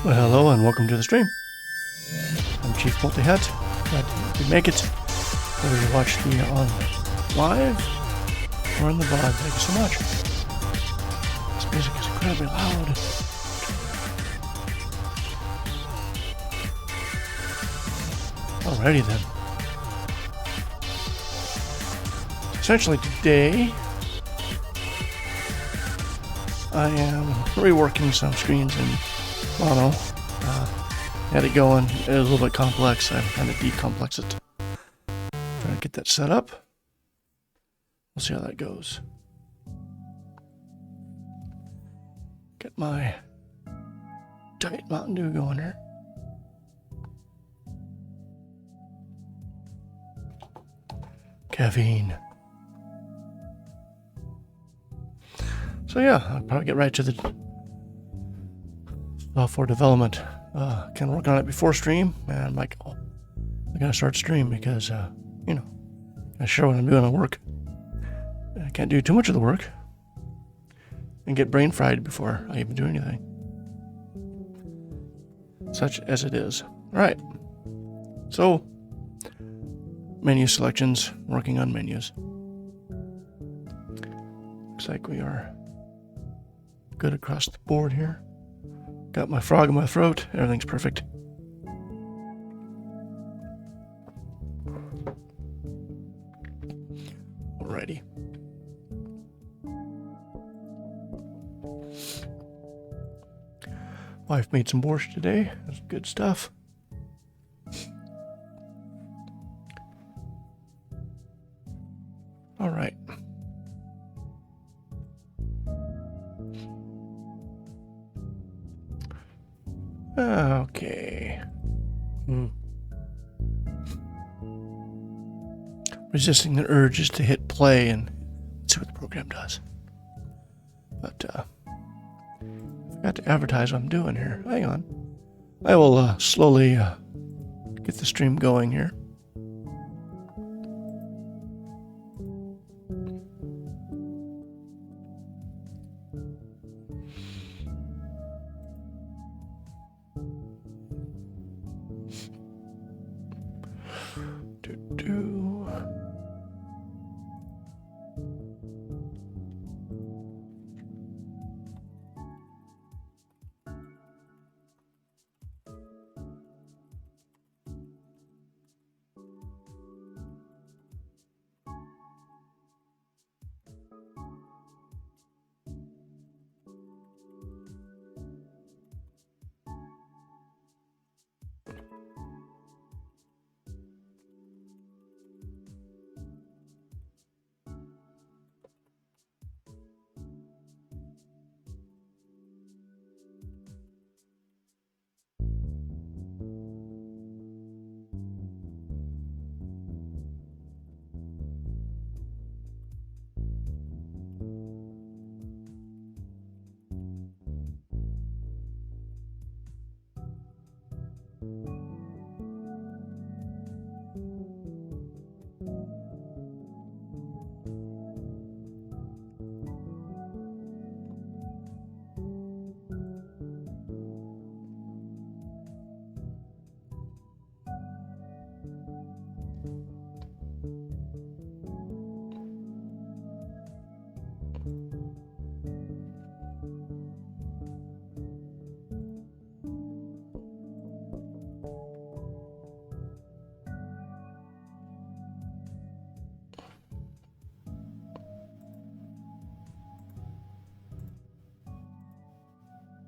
Well, hello and welcome to the stream. I'm Chief Multi-Hat. Glad you could make it. Whether you watch me on live or on the VOD, thank you so much. This music is incredibly loud. Alrighty then. Essentially today, I am reworking some screens in Mono. Had it going. It was a little bit complex. I'm trying to decomplex it. Trying to get that set up. We'll see how that goes. Get my Diet Mountain Dew going here. Caffeine. So yeah, I'll probably get right to the software development. Can work on it before stream, and I'm like, oh, I gotta start stream because, you know, I share what I'm doing at work. I can't do too much of the work and get brain fried before I even do anything. Such as it is. All right. So, menu selections, working on menus. Looks like we are good across the board here. Got my frog in my throat. Everything's perfect. Alrighty. Wife made some borscht today. That's good stuff. All right. Okay. Resisting the urges to hit play and see what the program does. But I forgot to advertise what I'm doing here. Hang on. I will slowly get the stream going here.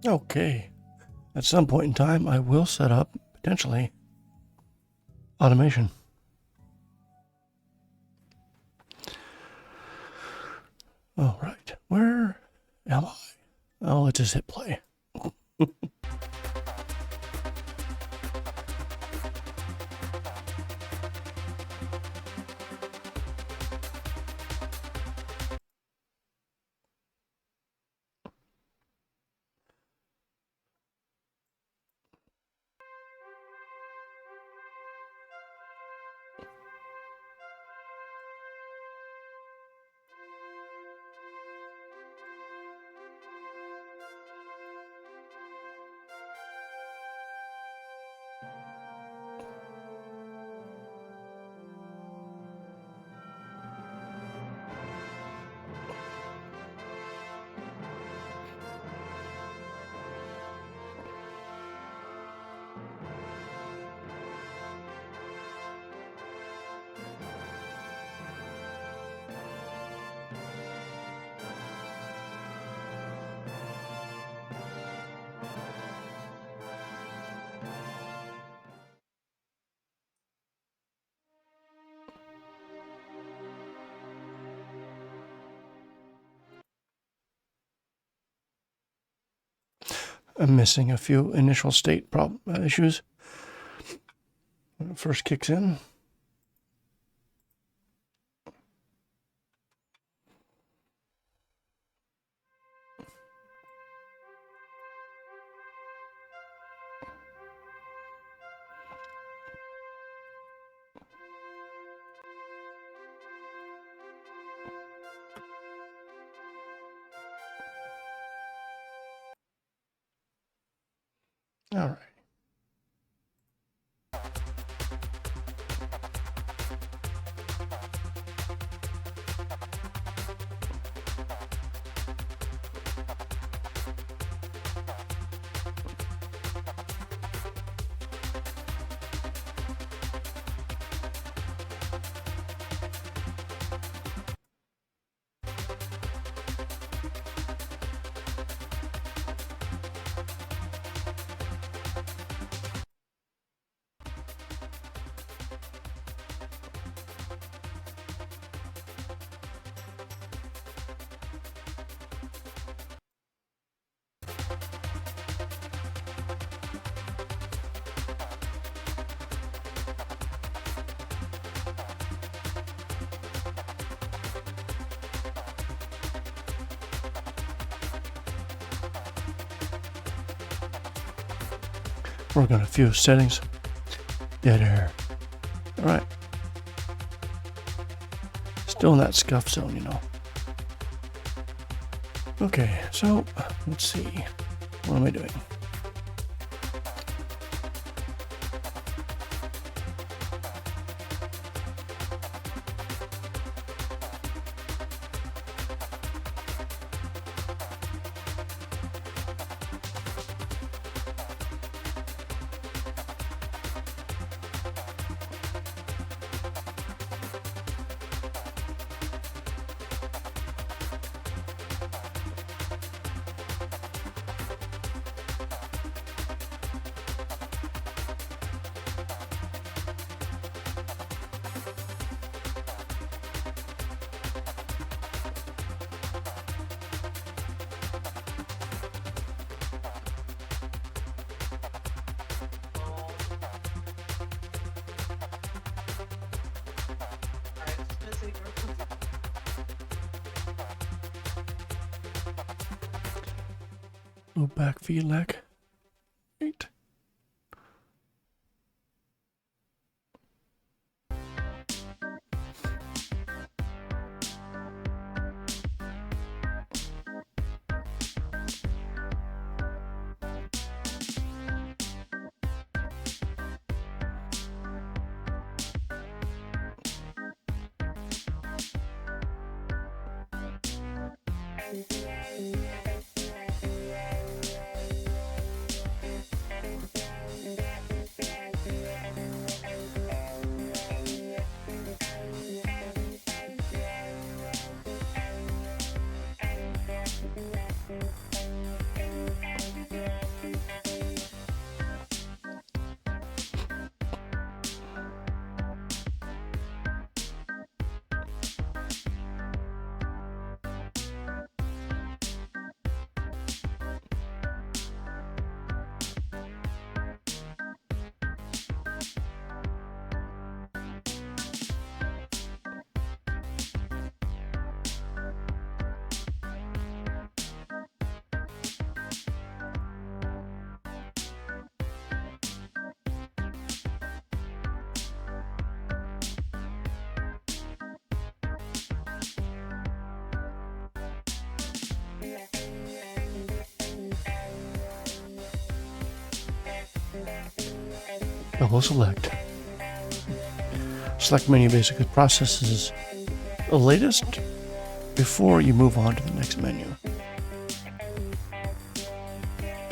Okay. At some point in time, I will set up, potentially, automation. All right. Where am I? Oh, let's just hit play. I'm missing a few initial state issues. When it first kicks in. All right. Work on a few settings. Dead air. All right. Still in that scuff zone, you know. Okay, so let's see. What am I doing? Low back feedback. Right. Double select. Select menu basically processes the latest before you move on to the next menu.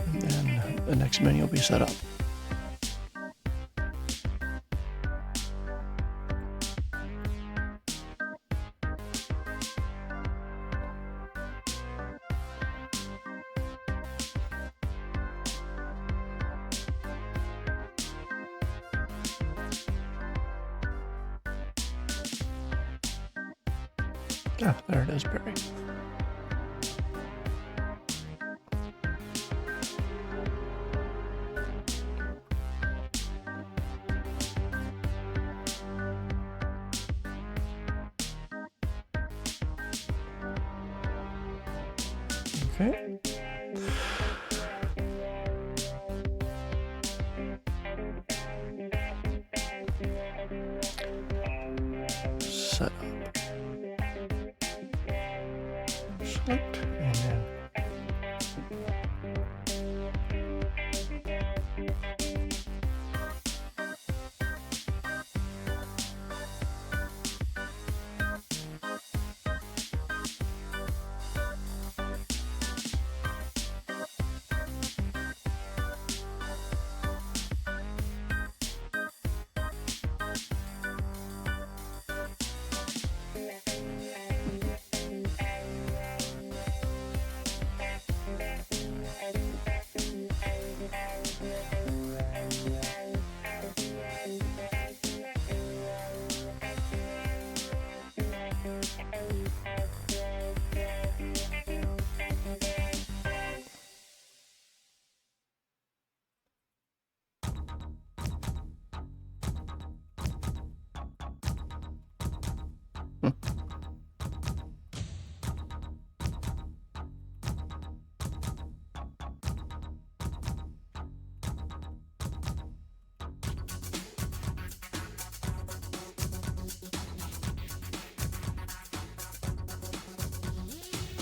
And then the next menu will be set up. Ah, there it is, Barry. Okay. Set up. Select, and then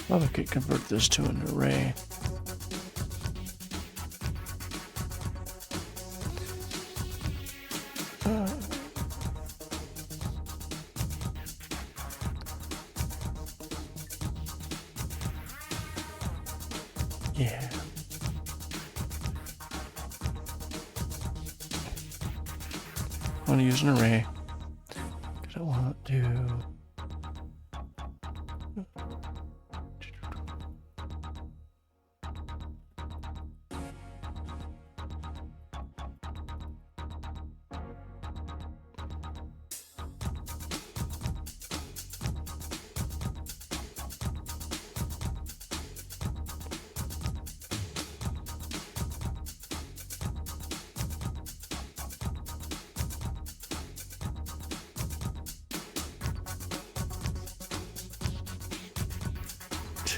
I could convert this to an array. Yeah. I want to use an array because I want to.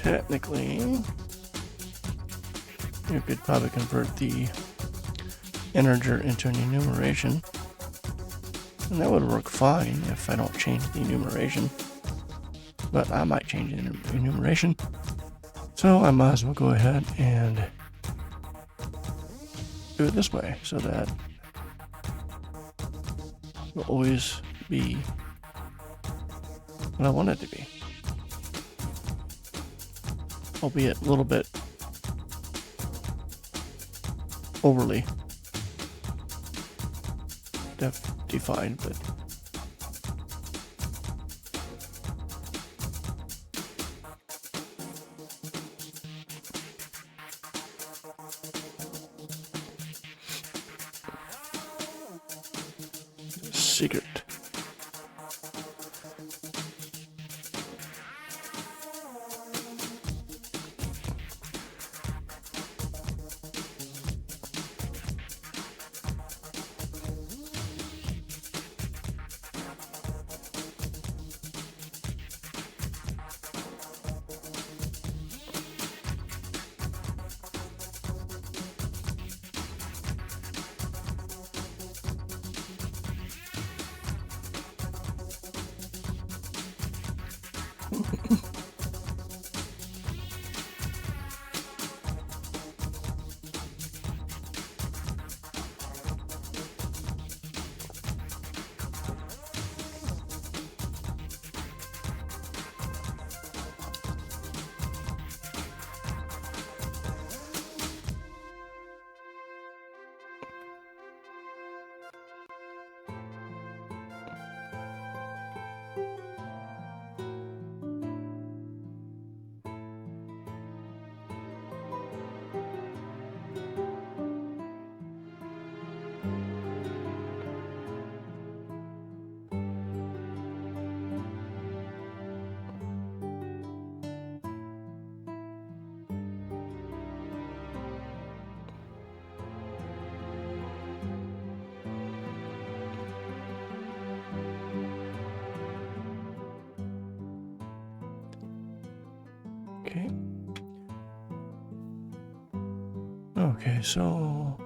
Technically, you could probably convert the integer into an enumeration, and that would work fine if I don't change the enumeration, but I might change the enumeration, so I might as well go ahead and do it this way so that it will always be what I want it to be. Albeit a little bit overly defined, but secret. Okay. Okay, so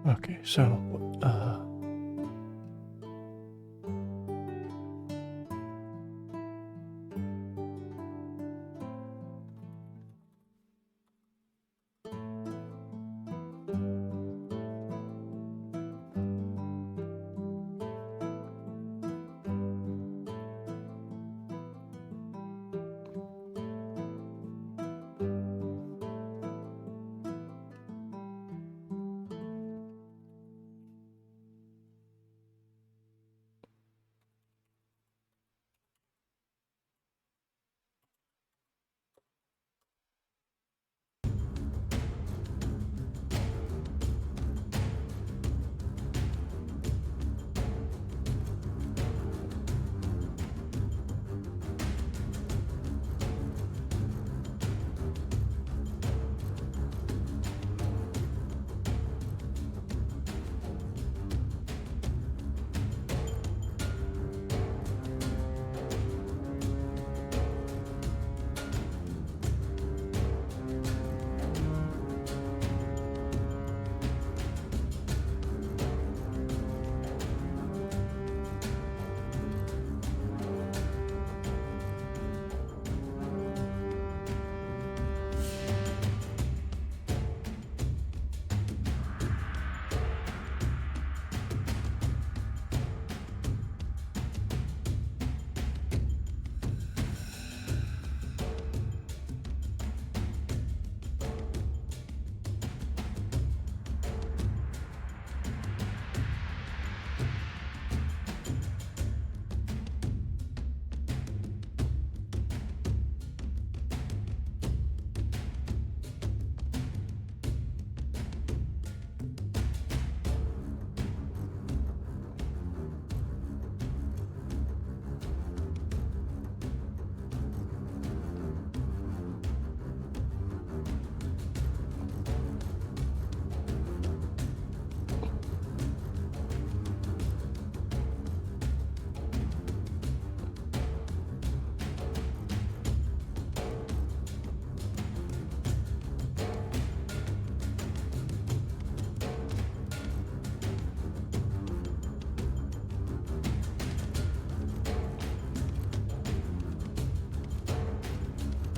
okay, so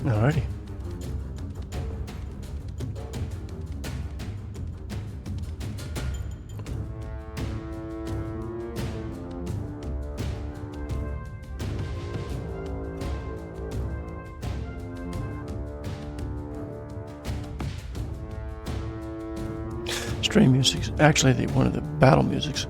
alrighty. Stream music's actually one of the battle musics.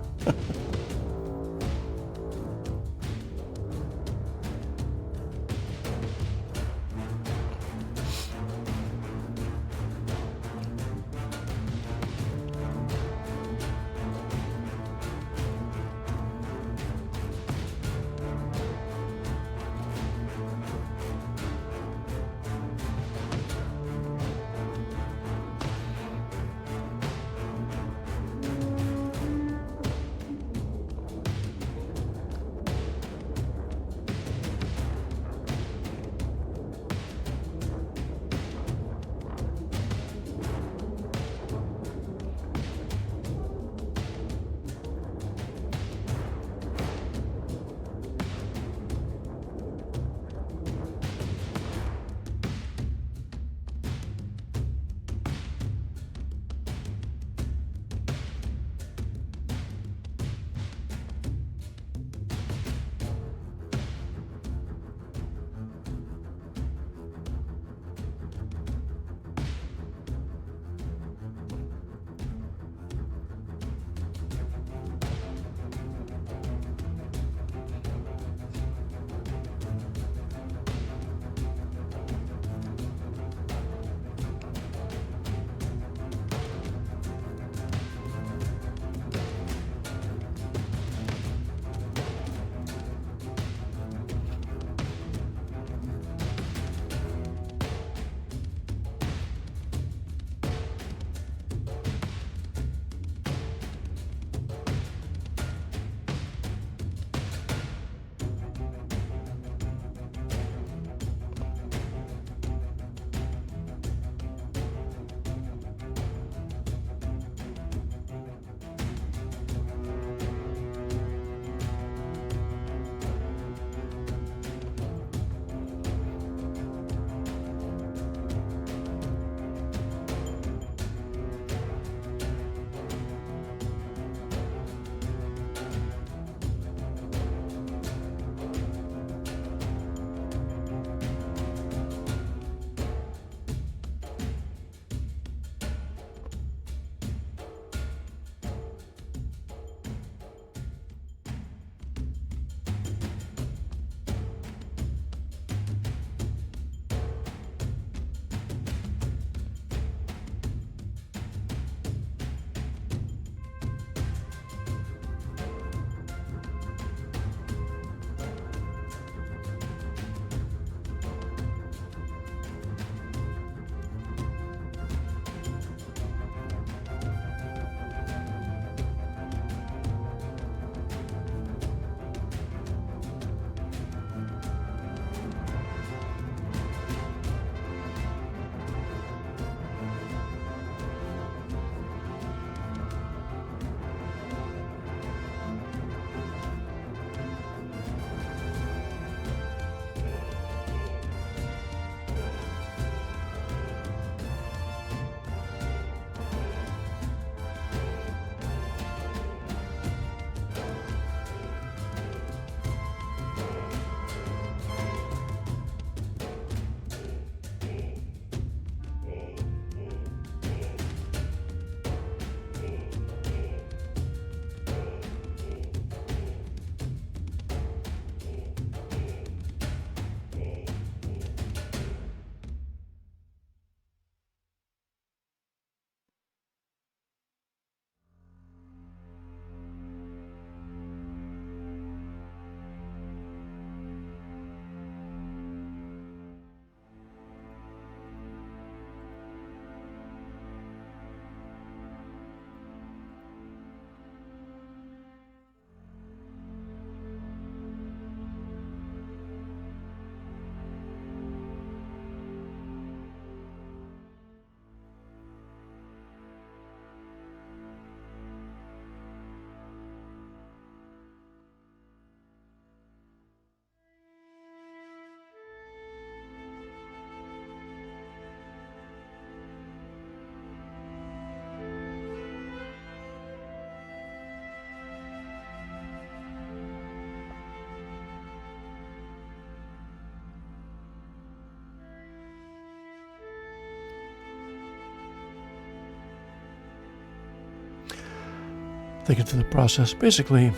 thinking through the process. Basically,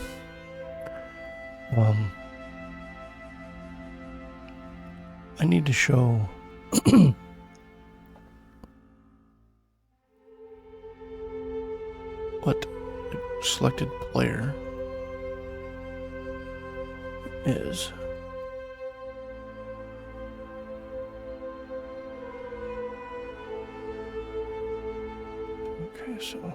I need to show what the selected player is. Okay, so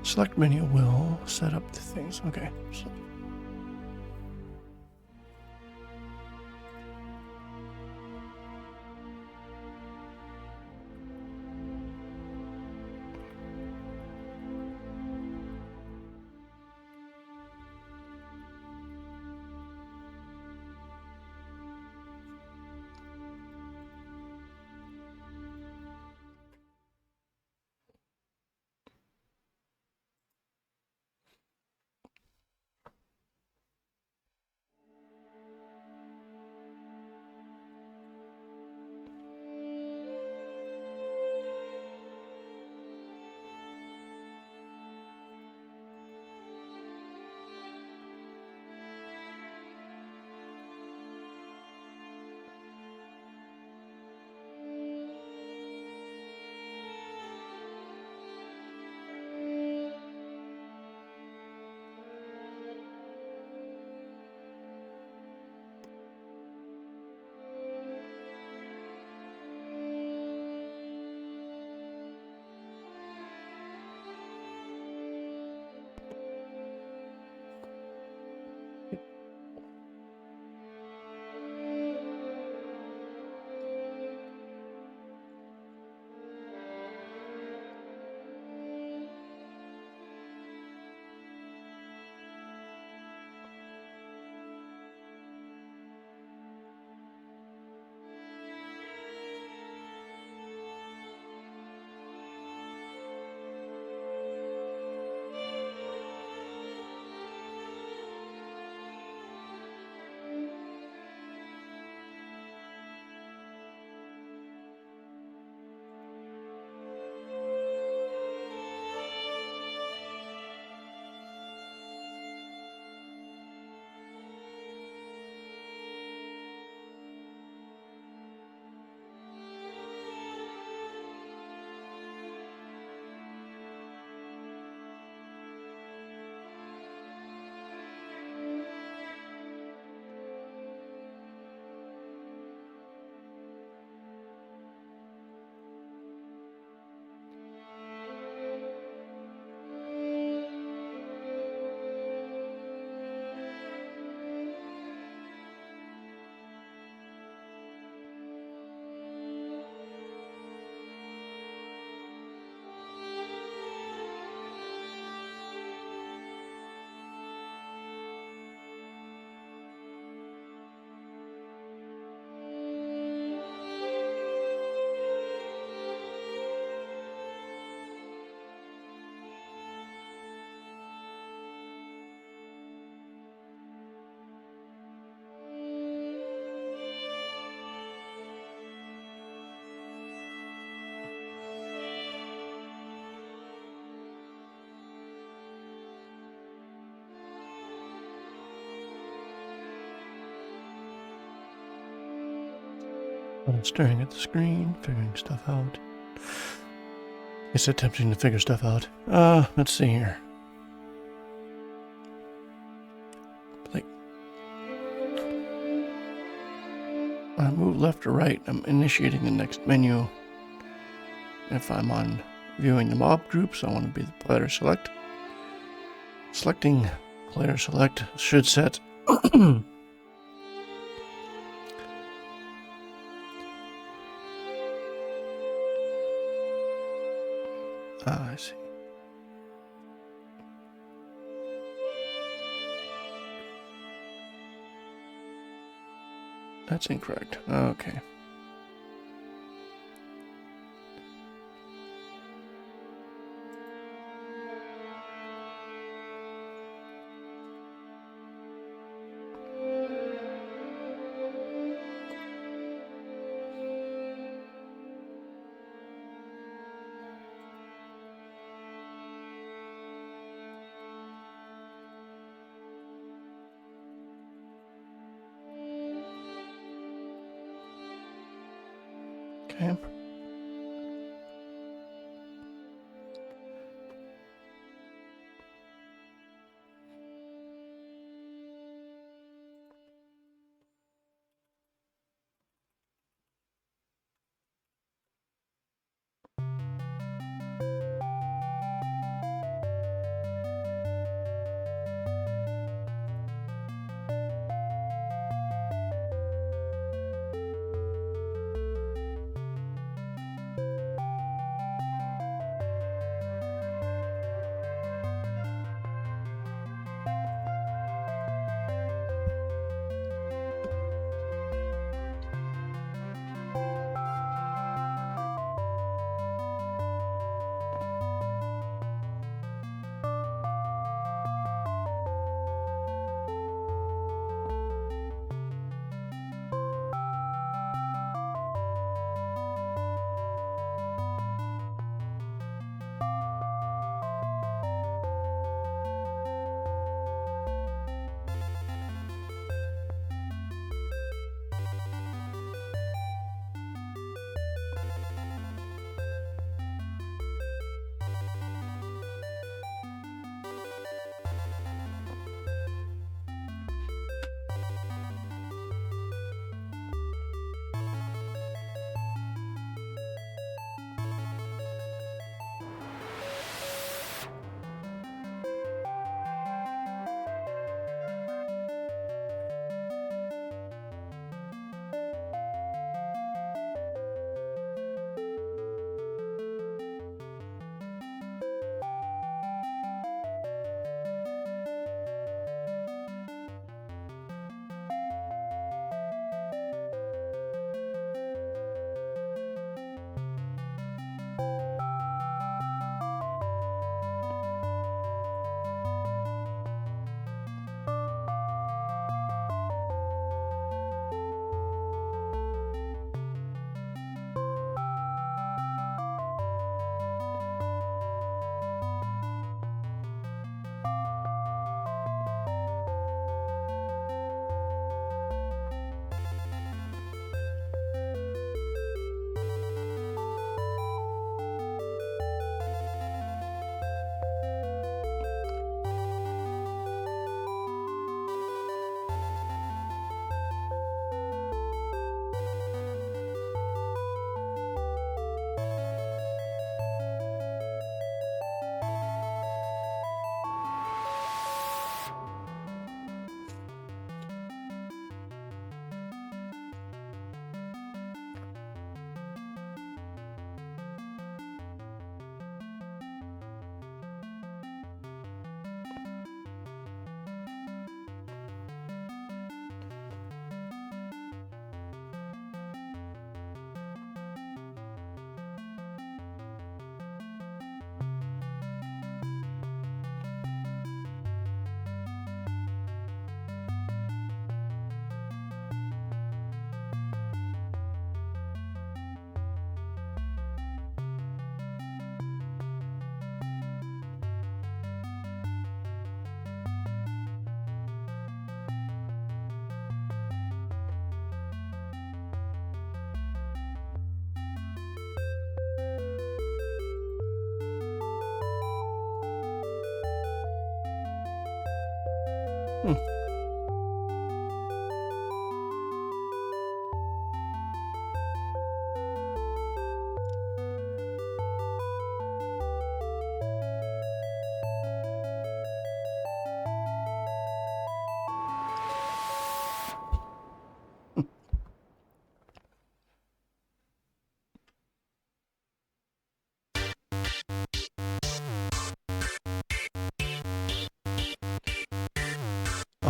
select menu will set up the things. Okay. So. Staring at the screen, figuring stuff out. It's attempting to figure stuff out. Let's see here. Like, when I move left or right, I'm initiating the next menu. If I'm on viewing the mob groups, I want to be the player select. Selecting player select should set I see. That's incorrect. Okay. Okay.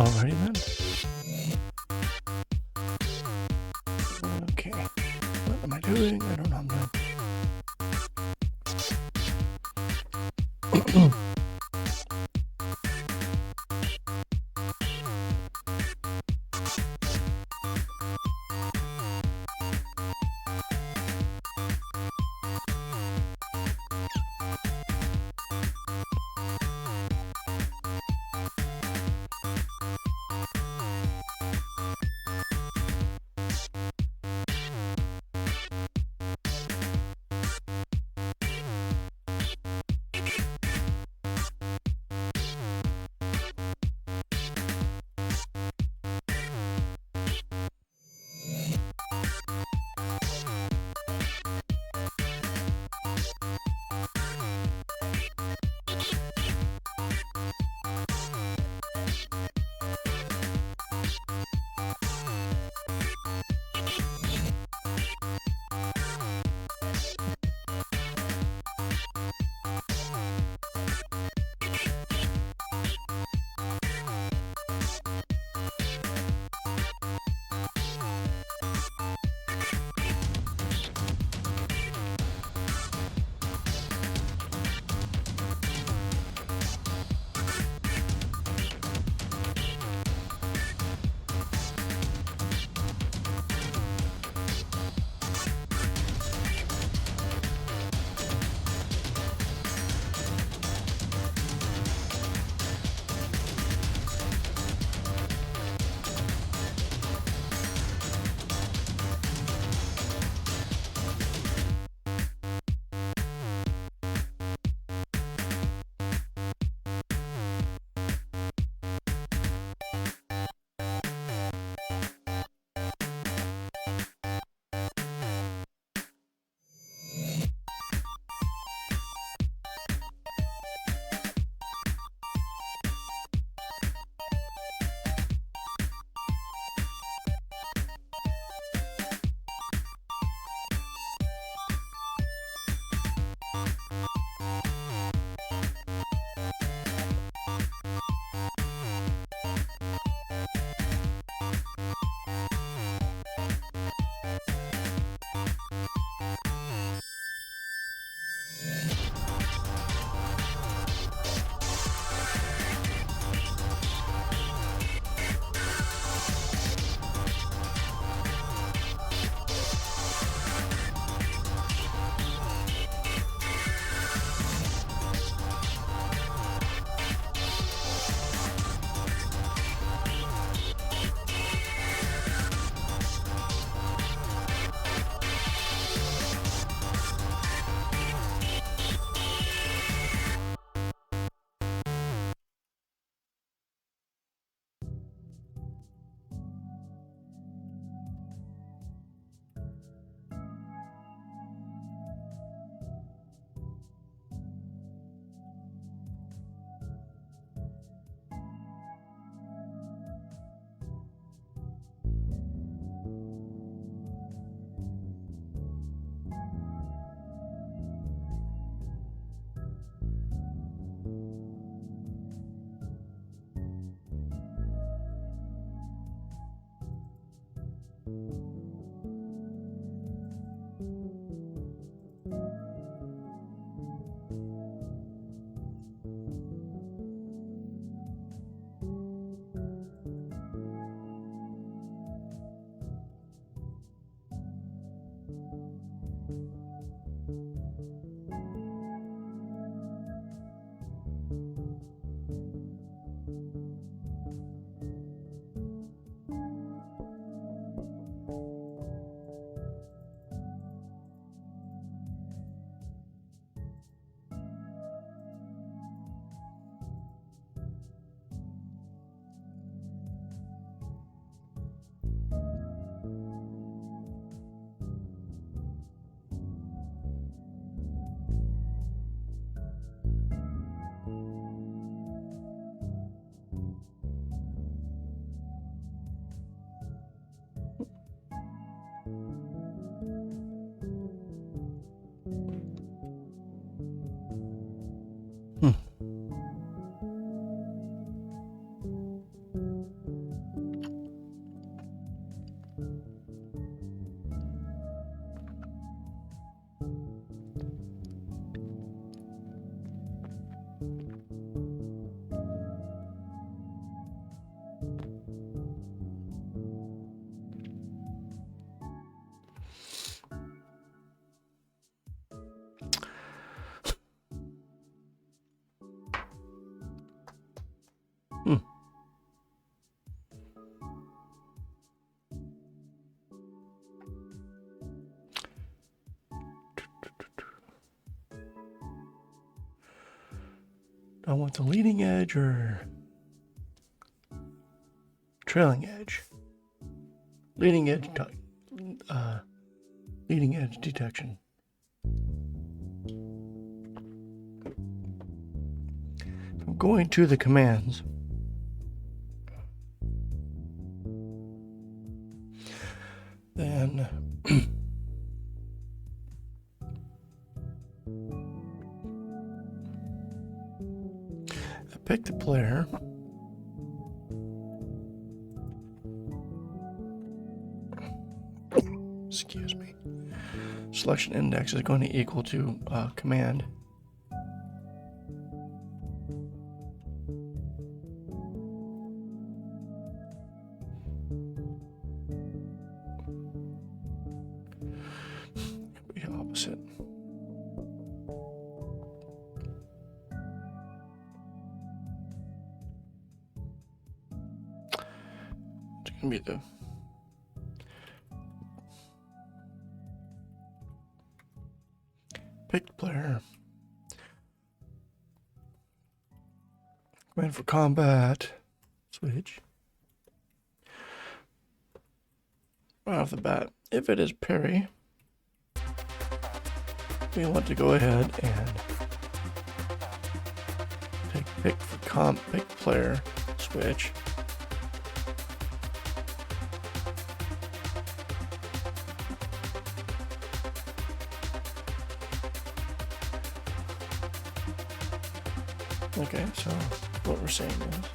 Alrighty then. Okay. What am I doing? I don't know what I'm doing. I want the leading edge or trailing edge. Leading edge detection. I'm going to the commands. Then I pick the player. Excuse me. Selection index is going to equal to command. Be opposite. It's going to be the picked player. Command for combat. Switch. Right off the bat, if it is parry, we want to go ahead and pick for pick player. Switch. Okay, so what we're saying is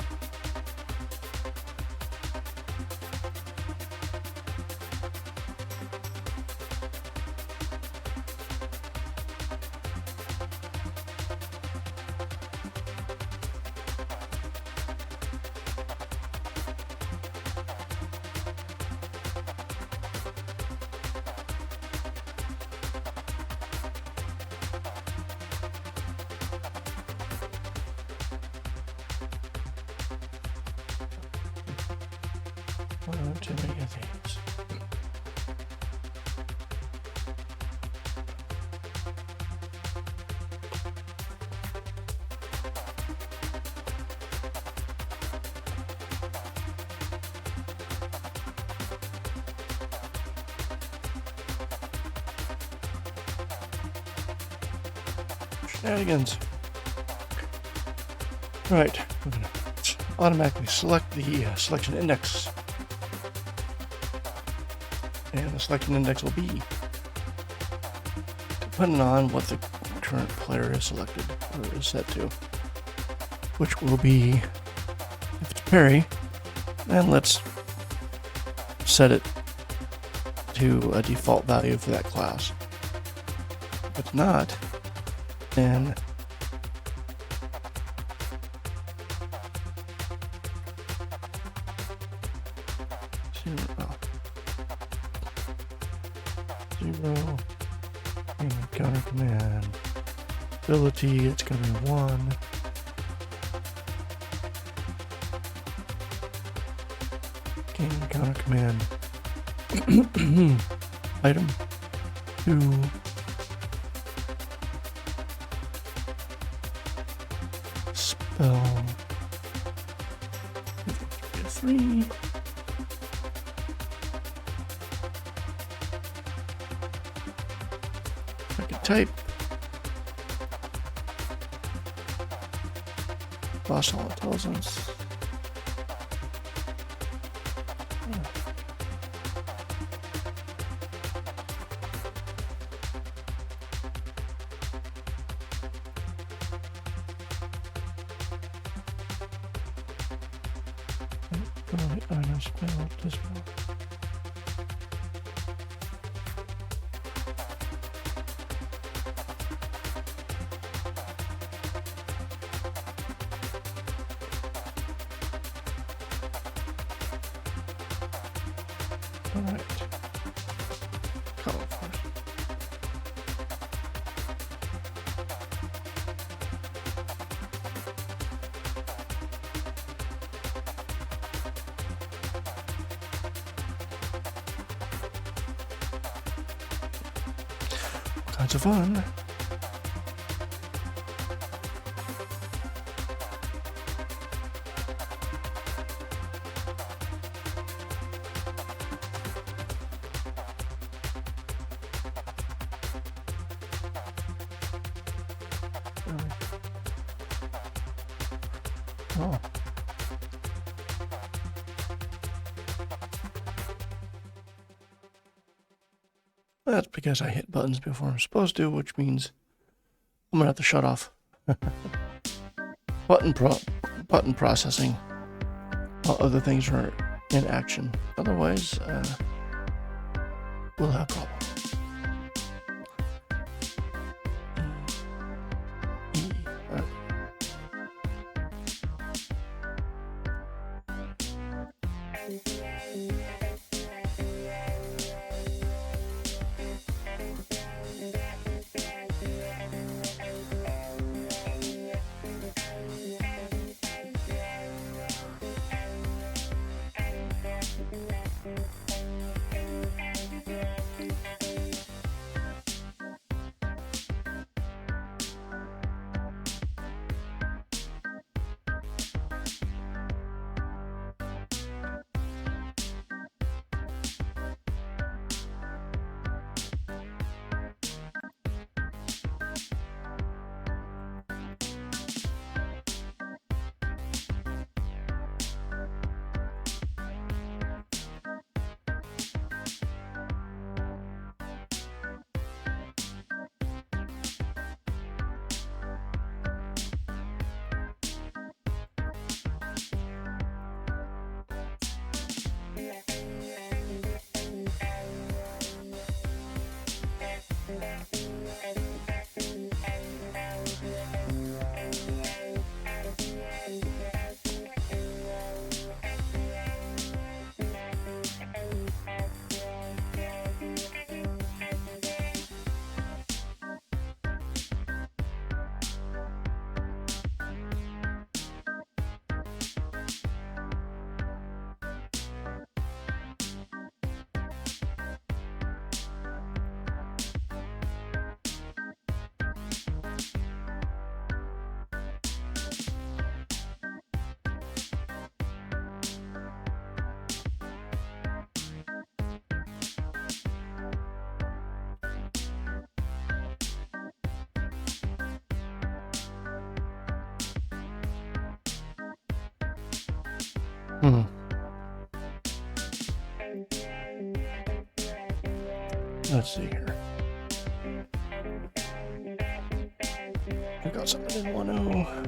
too many of these. Shenanigans. Right, we're going to automatically select the selection index. And the selection index will be depending on what the current player is selected or is set to, which will be, if it's parry, then let's set it to a default value for that class. If it's not, then zero and counter command ability, it's going to be 1. Game counter command item 2. Spell 3. Type Boss all intelligence. item spell dispel. Alright. Come on first. Kinds of fun. Oh. That's because I hit buttons before I'm supposed to, which means I'm gonna have to shut off button processing while other things are in action. Otherwise, we'll have problems. Let's see here. I got something I didn't want to.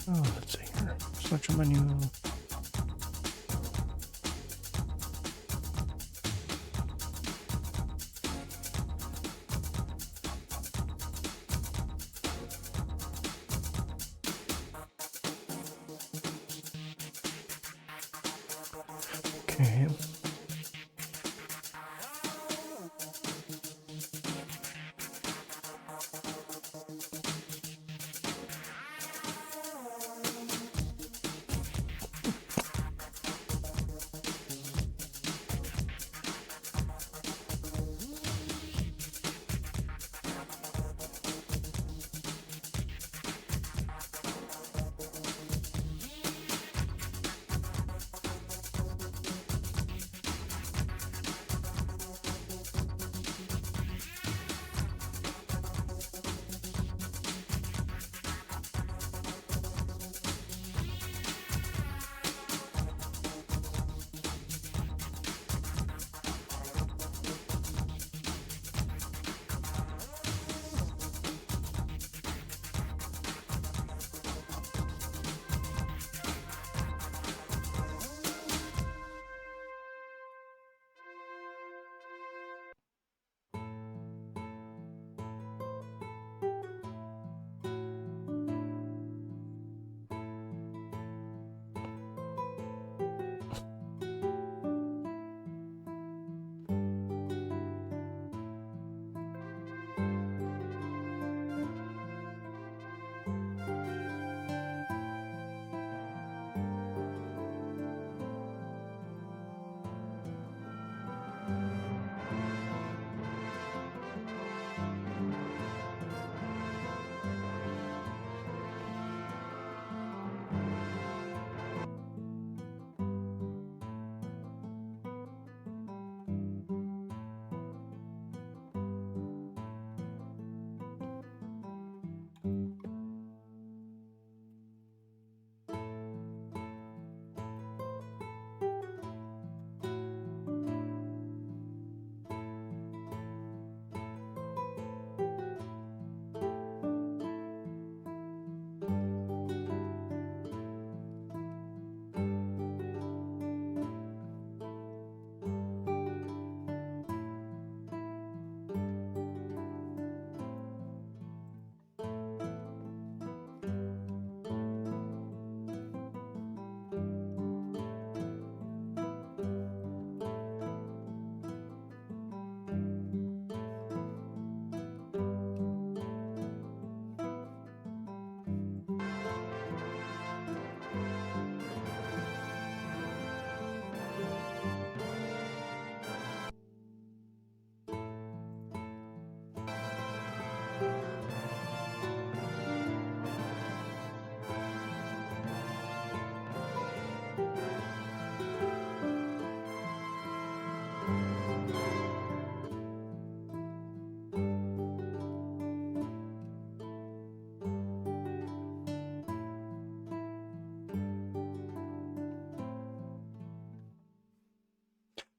Oh, let's see here. Switch menu. Okay.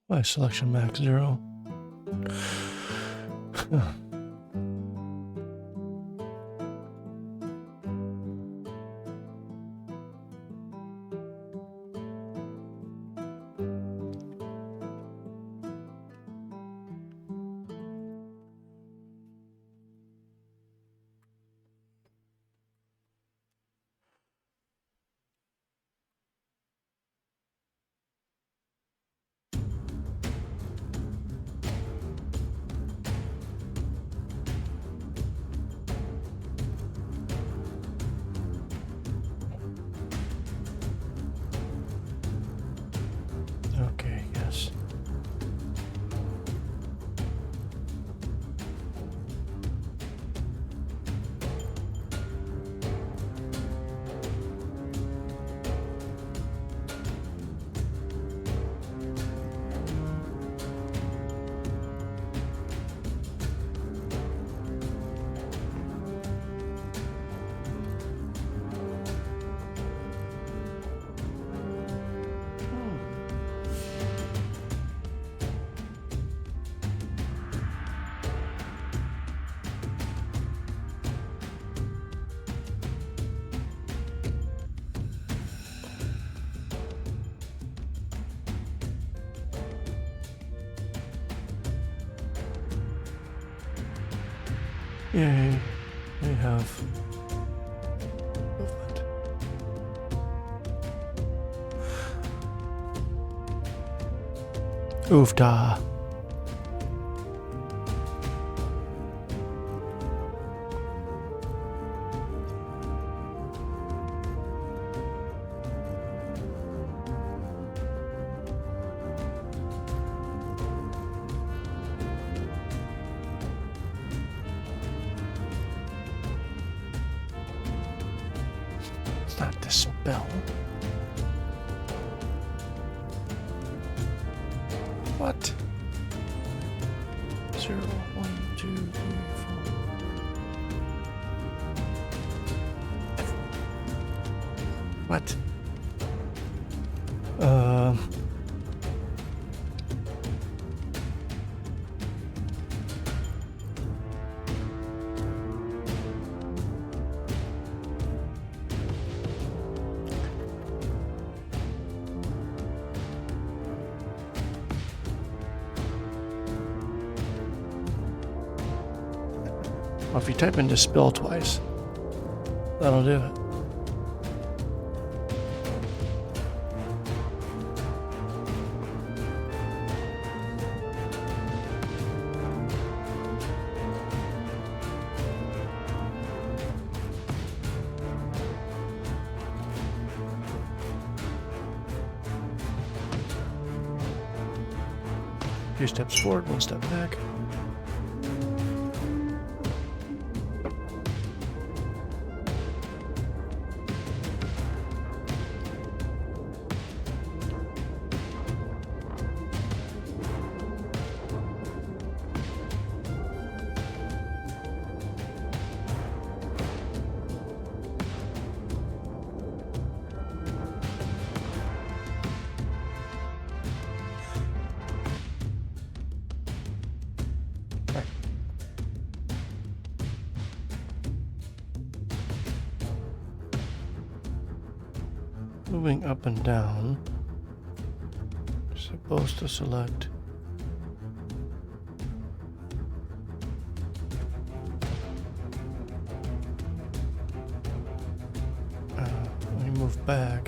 Why selection max 0? Yay, they have movement. Oofda. It's not dispel. What? 0, 1, 2, 3, 4. What? Well, if you type in dispel twice, that'll do it. Few steps forward, 1 step back. Moving up and down, supposed to select when you move back,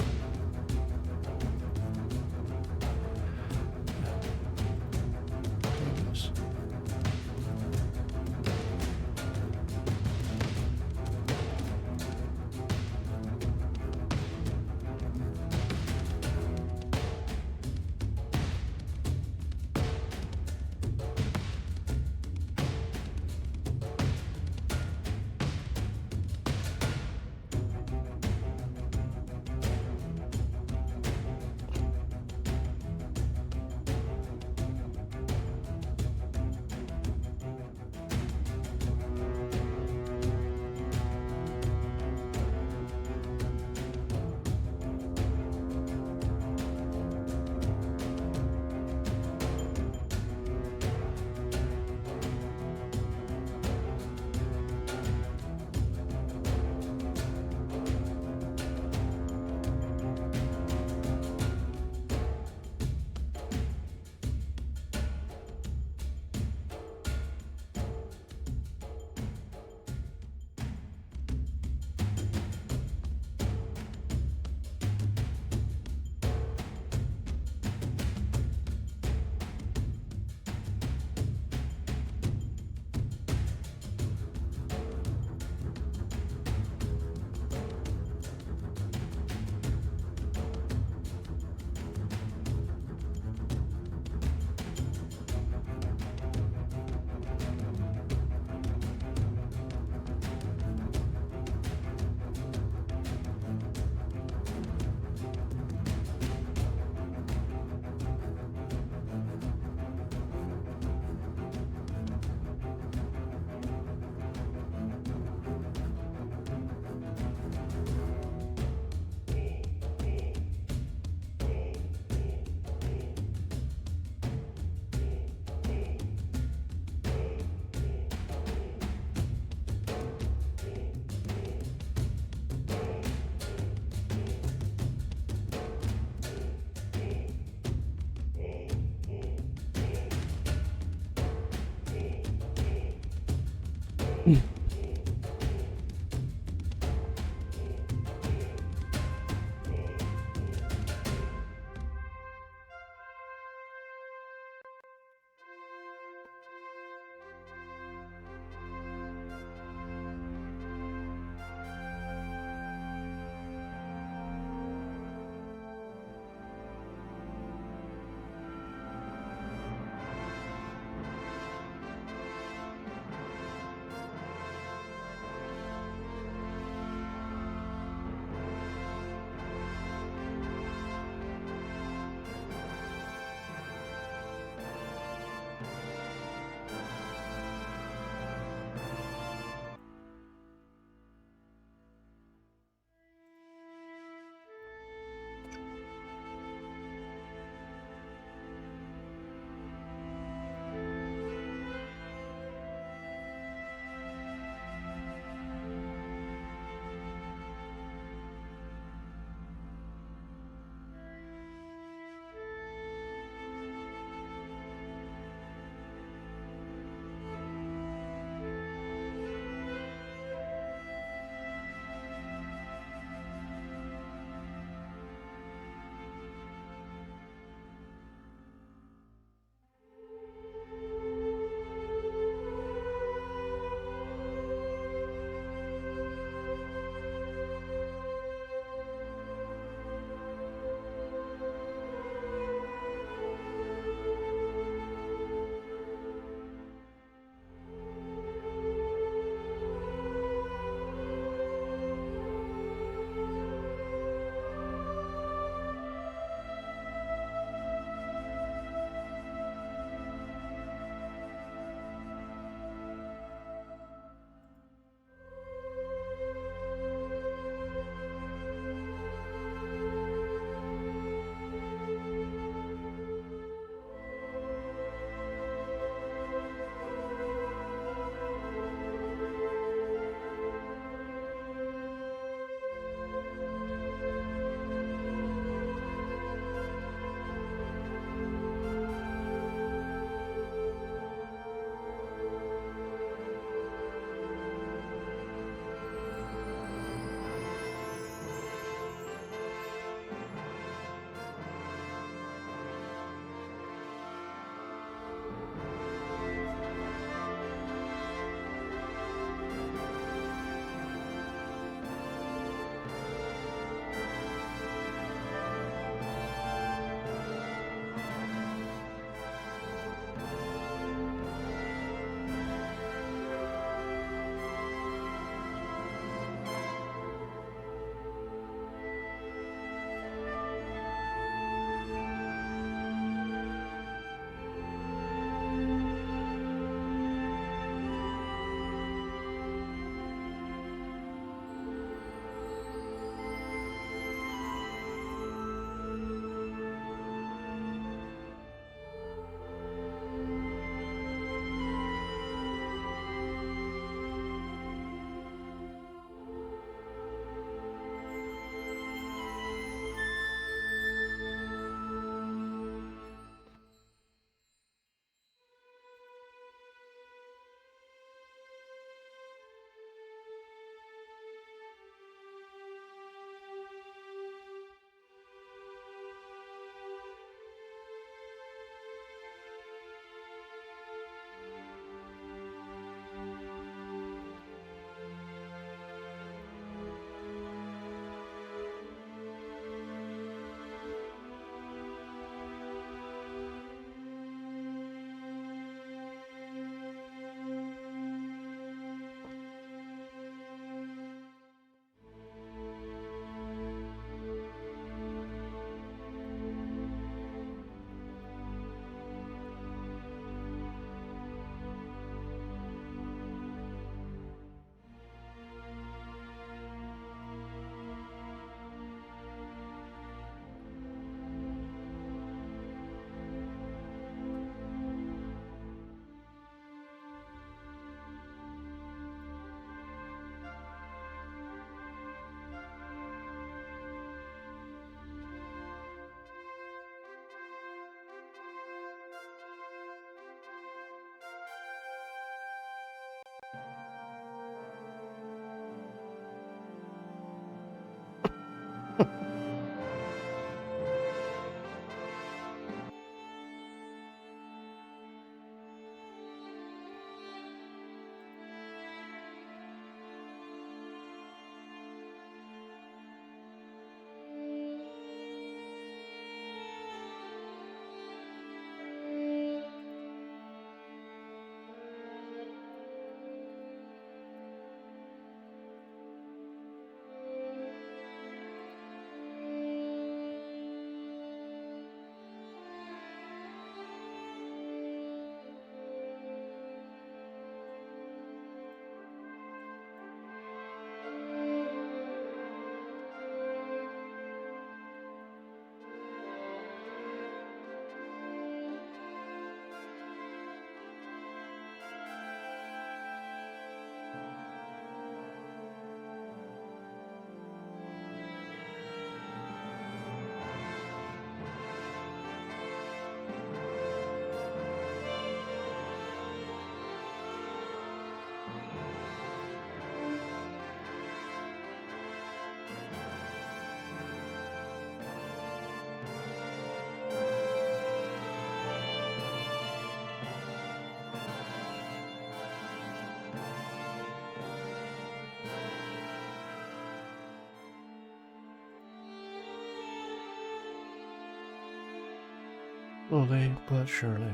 Slowly but surely.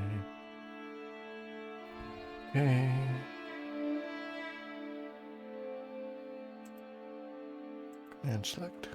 Okay. And select.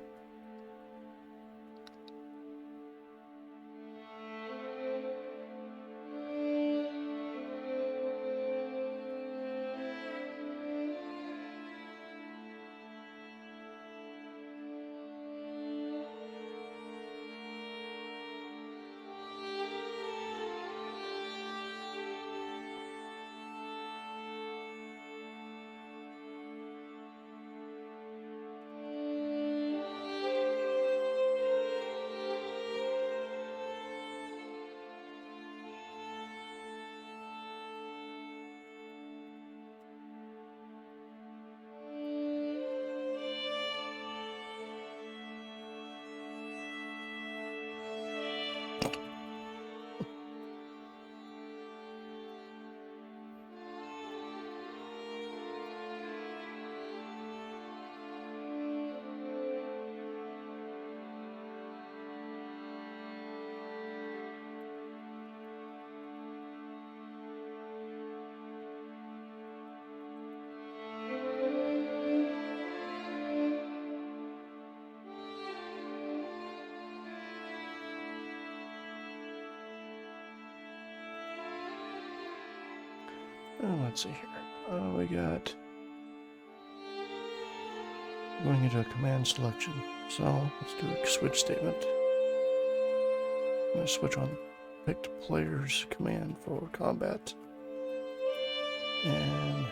Let's see here. We got going into a command selection. So let's do a switch statement. I'm going to switch on picked player's command for combat. And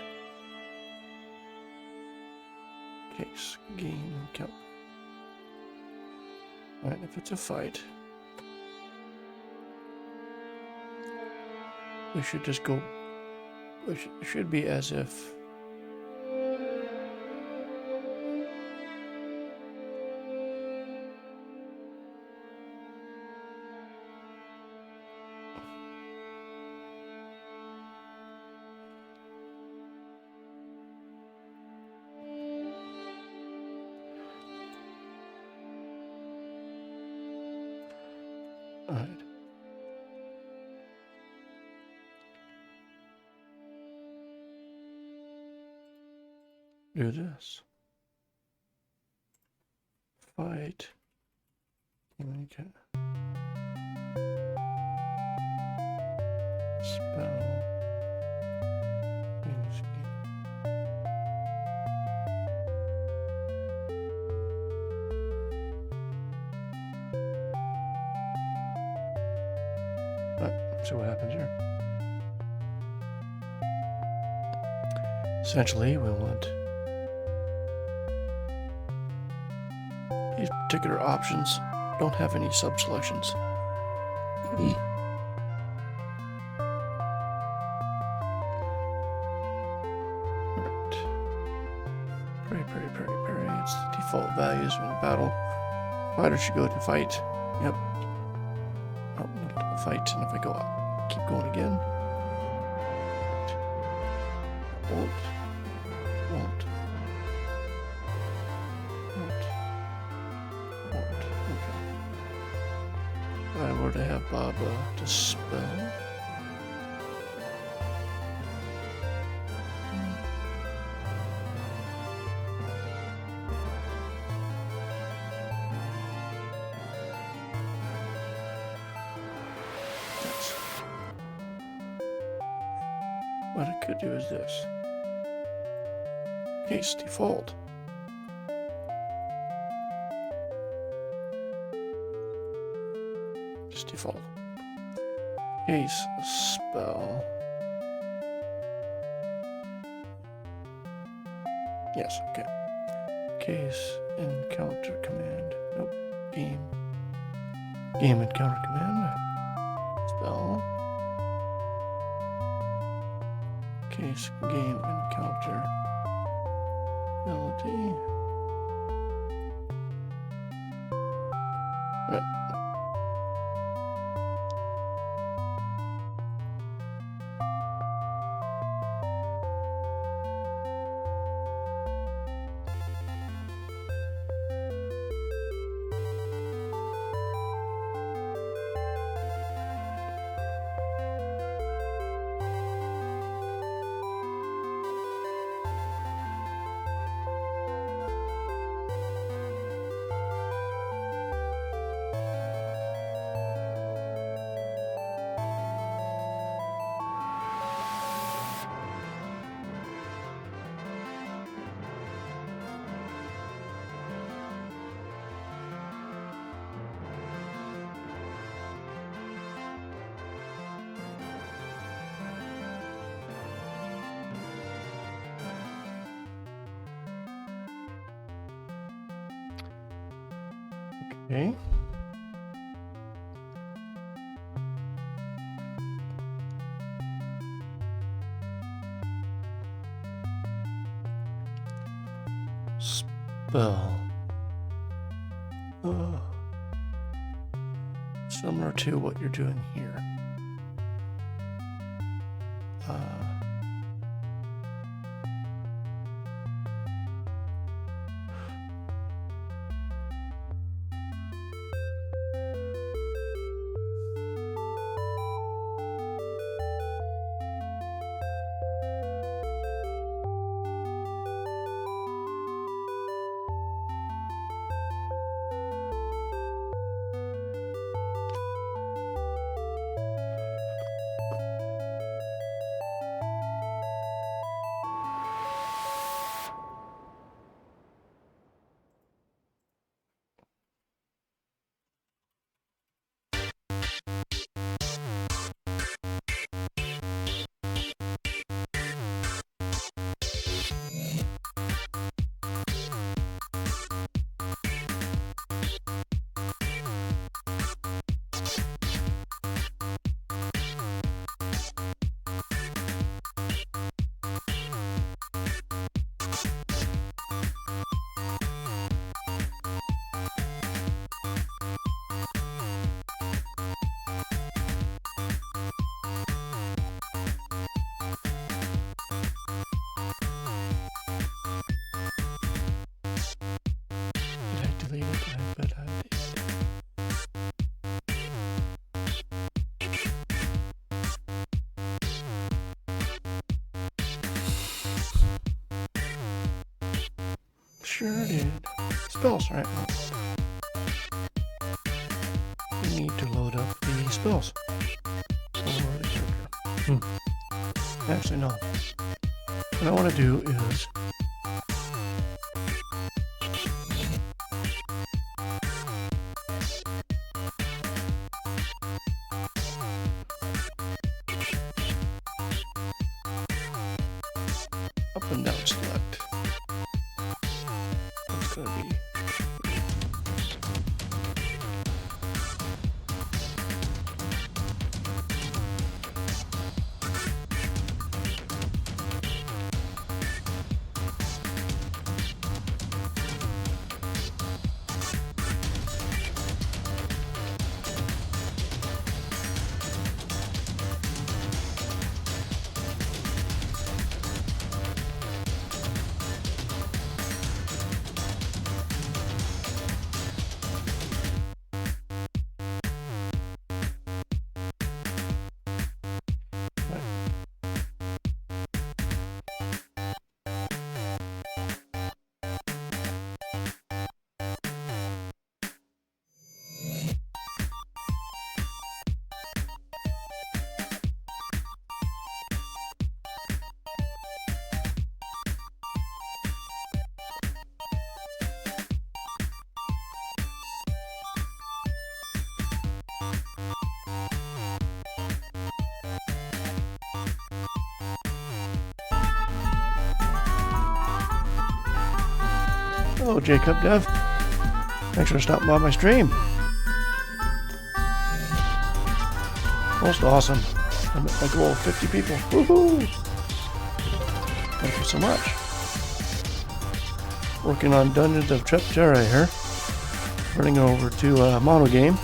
case, game, count. Alright, if it's a fight, we should just go. It should be as if all right. Do this. Fight. Communicate. Spell. Alright, see what happens here. Essentially, we want these particular options don't have any sub-selections. Right. Parry. It's the default values in battle. Fighter should go to fight. Yep. Fight, and if I go up, keep going again. Won't. Okay. If I were to have Baba dispel. What I could do is this. Case default. Just default. Case spell. Yes, okay. Case encounter command. Nope. Game encounter command. Spell. Case game encounter ability. Right. Okay. Spell. Similar to what you're doing here. I bet I did. Sure did. Spells, right? We need to load up the spells for the character. Actually, no. What I want to do is up and down select. That's going to be Hello, Jacob Dev. Thanks for stopping by my stream. Most awesome. I met my goal of 50 people. Woohoo! Thank you so much. Working on Dungeons of Treptera here. Running over to MonoGame.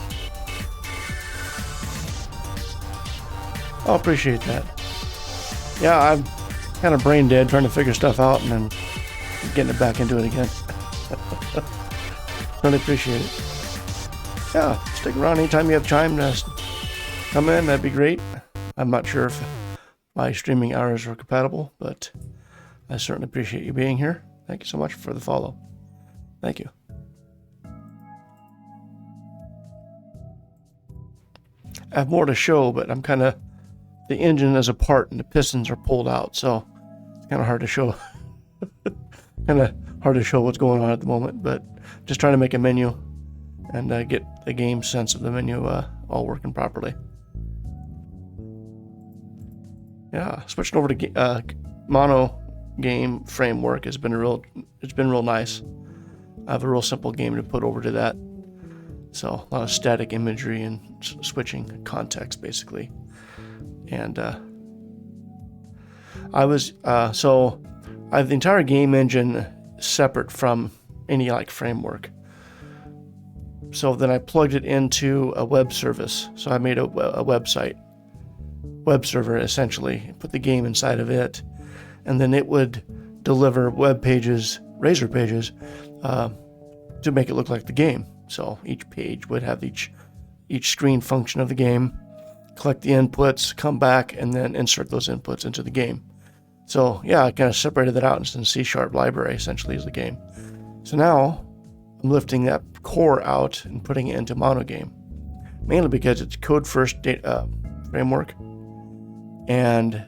I appreciate that. Yeah, I'm kind of brain dead trying to figure stuff out and then getting it back into it again. Really appreciate it. Yeah, stick around anytime you have time to come in, that'd be great. I'm not sure if my streaming hours are compatible, but I certainly appreciate you being here. Thank you so much for the follow. Thank you. I have more to show, but I'm kind of, the engine is apart and the pistons are pulled out, so it's kind of hard to show. Hard to show what's going on at the moment, but just trying to make a menu and get the game sense of the menu all working properly. Yeah, switching over to MonoGame framework has been real nice. I have a real simple game to put over to that. So a lot of static imagery and switching context, basically. And I have the entire game engine separate from any like framework. So then I plugged it into a web service. So I made a website, web server essentially, put the game inside of it, and then it would deliver web pages, Razor pages, to make it look like the game. So each page would have each screen function of the game, collect the inputs, come back, and then insert those inputs into the game. So yeah, I kind of separated that out into C# library, essentially, as the game. So now I'm lifting that core out and putting it into MonoGame, mainly because it's code first framework. And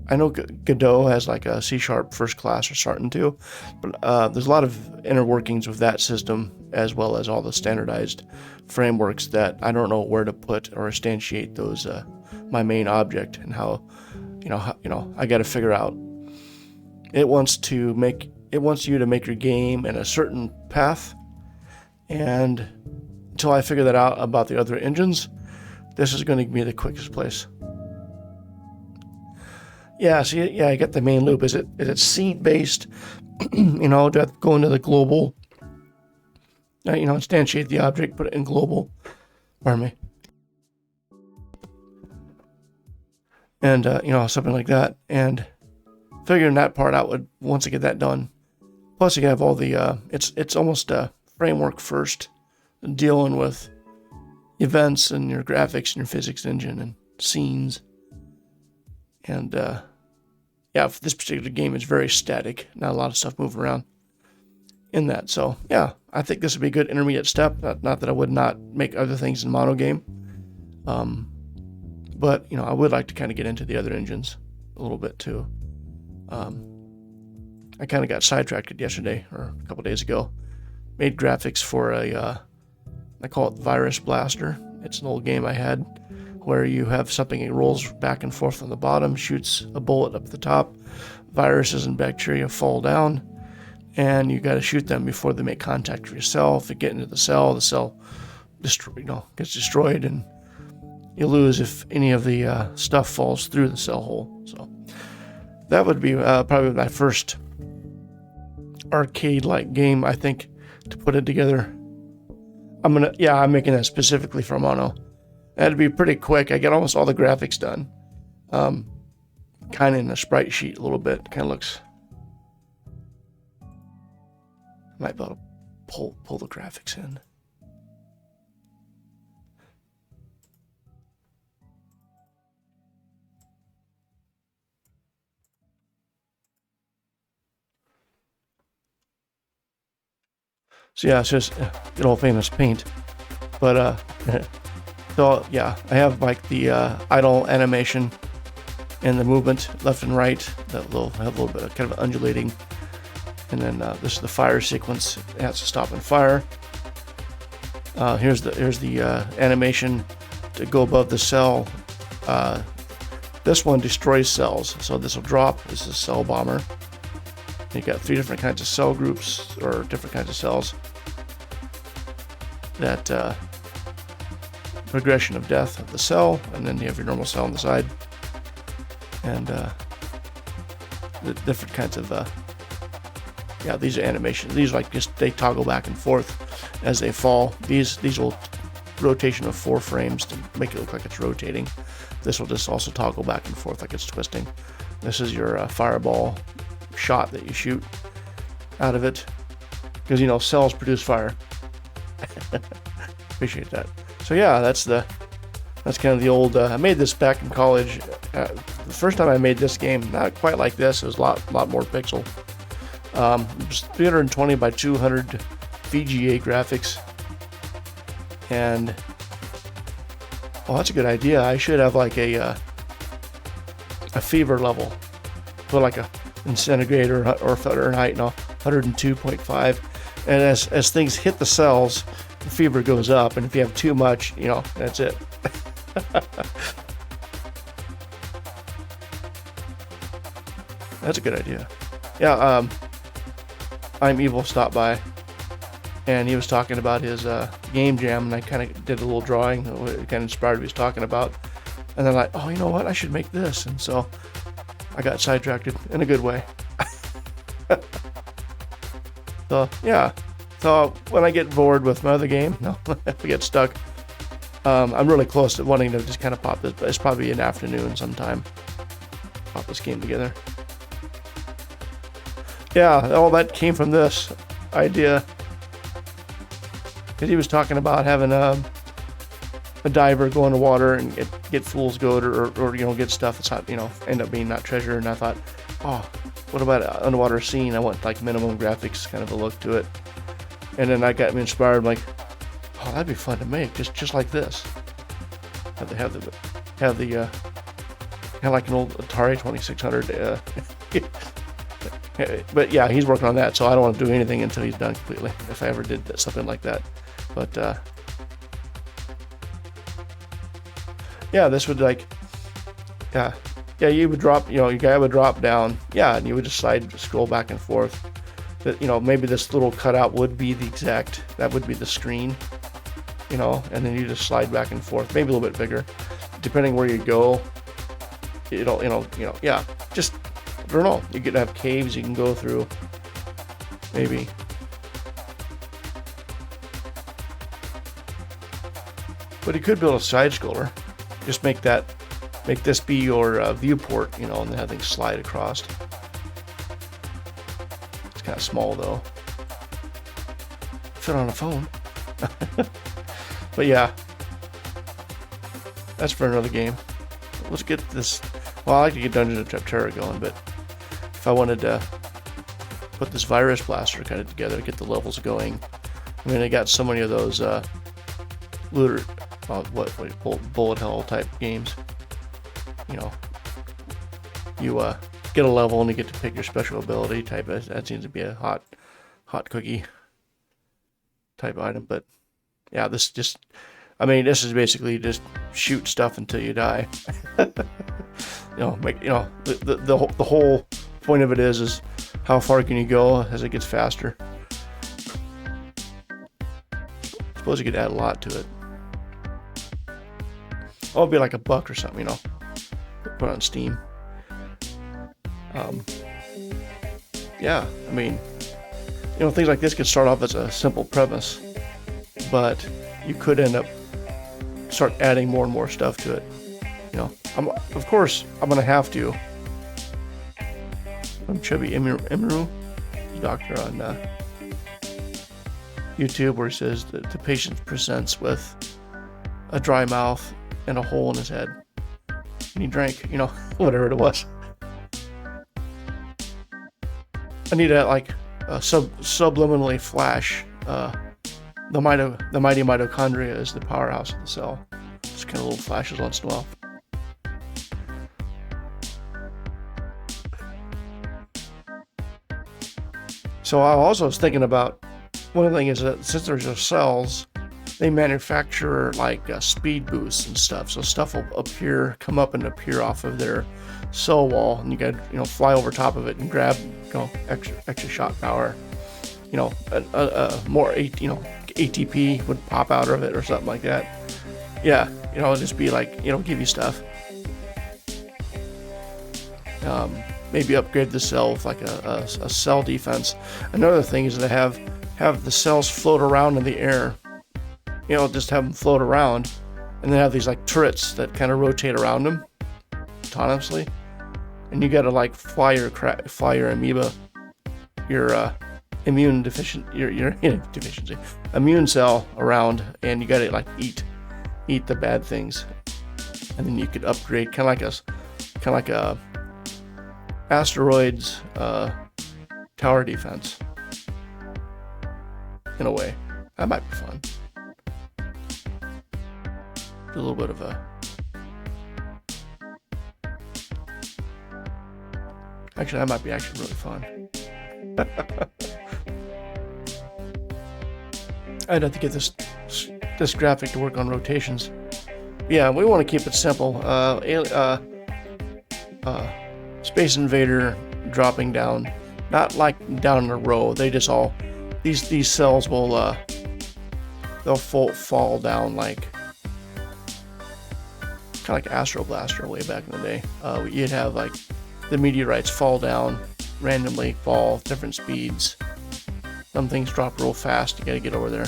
I know Godot has like a C# first class or starting to, but there's a lot of inner workings with that system, as well as all the standardized frameworks that I don't know where to put or instantiate those my main object, and how I got to figure out. It wants you to make your game in a certain path, and until I figure that out about the other engines, this is going to be the quickest place. Yeah, so I get the main loop. Is it seed based? Do I have to go into the global? Instantiate the object, put it in global. Pardon me. And something like that. And figuring that part out would, once I get that done. Plus, you have all the it's almost a framework first, dealing with events and your graphics and your physics engine and scenes. And for this particular game, it's very static. Not a lot of stuff moving around in that. So yeah, I think this would be a good intermediate step. Not that I would not make other things in MonoGame, but I would like to kind of get into the other engines a little bit too. I kind of got sidetracked yesterday or a couple days ago. Made graphics for I call it Virus Blaster. It's an old game I had, where you have something that rolls back and forth on the bottom, shoots a bullet up the top. Viruses and bacteria fall down, and you got to shoot them before they make contact with your cell. If they get into the cell gets destroyed, and you lose if any of the stuff falls through the cell hole. So that would be probably my first arcade-like game, I think, to put it together. I'm making that specifically for Mono. That'd be pretty quick. I get almost all the graphics done. Kind of in a sprite sheet a little bit. Kind of looks. I might be able to pull the graphics in. So yeah, it's just good old famous Paint. But so yeah, I have like the idle animation and the movement left and right. That will have a little bit of kind of undulating, and then this is the fire sequence. It has to stop and fire. Here's the animation to go above the cell. This one destroys cells, so this will drop. This is a cell bomber. You got 3 different kinds of cell groups, or different kinds of cells. That progression of death of the cell, and then you have your normal cell on the side, and the different kinds of these are animations. These are like just they toggle back and forth as they fall. These will rotation of 4 frames to make it look like it's rotating. This will just also toggle back and forth like it's twisting. This is your fireball shot that you shoot out of it, because cells produce fire. Appreciate that. So yeah, that's kind of the old. I made this back in college. The first time I made this game, not quite like this. It was a lot more pixel. It was 320 by 200 VGA graphics, and that's a good idea. I should have like a fever level, put like a centigrade or Fahrenheit, 102.5, and as things hit the cells, the fever goes up, and if you have too much, that's it. That's a good idea. Yeah, I'm Evil stopped by. and he was talking about his game jam, and I kind of did a little drawing. It kind of inspired what he was talking about. And then like, oh, you know what? I should make this. And so I got sidetracked in a good way. So, yeah. So when I get bored with my other game, no, if I get stuck, I'm really close to wanting to just kind of pop this, but it's probably an afternoon sometime. Pop this game together. Yeah, all that came from this idea. Because he was talking about having a diver go into water and get fool's gold or you know, get stuff that's not, you know, end up being not treasure. And I thought, oh, what about an underwater scene? I want like minimum graphics kind of a look to it. And then I got me inspired, like, oh, that'd be fun to make, just like this. Have the like an old Atari 2600. But yeah, he's working on that, so I don't want to do anything until he's done completely. If I ever did something like that, but yeah, this would like, yeah, you would drop, you know, your guy would drop down, yeah, and you would just scroll back and forth. That, you know, maybe this little cutout would be that would be the screen, you know, and then you just slide back and forth, maybe a little bit bigger, depending where you go. It'll, you know, yeah, just, I don't know, you could have caves you can go through, maybe. But you could build a side scroller, just make this be your viewport, you know, and then have things slide across. It's kind of small though. Fit on a phone. But yeah, that's for another game. Let's get this. Well, I like to get Dungeons of Treptera going, but if I wanted to put this virus blaster kind of together, get the levels going. I mean, I got so many of those looter, bullet hell type games. You know, you get a level and you get to pick your special ability type. That seems to be a hot cookie type item. But yeah, this is basically just shoot stuff until you die. You know, the whole point of it is how far can you go as it gets faster. I suppose you could add a lot to it. Oh, it'd be like $1 or something, you know. Put on Steam. Yeah, I mean, you know, things like this could start off as a simple premise, but you could end up start adding more and more stuff to it. You know, of course, I'm gonna have to. I'm Chubby Imru, doctor on YouTube, where he says that the patient presents with a dry mouth and a hole in his head, and he drank, you know, whatever it was. I need to like subliminally flash the mighty mitochondria is the powerhouse of the cell. Just kind of little flashes once in a while. So I also was thinking about, one thing is that since there's cells, they manufacture like speed boosts and stuff. So stuff will come up and appear off of their cell wall, and you got, you know, fly over top of it and grab, you know, extra shot power. You know, more, you know, ATP would pop out of it or something like that. Yeah, you know, it'll just be like, you know, give you stuff. Maybe upgrade the cell with like a cell defense. Another thing is to have the cells float around in the air. You know, just have them float around, and then have these like turrets that kind of rotate around them autonomously. And you gotta like fly your amoeba, your immune cell around, and you gotta like eat the bad things, and then you could upgrade kind of like a asteroids tower defense in a way. That might be fun. A little bit of a, actually that might be actually really fun. I'd have to get this graphic to work on rotations. Yeah, we want to keep it simple. Space Invader dropping down, not like down in a row. They just all, these cells will they'll fall down like kind of like Astro Blaster way back in the day. You'd have like the meteorites fall down randomly, fall different speeds. Some things drop real fast. You gotta get over there.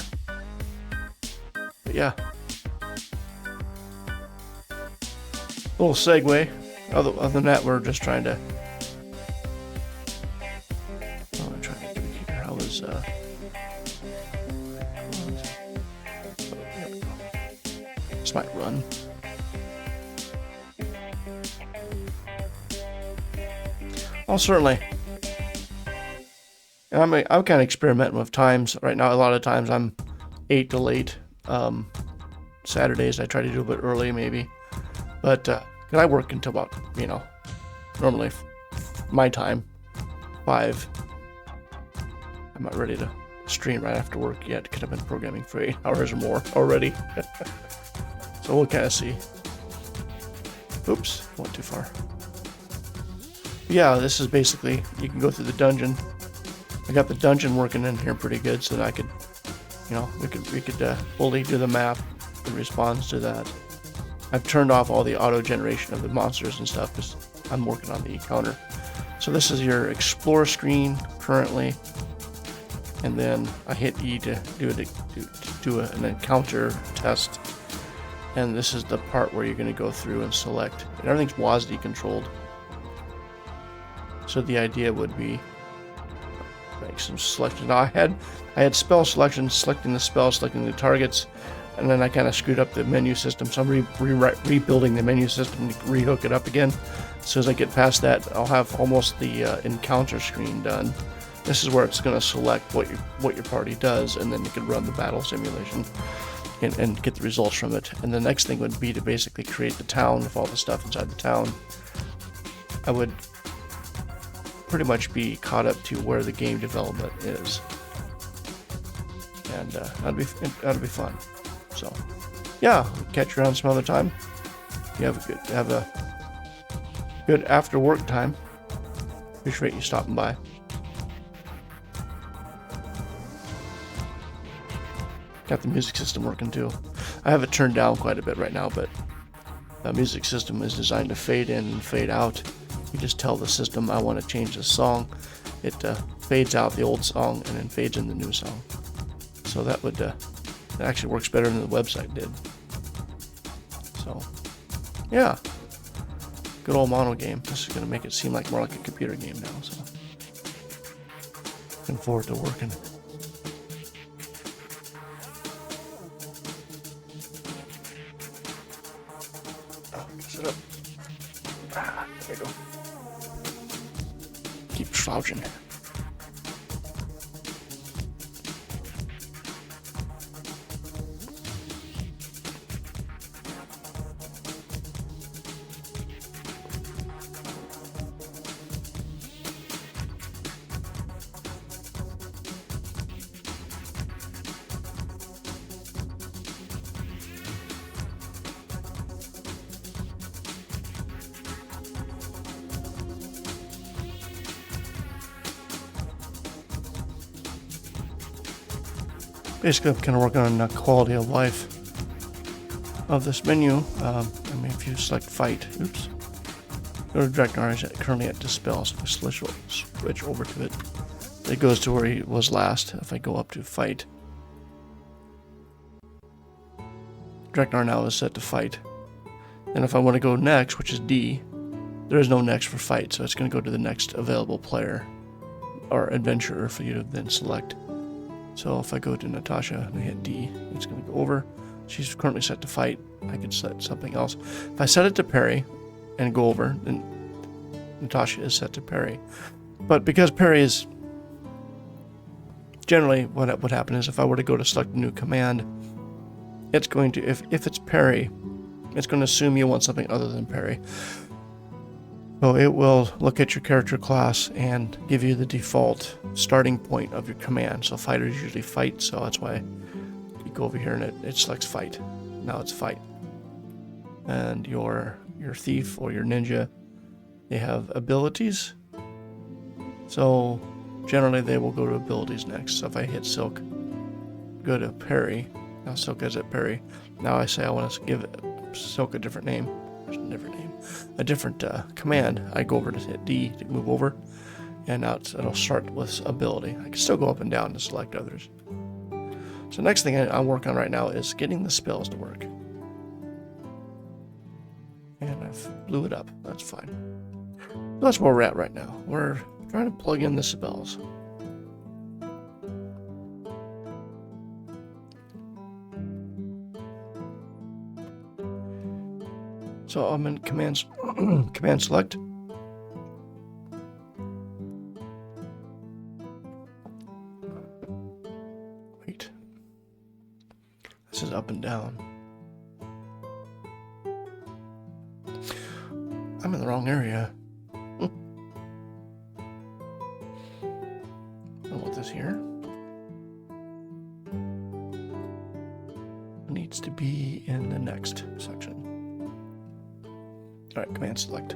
But yeah, little segue. Other than that, we're just trying to. Oh, I'm trying to do here. How was oh, there we go. This might run. Oh, certainly. And I'm kind of experimenting with times right now. A lot of times I'm 8 to late. Saturdays I try to do a bit early maybe, but I work until about, normally my time 5. I'm not ready to stream right after work yet because I've been programming for 8 hours or more already. So we'll kind of see. Oops, went too far. Yeah, this is basically, you can go through the dungeon. I got the dungeon working in here pretty good so that I could, we could fully do the map in response to that. I've turned off all the auto generation of the monsters and stuff because I'm working on the encounter. So this is your explore screen currently, and then I hit E to do an encounter test, and this is the part where you're going to go through and select. And everything's WASD controlled. So the idea would be make some selection. Now I had spell selection, selecting the spell, selecting the targets, and then I kind of screwed up the menu system. So I'm rebuilding the menu system to rehook it up again. As soon as I get past that, I'll have almost the encounter screen done. This is where it's going to select what your party does, and then you can run the battle simulation and get the results from it. And the next thing would be to basically create the town with all the stuff inside the town. I would pretty much be caught up to where the game development is, and that'd be fun. So yeah, catch you around some other time. You have a good after work time. Appreciate you stopping by. Got the music system working too. I have it turned down quite a bit right now, but the music system is designed to fade in and fade out. You just tell the system, I want to change the song. It fades out the old song and then fades in the new song. So that would that actually works better than the website did. So yeah, good old MonoGame. This is going to make it seem like more like a computer game now. So looking forward to working. Oh, set up. There we go. Keep slouching. Basically, I'm kind of working on the quality of life of this menu. If you select fight, oops, go to Dreknar, is currently at dispel, so if I switch over to it, it goes to where he was last. If I go up to fight, Dreknar now is set to fight. And if I want to go next, which is D, there is no next for fight, so it's going to go to the next available player or adventurer for you to then select. So if I go to Natasha and I hit D, it's going to go over. She's currently set to fight. I could set something else. If I set it to parry and go over, then Natasha is set to parry. But because parry is generally what would happen is if I were to go to select a new command, it's going to, if it's parry, it's going to assume you want something other than parry. So it will look at your character class and give you the default starting point of your command. So fighters usually fight, so that's why you go over here and it selects fight. Now it's fight. And your thief or your ninja, they have abilities. So generally they will go to abilities next. So if I hit Silk, go to parry. Now Silk is at parry. Now I say I want to give Silk a different name. A different command. I go over to hit D to move over, and now it'll start with ability. I can still go up and down to select others. So next thing I'm working on right now is getting the spells to work. And I've blew it up. That's fine. So that's where we're at right now. We're trying to plug in the spells. So I'm in command select. Wait. This is up and down. I'm in the wrong area. I want this here. It needs to be in the next section. Alright, command select.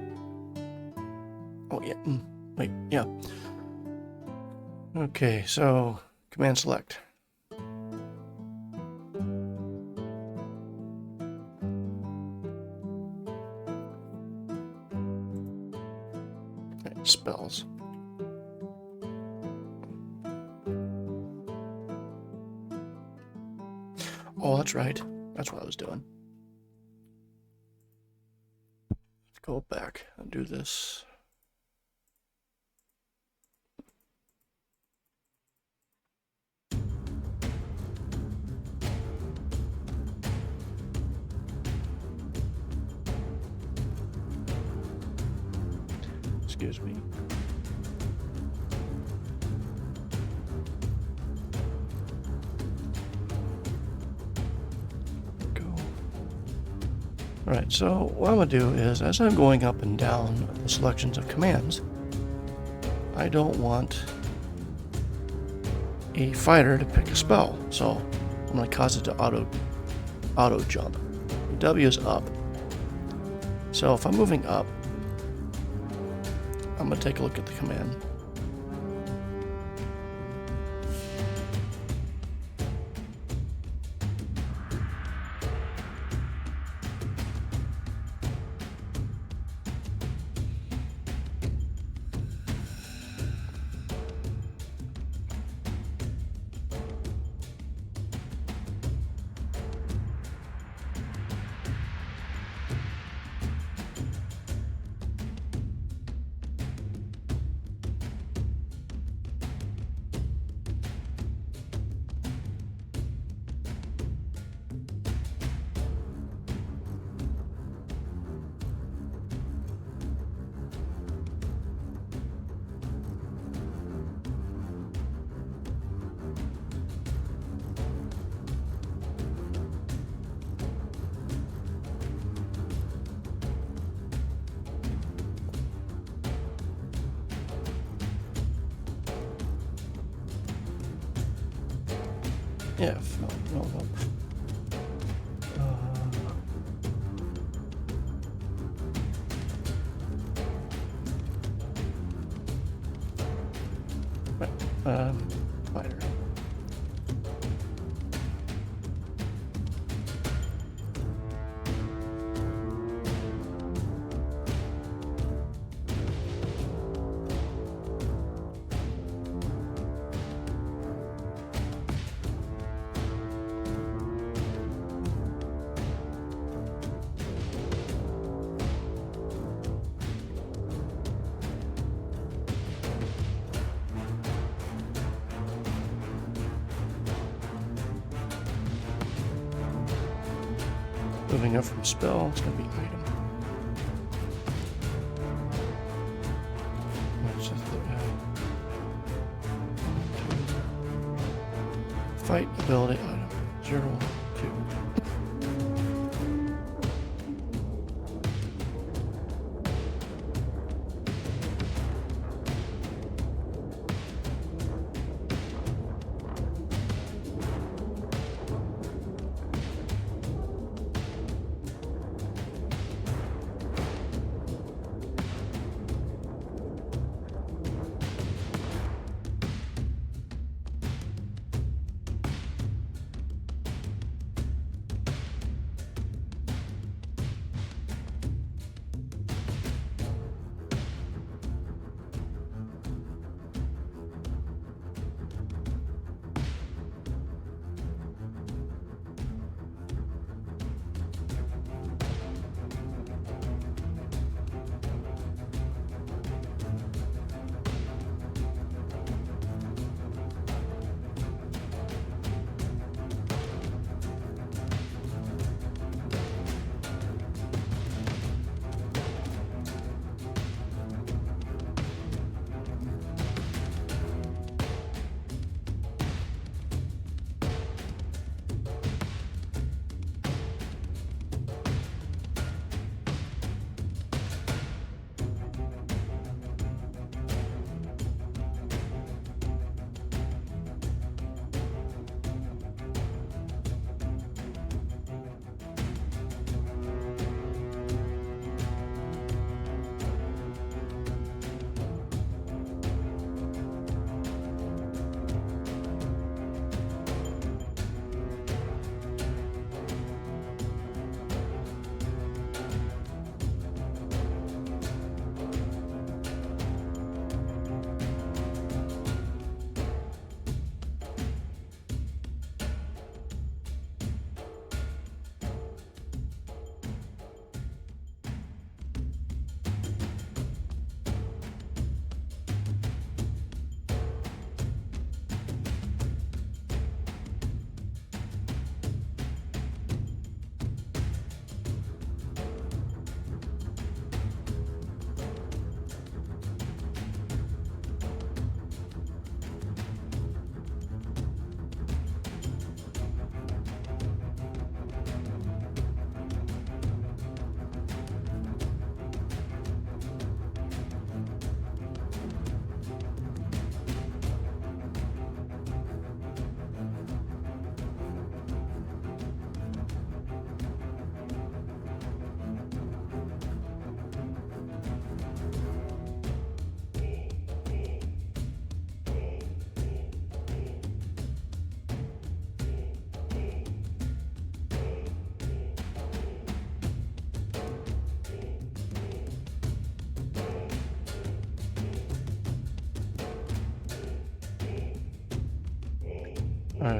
Oh, yeah. Wait, yeah. Okay, so command select. Right, spells. Oh, that's right. That's what I was doing. Go back and do this. Excuse me. Alright, so what I'm going to do is, as I'm going up and down the selections of commands, I don't want a fighter to pick a spell, so I'm going to cause it to auto jump. W is up. So if I'm moving up, I'm going to take a look at the command. Yeah, no. Fighter. Moving up from spell, it's going to be item. What's this? Fight ability item 0, 2.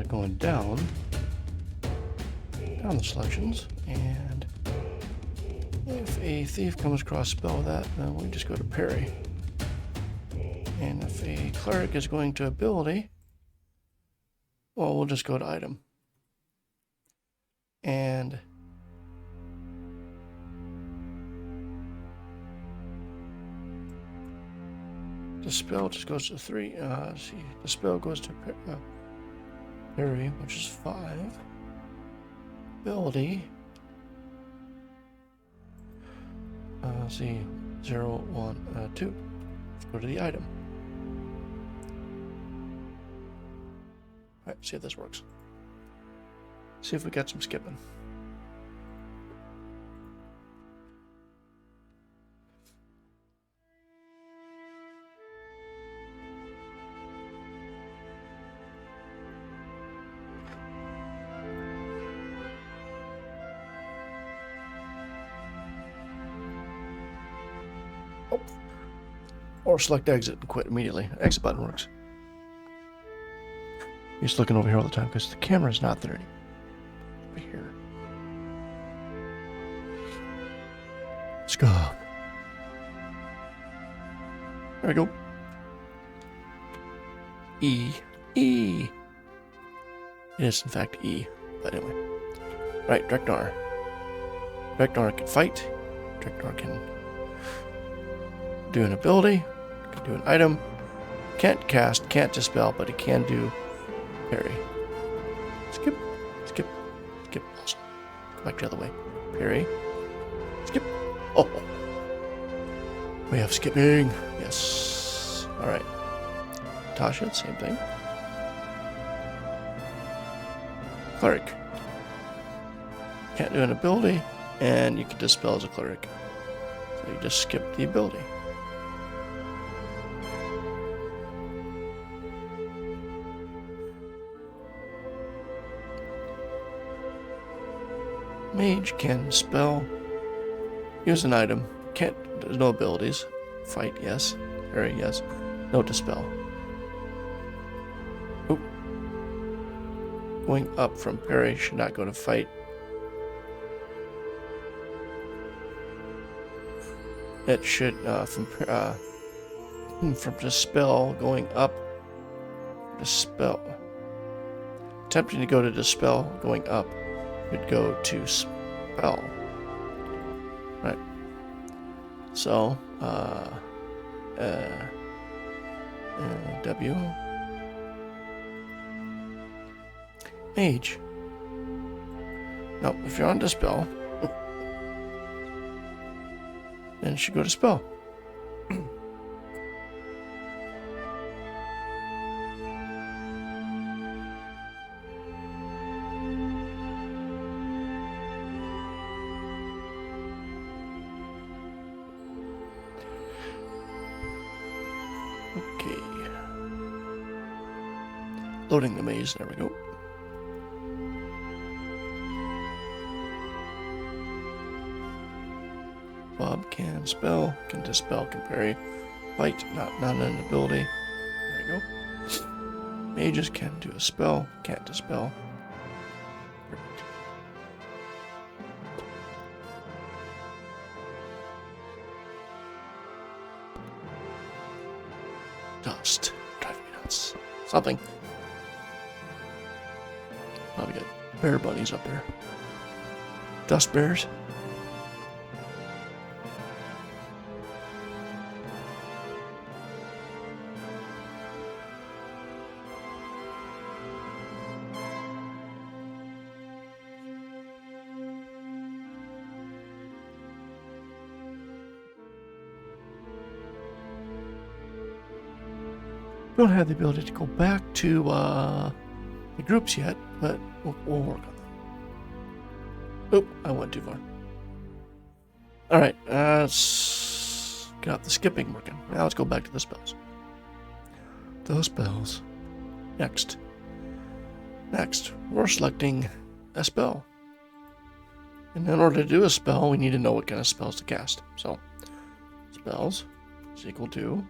Going down the selections, and if a thief comes across a spell with that, then we just go to parry. And if a cleric is going to ability, well, we'll just go to item. And dispel just goes to 3. See, dispel goes to parry, which is 5. Ability. See, 0, 1, 2. Let's go to the item. Alright, see if this works. See if we got some skipping. Oh. Or select exit and quit immediately. Exit button works. He's looking over here all the time because the camera's not there anymore. Over here. Scuff. There we go. E. E. It is in fact E. But anyway. Right, Dreknar. Dreknar can fight. Dreknar can do an ability. Can do an item. Can't cast, can't dispel, but it can do parry. Skip. Skip. Skip. Awesome. Go back the other way. Parry. Skip. Oh. We have skipping. Yes. Alright. Tasha, same thing. Cleric. Can't do an ability, and you can dispel as a cleric. So you just skip the ability. Mage can spell, use an item, there's no abilities. Fight, yes. Parry, yes. No dispel. Oop. Going up from parry should not go to fight. It should, from dispel, going up, dispel. Attempting to go to dispel, going up, would go to spell. Right. So, W. Mage. No, if you're on dispel, then you should go to spell. Okay. Loading the maze, there we go. Bob can spell, can dispel, can parry, fight, not an ability. There we go. Mages can do a spell, can't dispel. Perfect. Dust. Driving me nuts. Something. Probably got bear bunnies up there. Dust bears. Don't have the ability to go back to the groups yet, but we'll work on that. Oop, I went too far. Alright, let's got the skipping working. Now let's go back to the spells. Those spells. Next, we're selecting a spell. And in order to do a spell, we need to know what kind of spells to cast. So, spells is equal to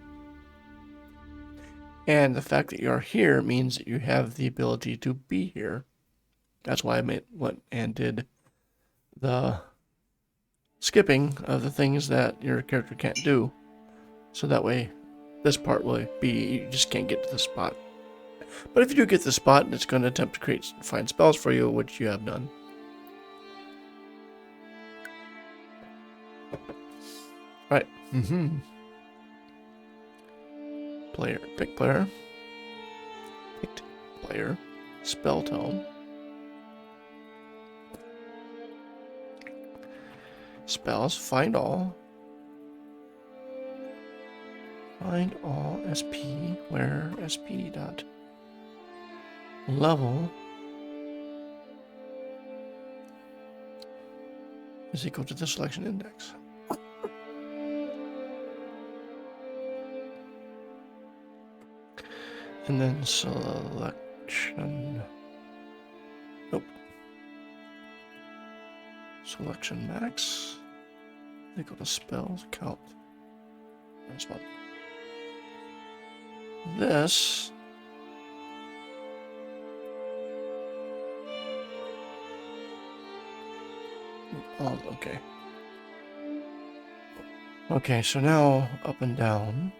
And the fact that you're here means that you have the ability to be here. That's why I went and did the skipping of the things that your character can't do. So that way, this part will be, you just can't get to the spot. But if you do get to the spot, it's going to attempt to find spells for you, which you have done. Right. Player. Pick player. Picked player. Spell tome. Spells. Find all. Find all SP. Where SP dot level is equal to the selection index. And then selection. Nope. Selection max equal to spells count. That's one. This okay. Okay, so now up and down.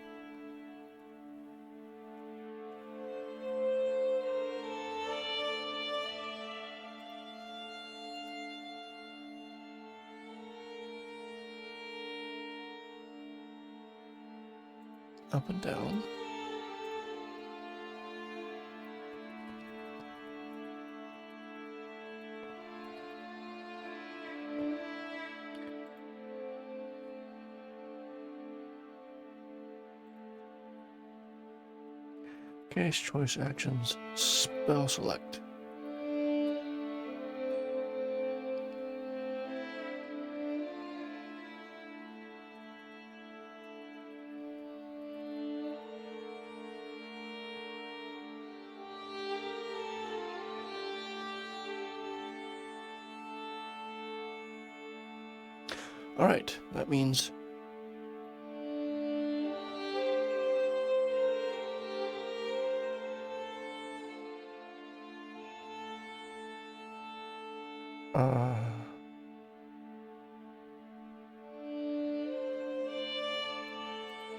Up and down. Case choice actions, spell select. All right, that means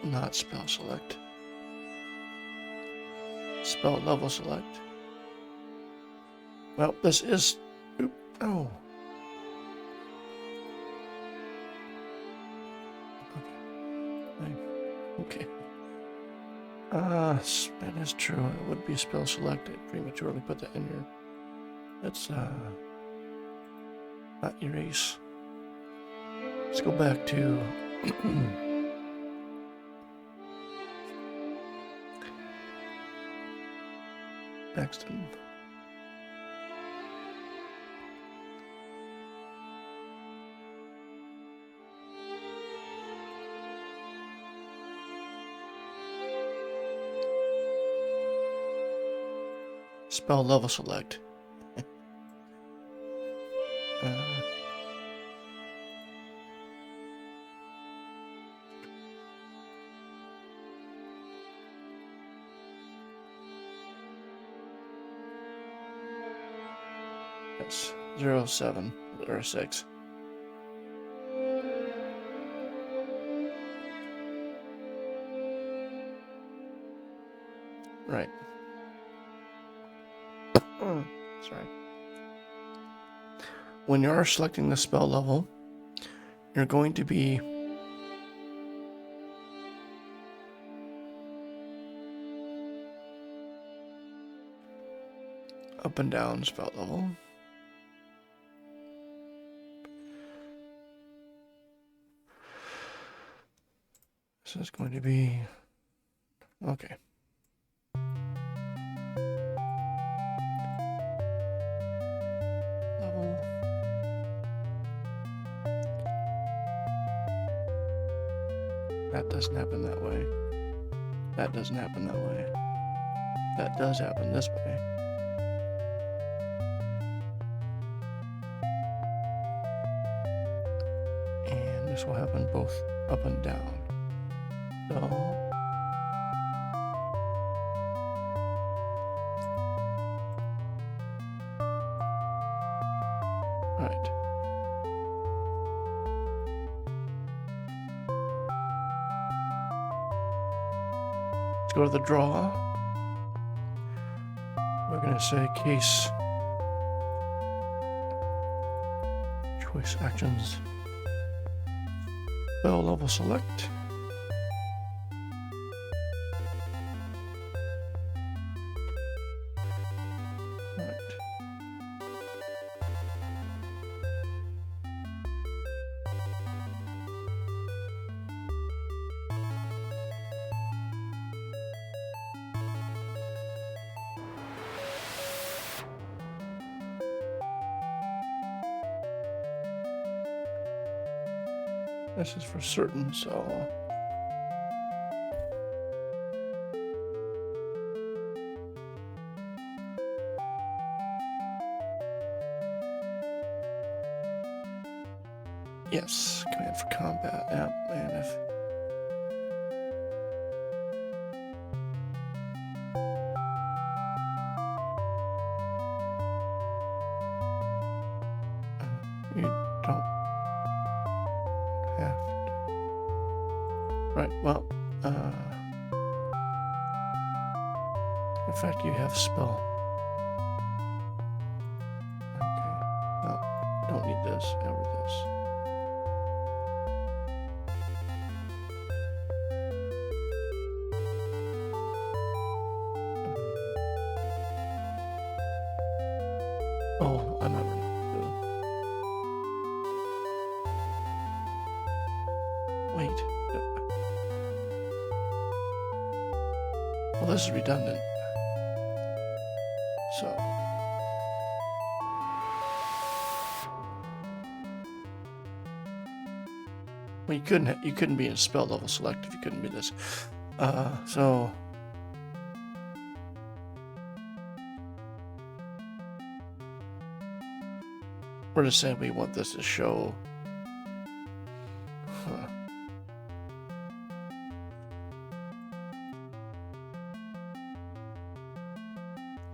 not spell select. Spell level select. Well, this is... Oh. Okay. That is true. It would be spell select. I prematurely put that in here. That's, not erase. Let's go back to... Thaxted. Spell level select. That's 07 or 6. Right. Sorry. When you are selecting the spell level, you're going to be up and down spell level. This is going to be okay. That doesn't happen that way. That doesn't happen that way. That does happen this way. And this will happen both up and down. So go to the draw. We're going to say case choice actions. Spell level select. This is for certain, so yes, command for combat. Yeah, man, if you don't have to. Right, well, in fact, you have spell. Okay, well, don't need this, ever this. Oh, I'm not ready. Wait. Well, this is redundant. So. Well, you couldn't be in spell level select if you couldn't be this. So. We're just saying we want this to show.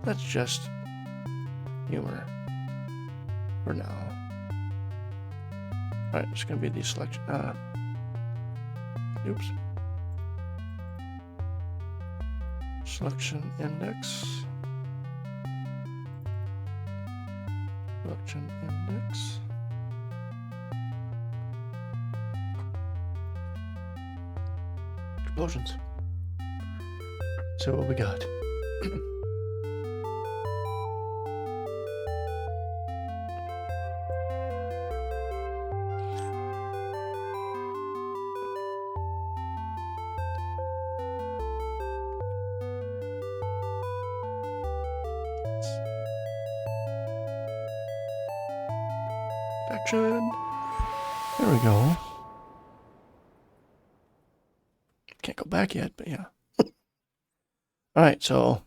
That's just humor for now. Alright, it's going to be the selection. Oops. Selection index. Selection index. Explosions. So what we got? Action. There we go. Can't go back yet, but yeah. Alright, so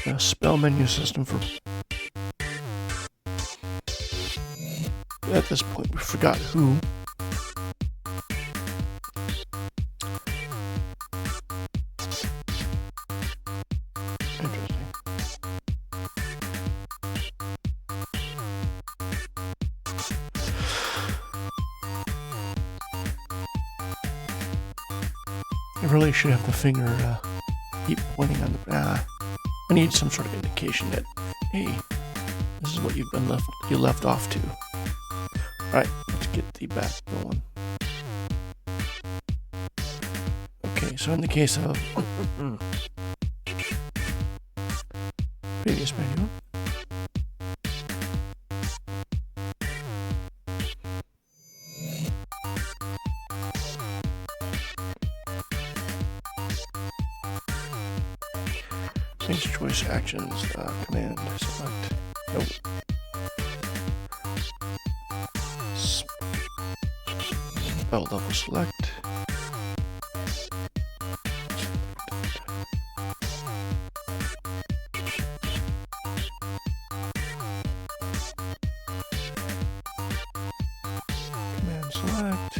the spell menu system for at this point we forgot who. I really should have the finger keep pointing on the. I need some sort of indication that, hey, this is what you left off to. All right, let's get the back going. Okay, so in the case of previous menu. Choice actions, command select. Nope. Spell level select. Command select.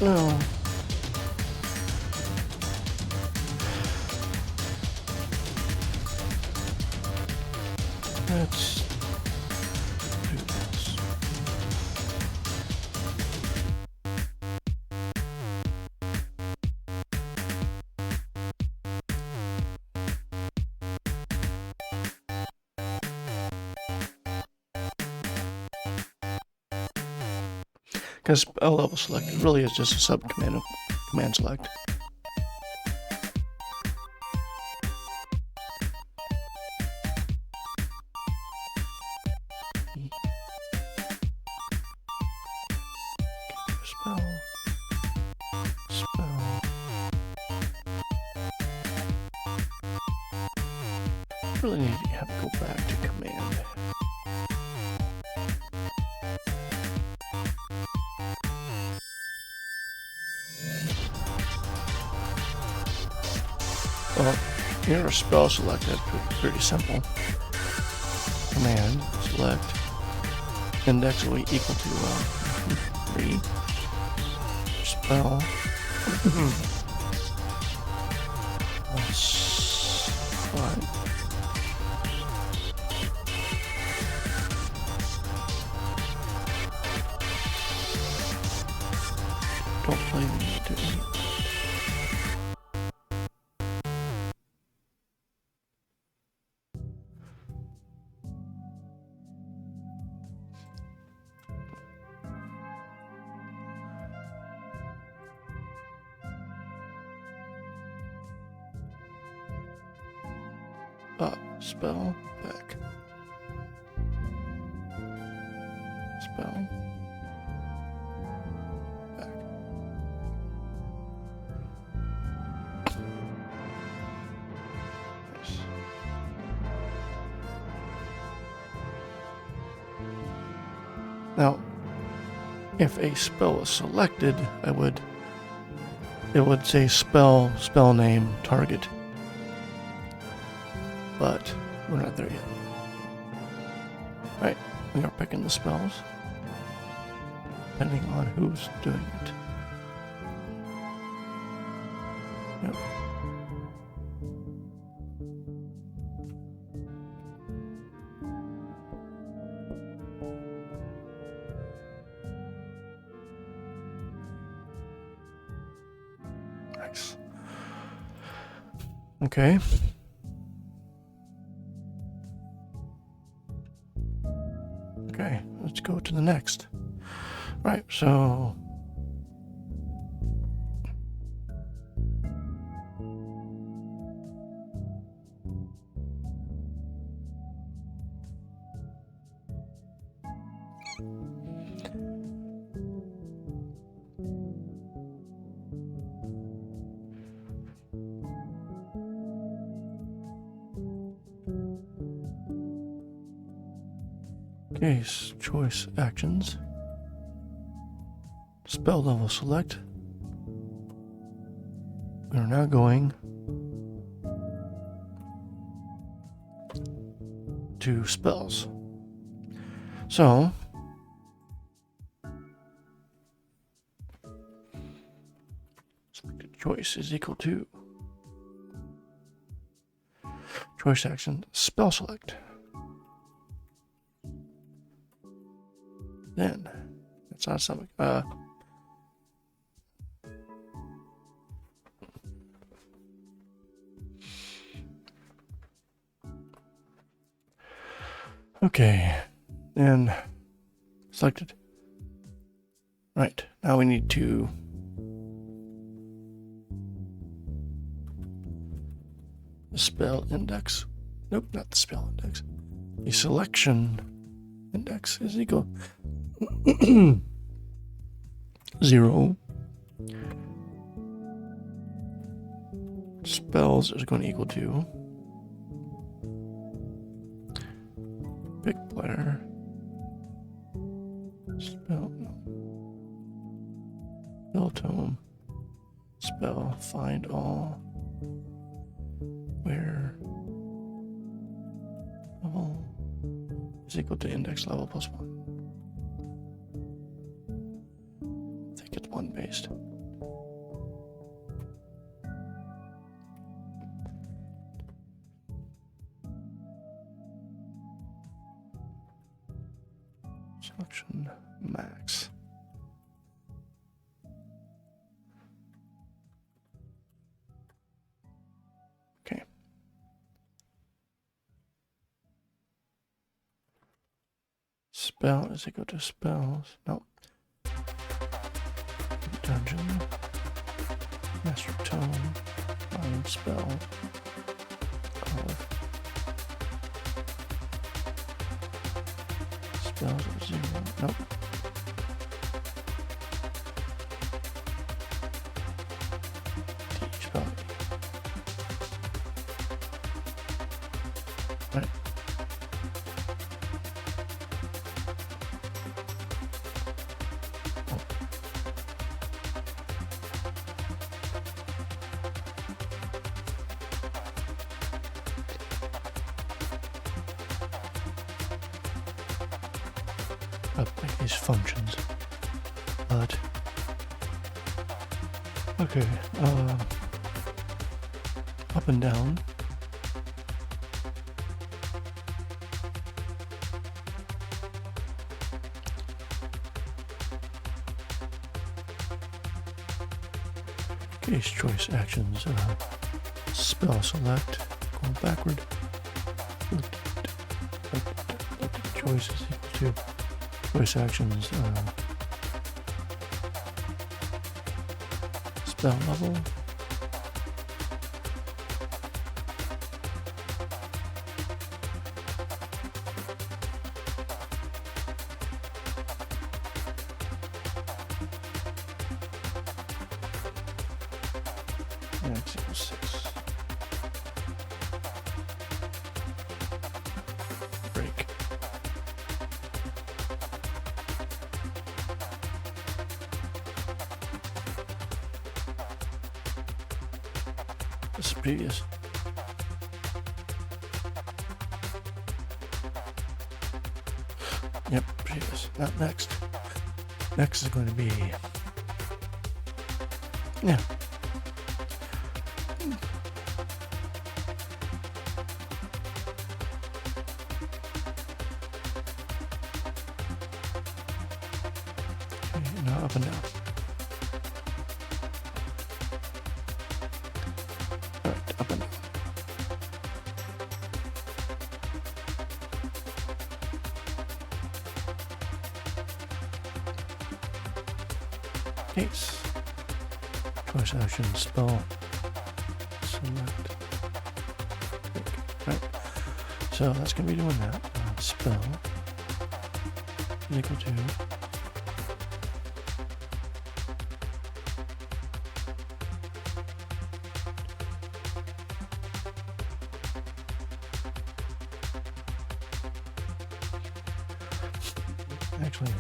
No. Let's do this. Because spell level select really is just a sub-command of command select. Spell. Really need to have to go back to command. Well, here are spell selected, pretty simple. Command select index will be equal to 3. Spell. Fine. Don't play me to eat. Spell back. Spell back. Nice. Now, if a spell was selected, it would say spell name, target. But we're not there yet. Right, we are picking the spells, depending on who's doing it. Yep. Nice. Okay. Okay, let's go to the next. Right, so case choice actions. Spell level select. We are now going to spells. So selected choice is equal to choice action spell select. Then it's not something. Okay, and selected. Right, now we need to the spell index. Nope, not the spell index. The selection index is equal 0. Spells is going to equal to pick player spell spell tome spell find all where level is equal to index level +1. I think it's 1 based. Selection max. Okay. Spell, does it go to spells? No. Dungeon. Master Tome. Find spell. Spells at 0. Nope. Spell. Right. Update these functions, but okay, up and down. Case choice actions, spell select, going backward. Choice is equal to choice actions, spell level, max equals 6. Break. This is previous. Yep, previous. Not next. Next is going to be. Yeah. Okay, now up and down. Alright, up and down. Case. Choice action, spell, select. Right. So that's going to be doing that. Spell is equal to actually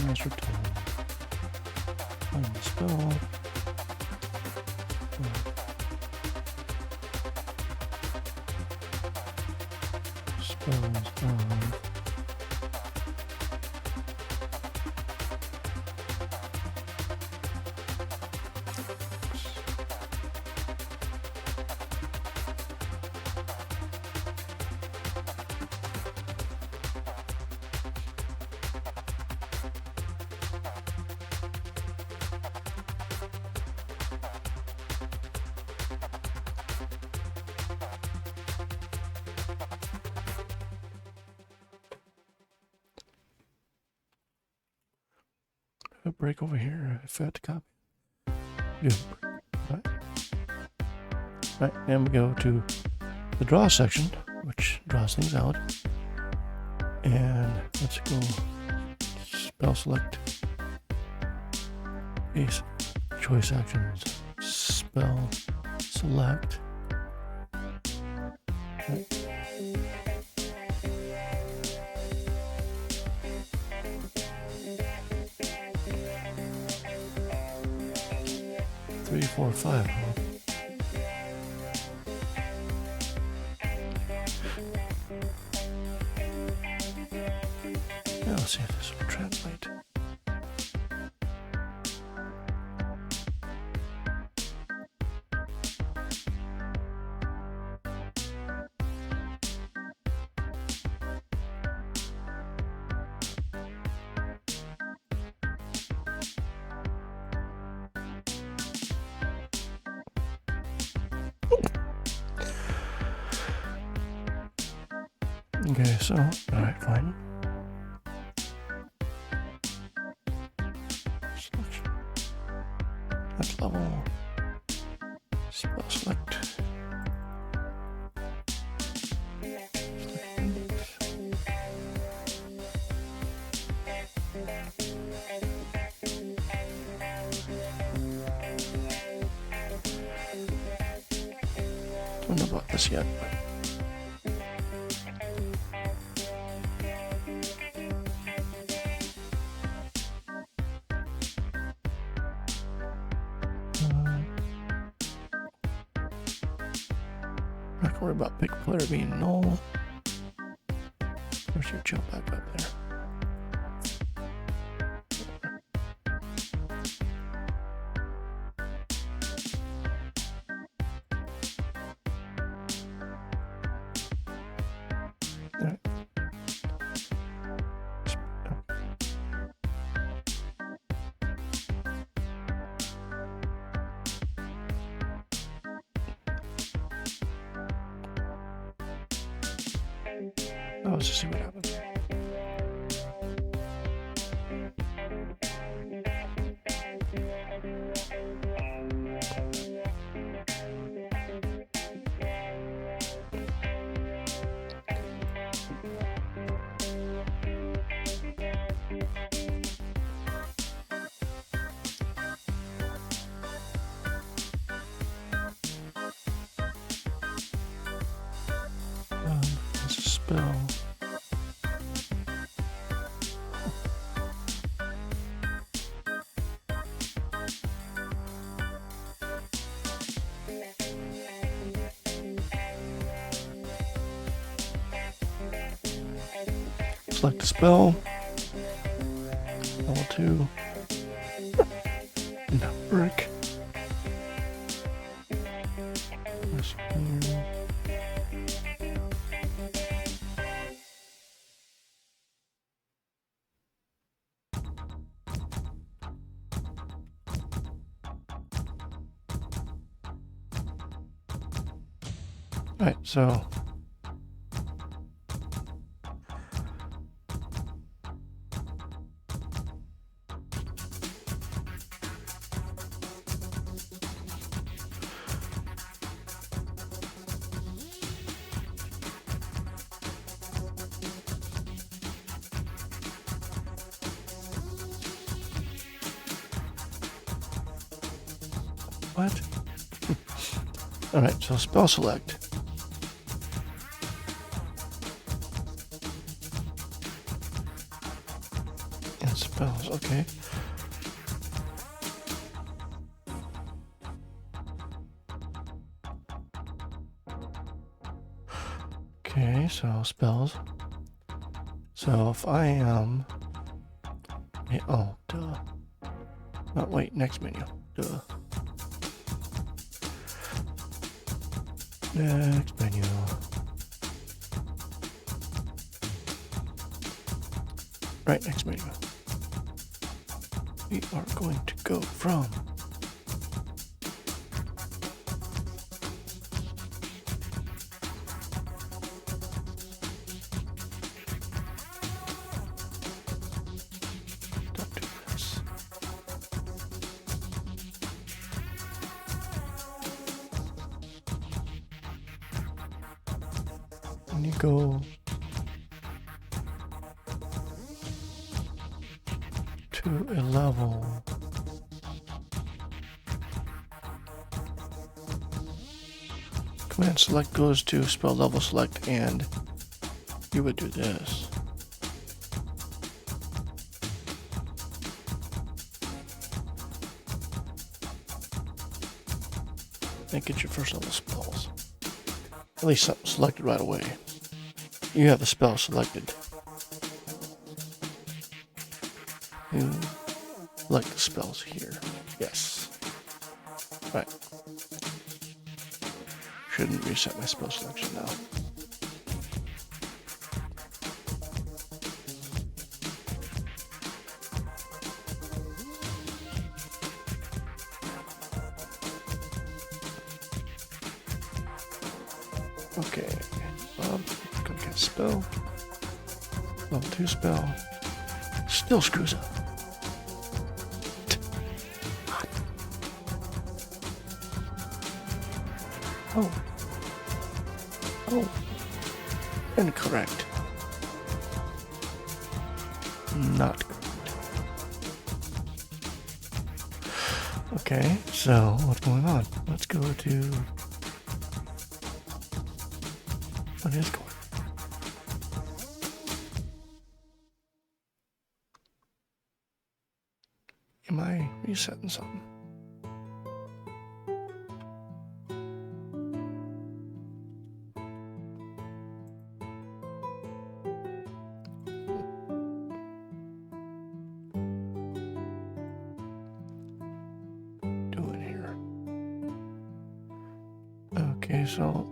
master tool, spell, spells of 'll break over here. I forgot to copy. Good. Right, and we go to the draw section, which draws things out. And let's go spell select. Case choice actions, spell select. Right. 3, 4, 5. Yeah, let's see if this will translate. Okay, so, alright, fine. Selection. That's level. Spell select. Don't know about this yet. Not worry about pick player being null. Where's your jump back up there? Alright. Oh, let's just see what happens. It's a spell. Select a spell. Level 2. Not work. Alright, so what? Alright, so spell select. And spells, okay. Okay, so spells. So if I am... oh, duh. Oh, wait, next menu. Duh. Next menu. Right, next menu. We are going to go from don't do this. When you go to a level, command select goes to spell level select, and you would do this. And get your first level spells. At least something selected right away. You have the spell selected. to select the spells here. Yes. Right. Shouldn't reset my spell selection now. Okay, go get spell. Level 2 spell. Still screws up. Oh. Oh. Incorrect. Not correct. Okay, so what's going on? Let's go to... What is going on? Am I resetting something? Doing here. Okay, so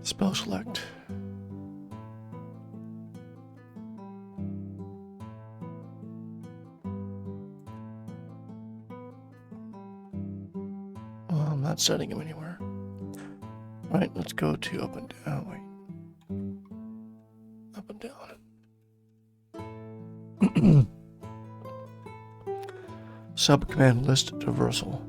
spell select. Well, I'm not setting him anywhere. All right, let's go to up and down. Wait. Up and down. Sub-command list traversal.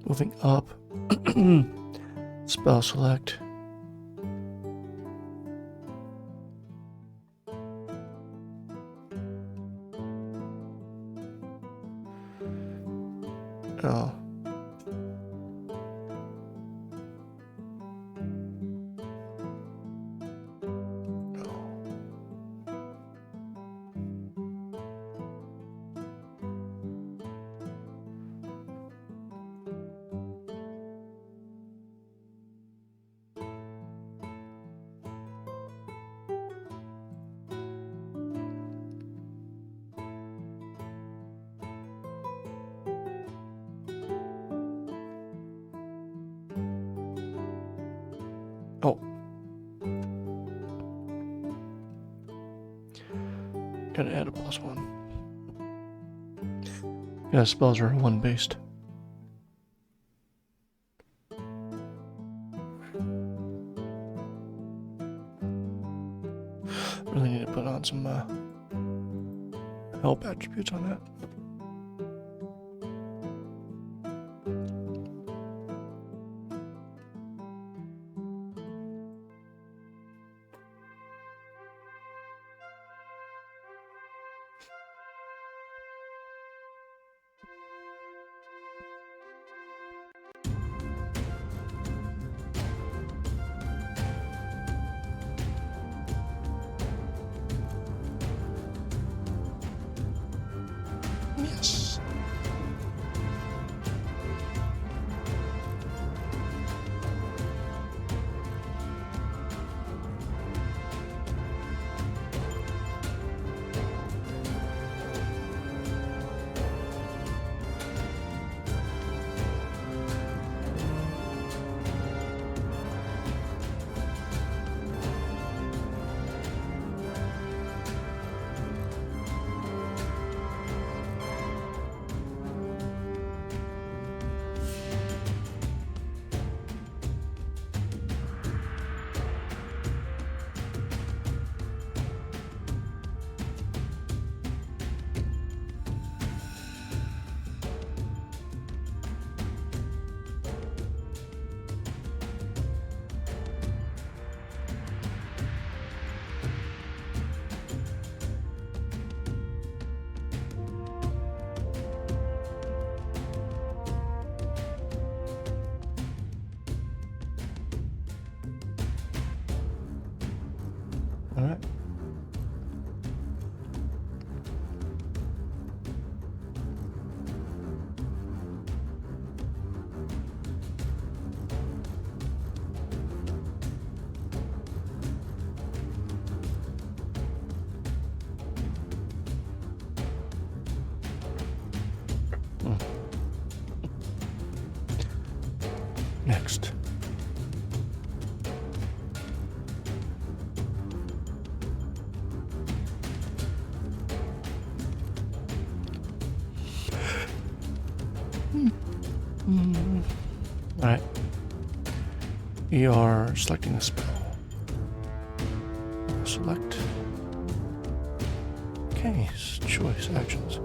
Moving up, spell select. Oh. Oh. Gotta add a +1. Yeah, spells are 1 based. Really need to put on some help attributes on that. Alright. Next. Alright. We are selecting a spell. Select. Case. Choice. Actions.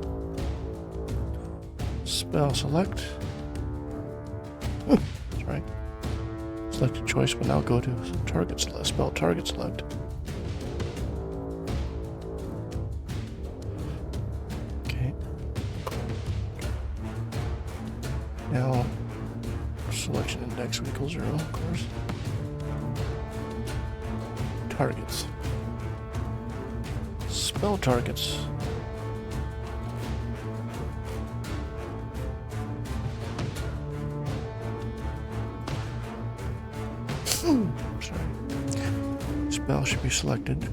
Spell select. That's right. Select a choice will now go to target select. Spell target select. Okay. Now selection index will equal 0, of course. Targets. Spell targets. Sorry. Spell should be selected.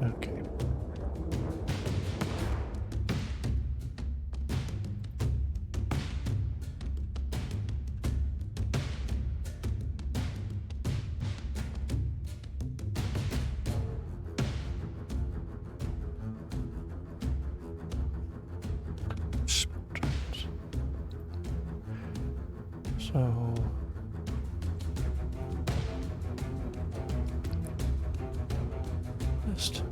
Okay. So list.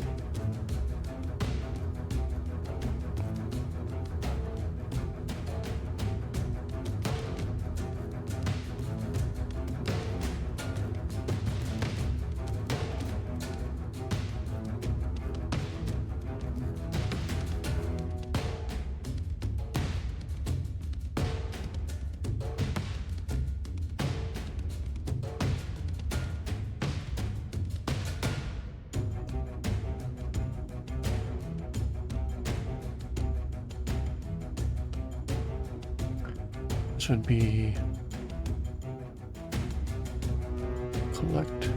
This would be collect.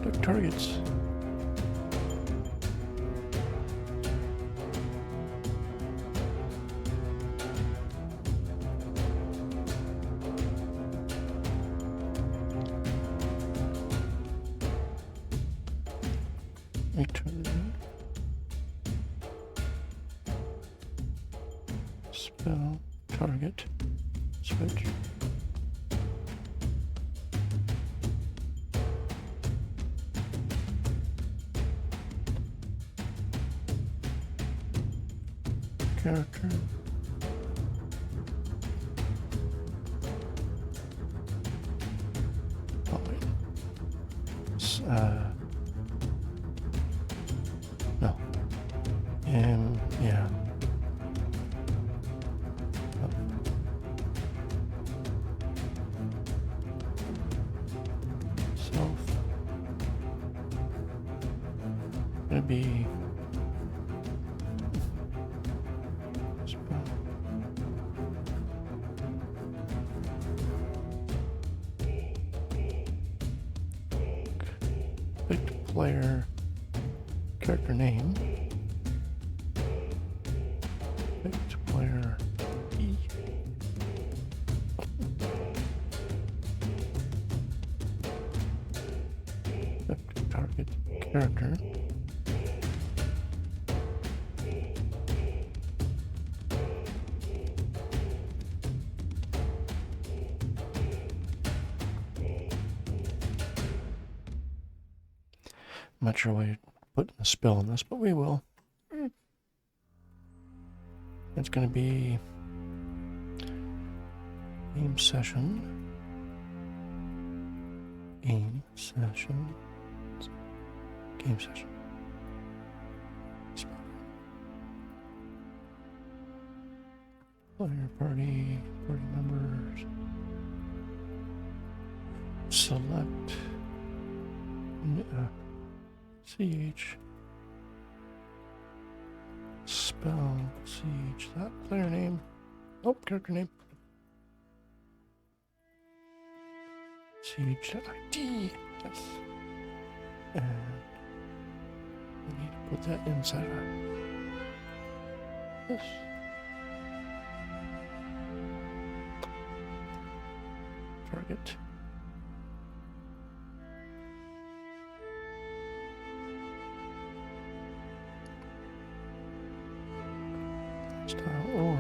Collect targets. Return. Spell target switch. Character. Oh wait. No. Yeah. Gonna be pick player character name. Pick player E. Pick target character. I'm not sure why you're putting a spell on this, but we will. It's going to be Game session. Game session. Game session. Player party members. Select CH spell CH that player name. Oh, character name. CH ID. Yes. And we need to put that inside our this. Target. Style or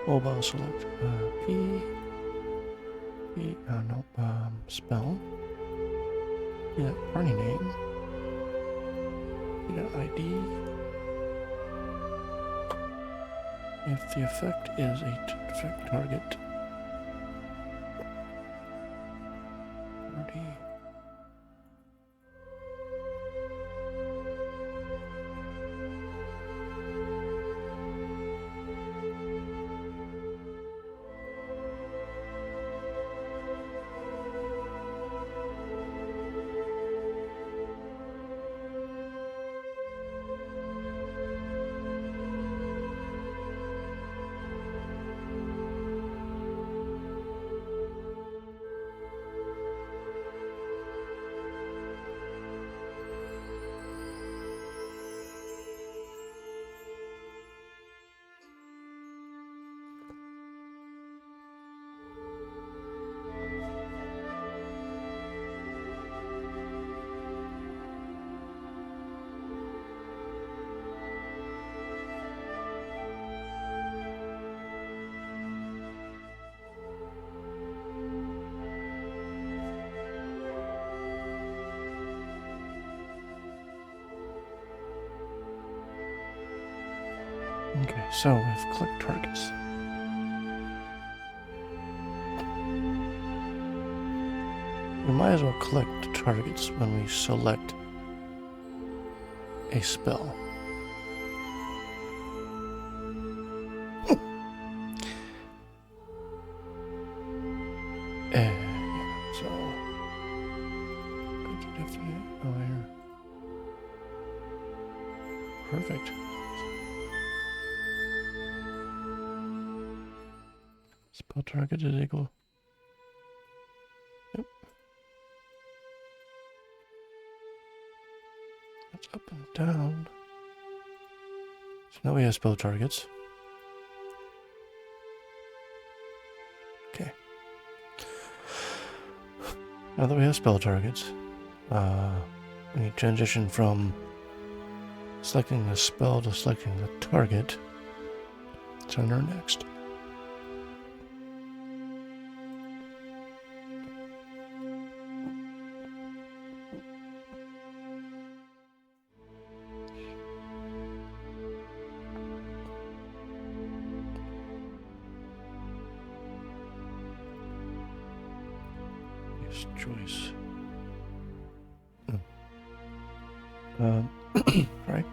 mobile select spell. Yeah, party name. ID. If the effect is a effect target. Party. Okay, so we've clicked targets. We might as well collect targets when we select a spell. So go to Defiant. Oh, here. Perfect. Spell target is equal. Yep. That's up and down. So now we have spell targets. Okay. Now that we have spell targets, we need to transition from selecting the spell to selecting the target. It's on our next. Choice. Right.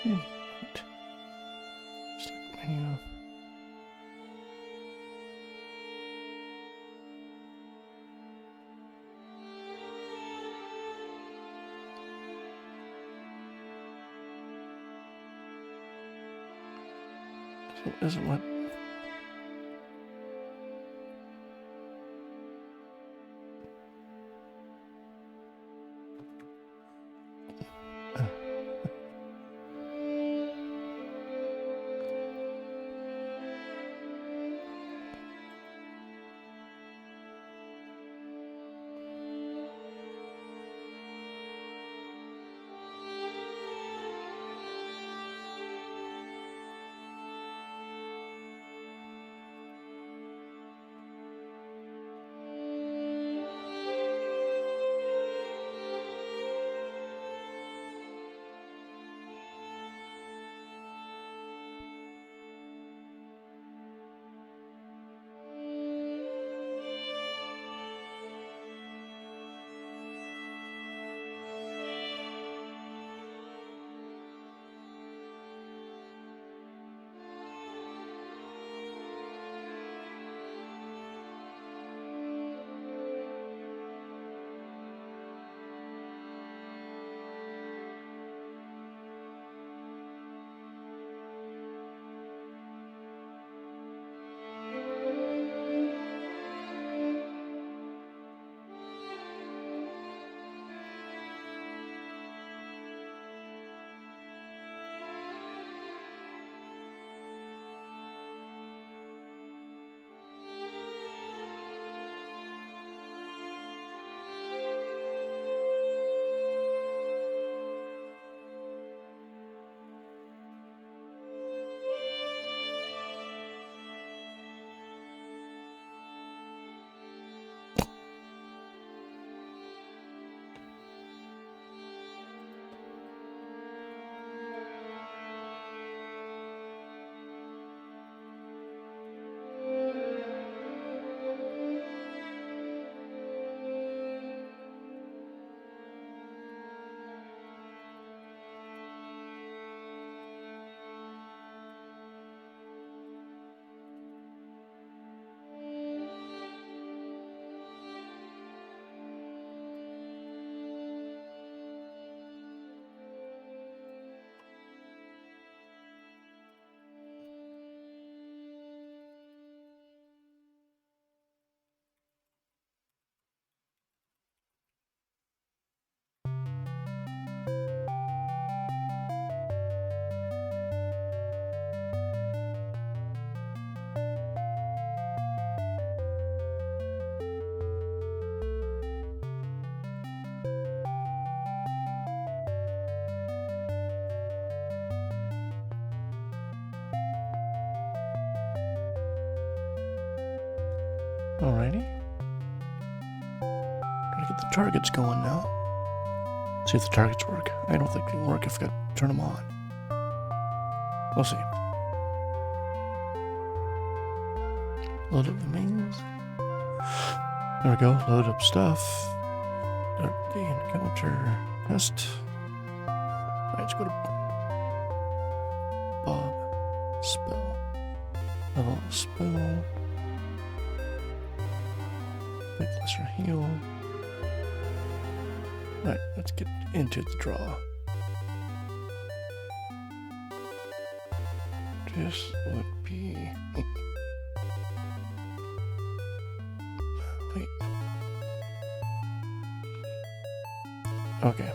Menu. Isn't what? Alrighty. Gotta get the targets going now. See if the targets work. I don't think they can work if I turn them on. We'll see. Load up the mains. There we go. Load up stuff. Start the encounter test. Alright, let's go to Bob. Spell. Level spell. Make lesser heal. Alright, let's get into the draw. This would be... Wait. Okay.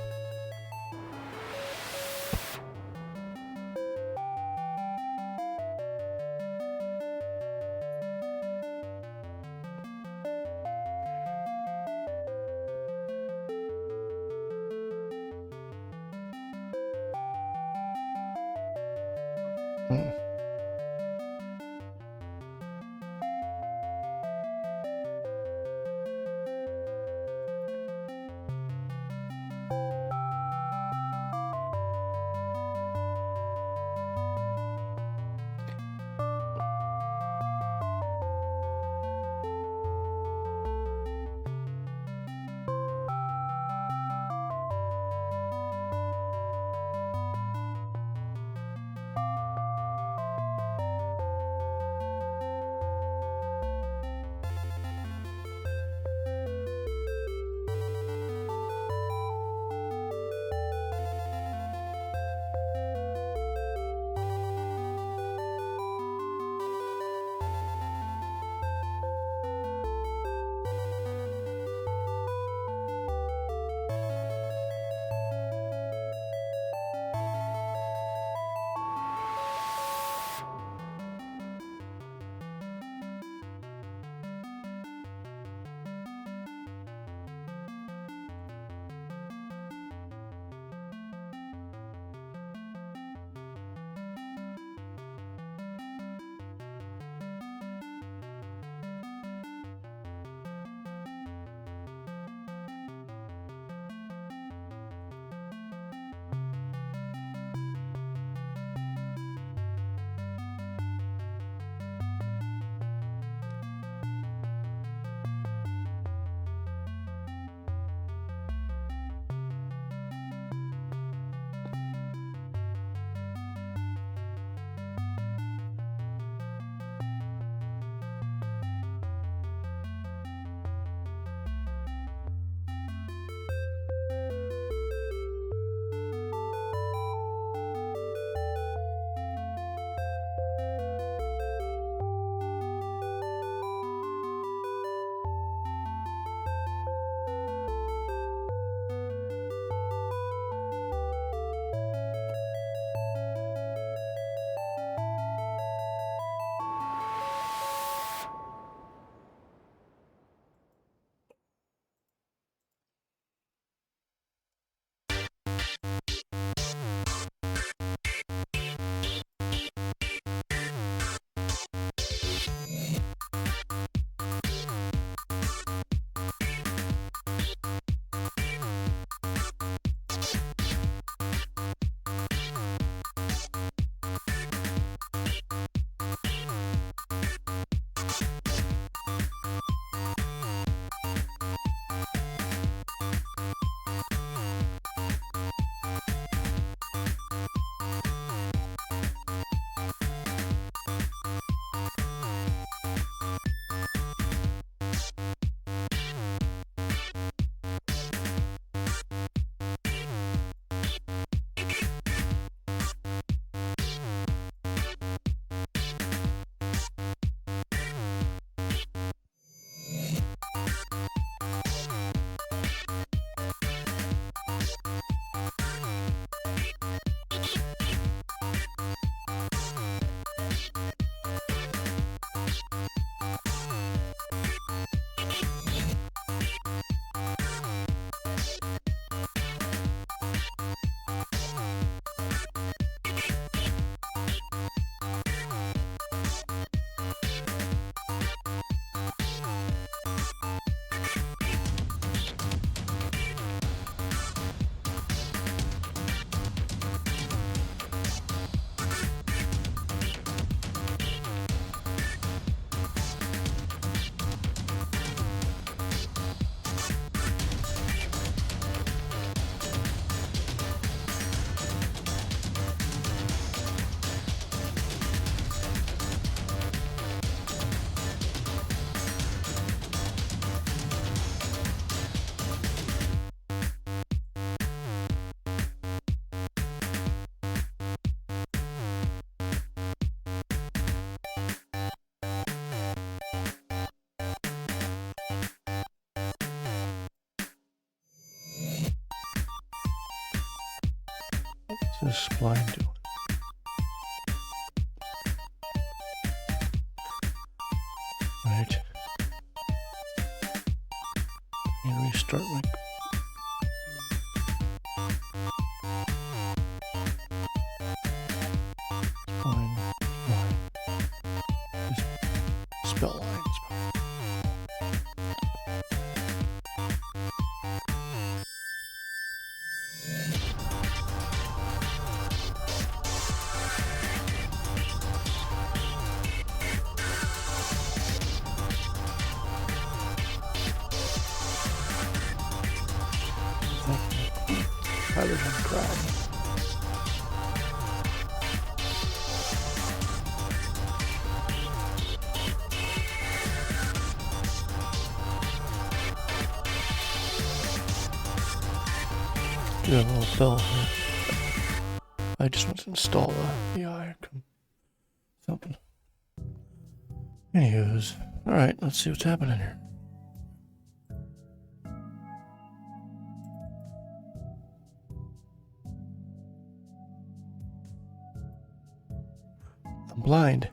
What's this blind doing? Right. And restart my. Spell lines. Hydrogen crab. Do have a little bell here. I just want to install the AI or something. Anywho's, alright, let's see what's happening here. I'm blind.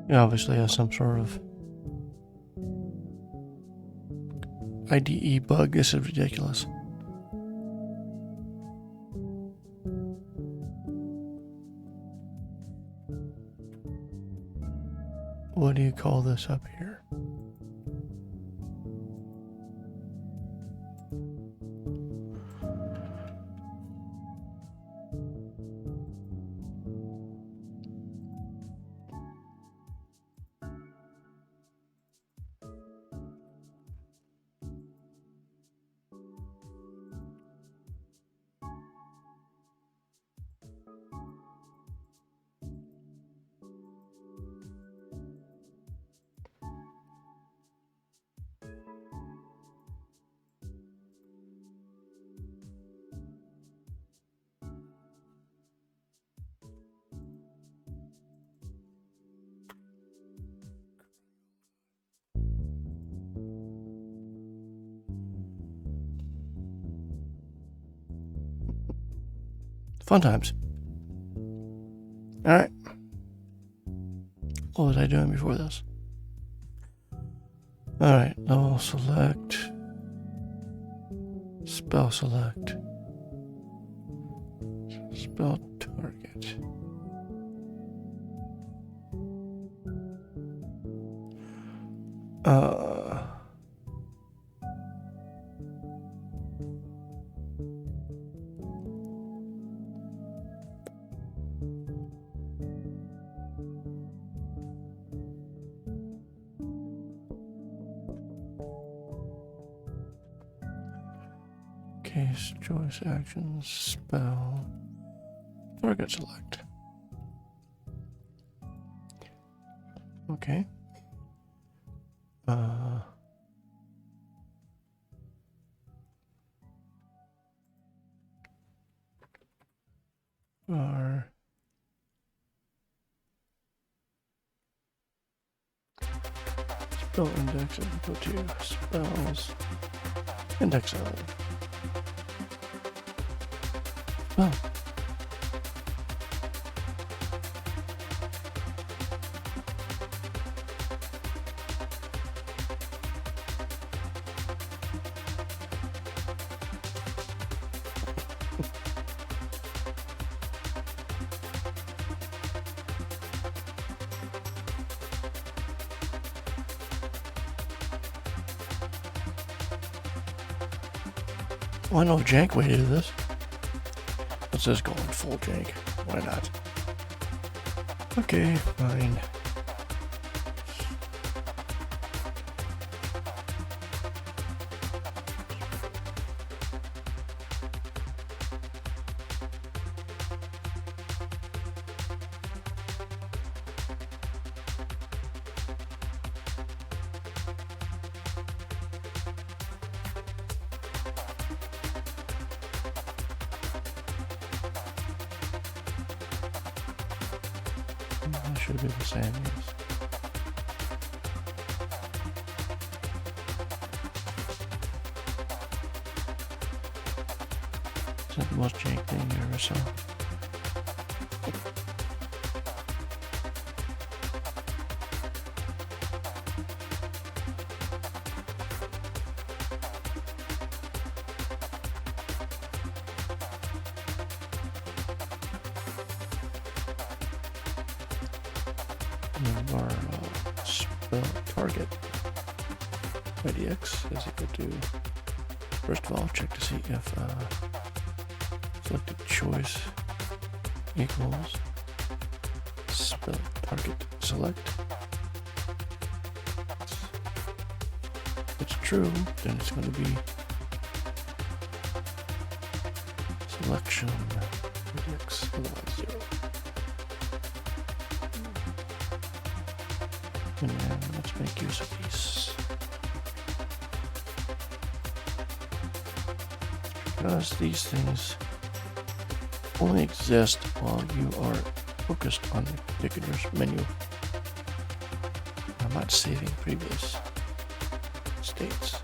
It obviously has some sort of IDE bug. This is ridiculous. What do you call this up here? Fun times. Alright. What was I doing before this? Alright, level select. Spell select. Spell target. Case, choice, actions, spell, target select. Okay. Var Spell index is equal to spells index of. Well. Well, I know a jank way to do this. Let's just go on full jank. Why not? Okay, fine. That should be the same, yes. Is that the most jank thing you ever saw? Our spell target IDX is equal to, first of all, check to see if selected choice equals spell target select. If it's true, then it's going to be selection IDX, otherwise 0. And then let's make use of these. Because these things only exist while you are focused on the particular menu. I'm not saving previous states.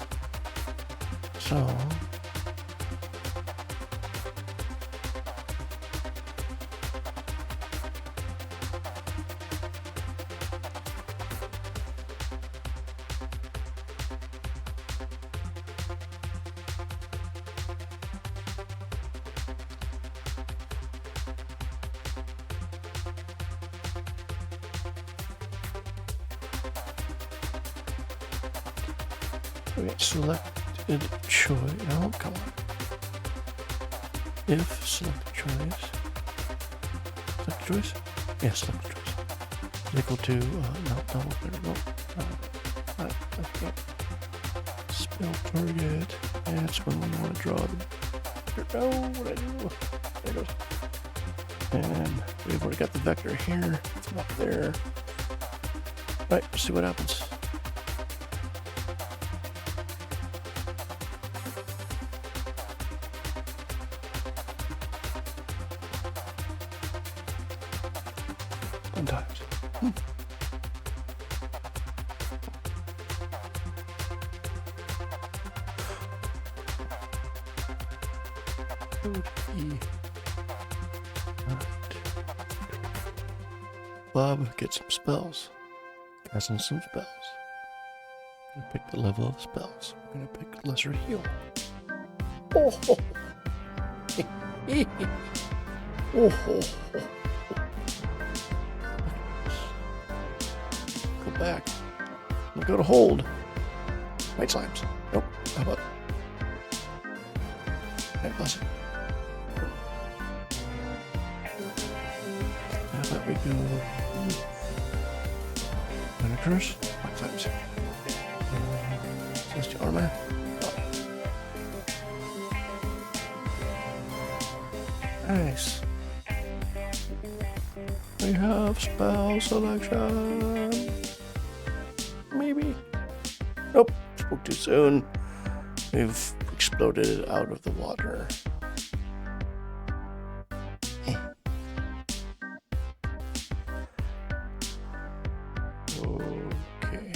So we got selected choice. No, come on. If selected choice. Selected choice? Yes, selected choice. Is equal to, no, there we go. Okay. Spell target. That's when we want to draw the. Oh, what I do? There it goes. And we've already got the vector here. It's up there. Right, let's see what happens. Sometimes. Bob, get some spells. Casting some spells. I'm gonna pick the level of spells. I'm gonna pick Lesser Heal. Oh, oh. Oh, oh, oh. Go back. I'm gonna go to hold. Night slimes. Nope. How about Night blessing? How about we go Mana Curse? Night slimes. Celestial Armor. Nice. We have spell selection. Maybe. Nope. Spoke too soon. We've exploded it out of the water. Okay.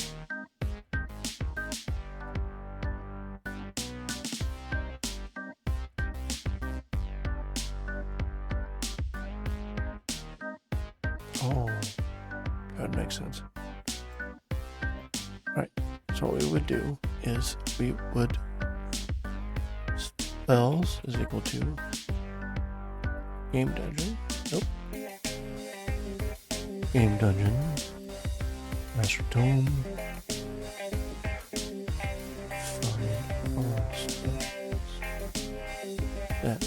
Oh, that makes sense. Alright, so what we would do is we would spells is equal to game dungeon. Nope. Game dungeon. Master tome. Find all spells. That.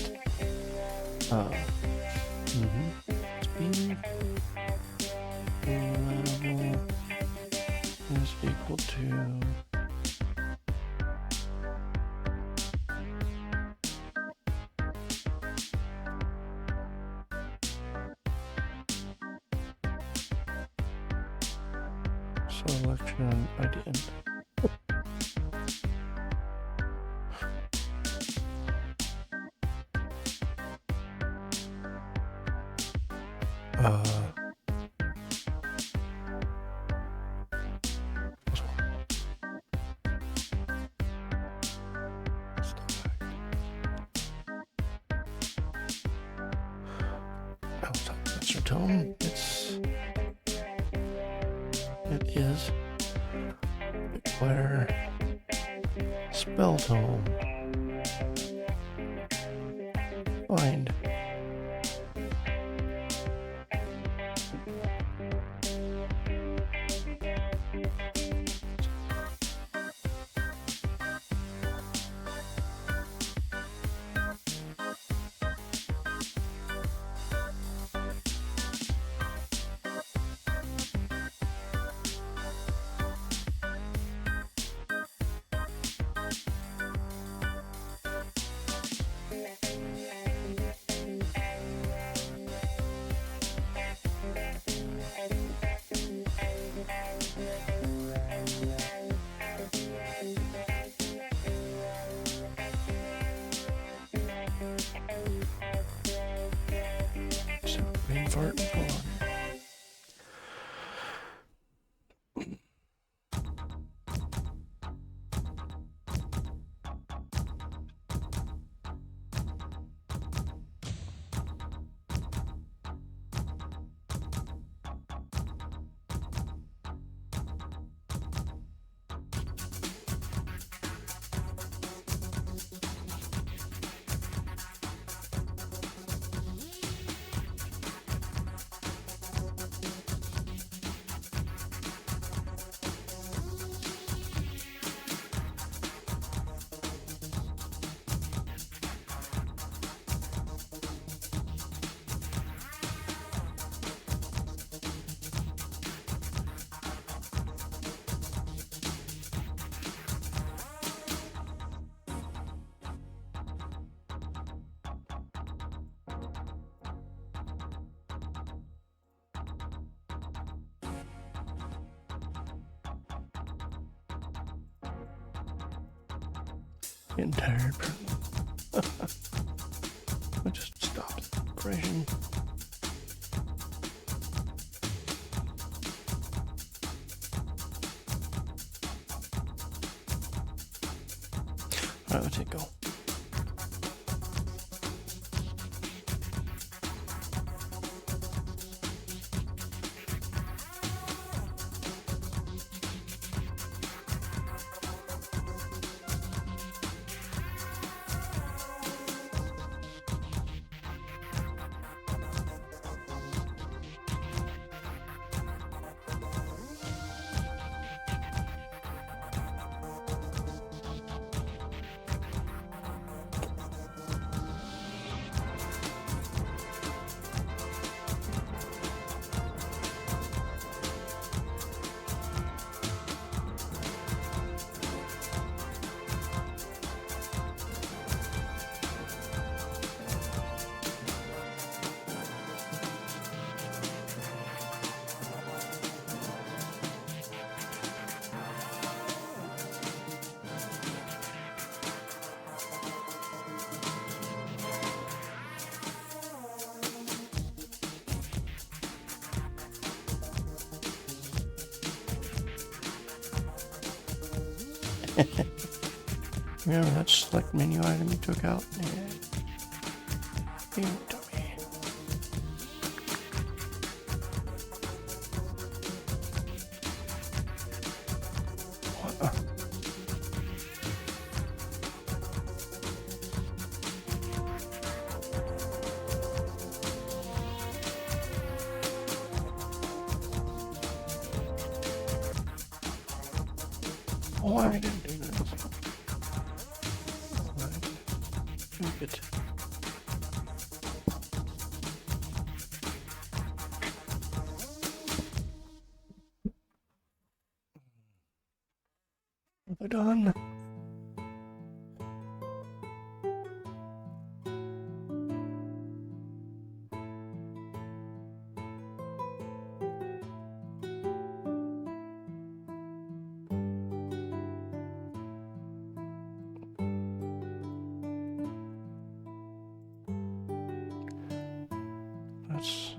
Speed. Level is equal to selection IDN. Master tome. It is acquire spell tome. Find. Getting tired. I just stopped crashing. Alright, let's hit go. Remember that select menu item you took out? Yeah. You dummy. Why didn't do this? Right. It. What have I done? That's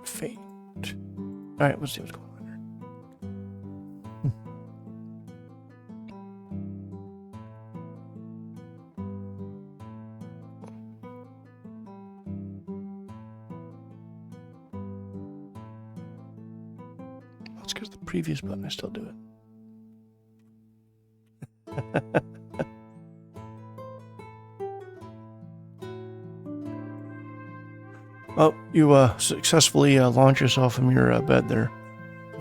Fate. All right, let's see what's going on here. That's because the previous button, I still do it. Well, you successfully launch yourself from your bed there.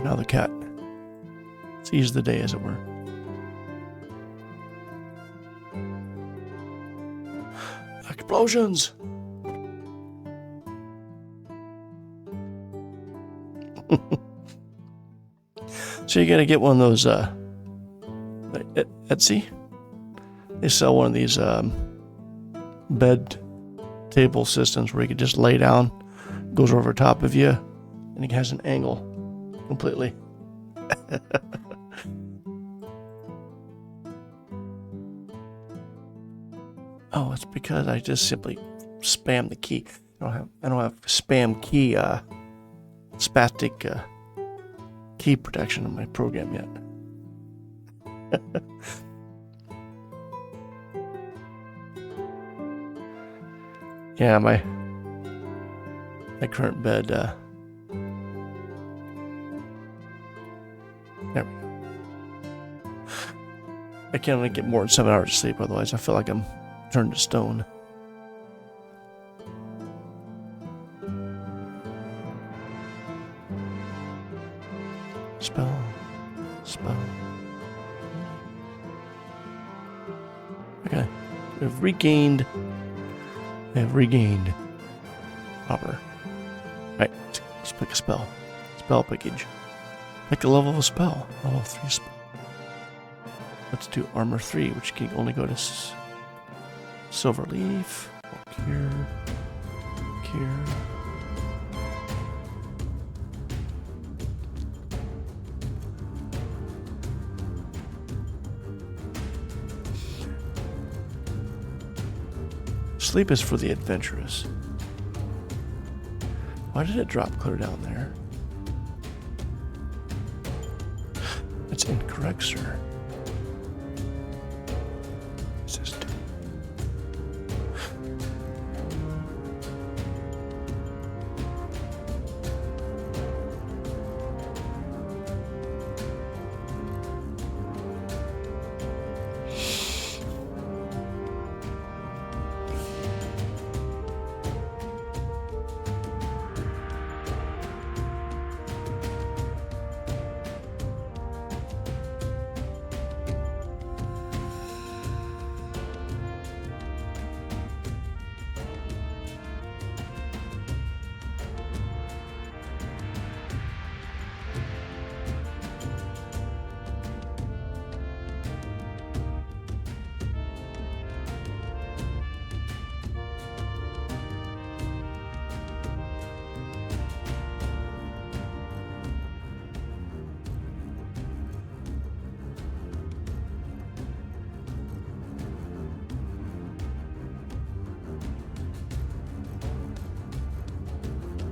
Now the cat sees the day, as it were. Explosions! So you gotta get one of those, Etsy? They sell one of these bed table systems where you can just lay down, goes over top of you, and it has an angle completely. Oh, it's because I just simply spam the key. I don't have spam key spastic key protection in my program yet. Yeah, my current bed, there we go. I can't only get more than 7 hours of sleep, otherwise I feel like I'm turned to stone. Spell. Okay, we've regained Hopper. Right, let's pick a spell. Spell package. Pick a level of a spell. Level 3 spell. Let's do Armor 3, which can only go to Silver Leaf. Cure. Sleep is for the adventurous. Why did it drop clear down there? That's incorrect, sir. It says 2.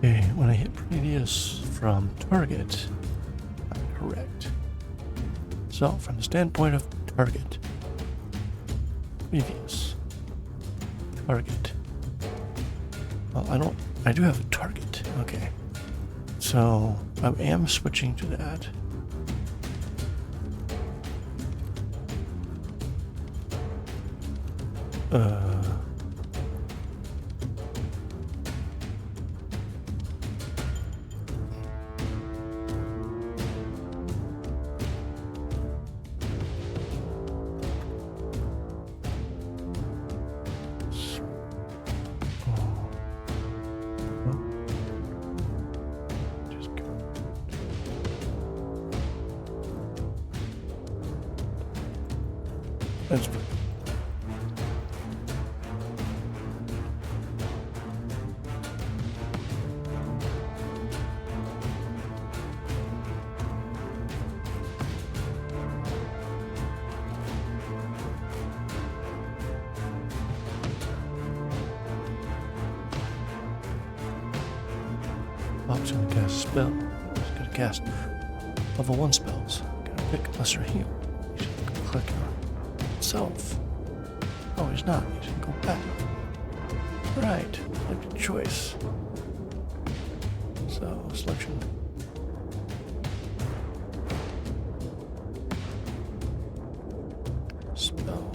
Okay, when I hit previous from target, I'm correct. So, from the standpoint of target, previous, target. Well, I do have a target. Okay. So, I am switching to that. That's Bob's gonna cast a spell. He's gonna cast level 1 spells. Gonna pick lesser heal. He's gonna click on himself. Oh, he's not. He's gonna go back. Right. Like a choice. So, selection. Spells.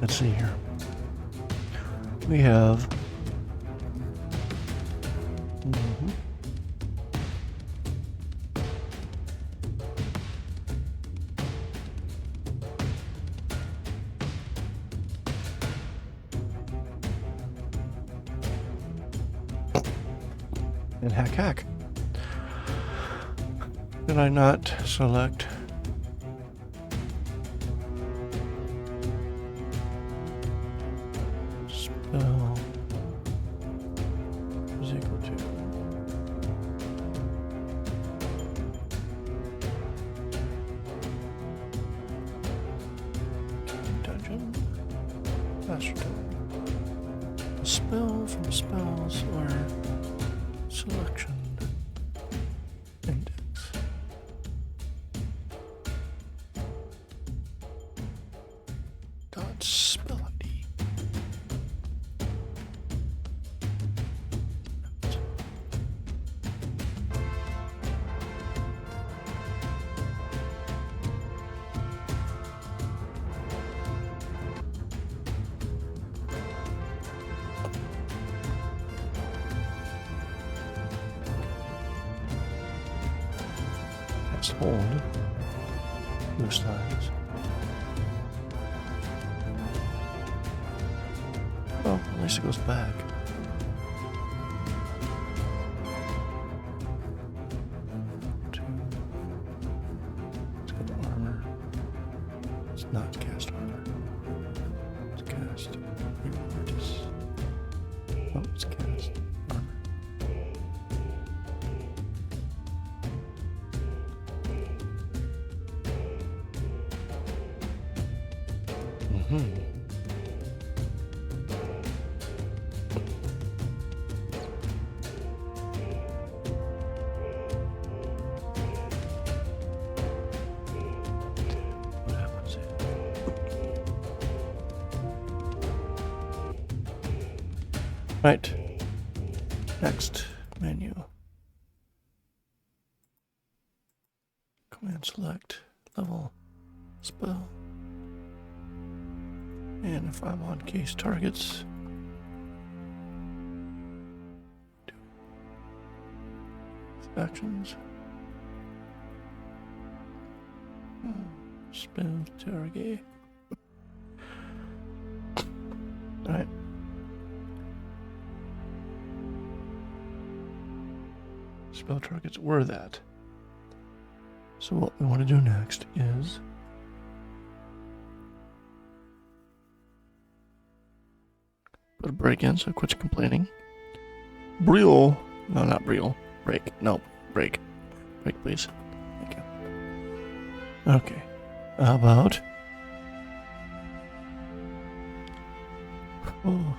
Let's see here. We have and hack. Did I not select? Spell is equal to dungeon. Master dungeon. A spell from spells or selection index. Dot spell ID. Let's hold loose times. Well, at least it goes back. Two. Let's go to armor. It's not cast armor. It's cast Vortex. Oh, it's cast armor. What happens here? Right. Next menu. Command select level spell. And if I'm on case targets, actions, spell target. All right. Spell targets were that. So what we want to do next is put a break in so it quits complaining. Breel. No, not Breel. Break. No, break. Break, please. Thank you. Okay. How about... Oh.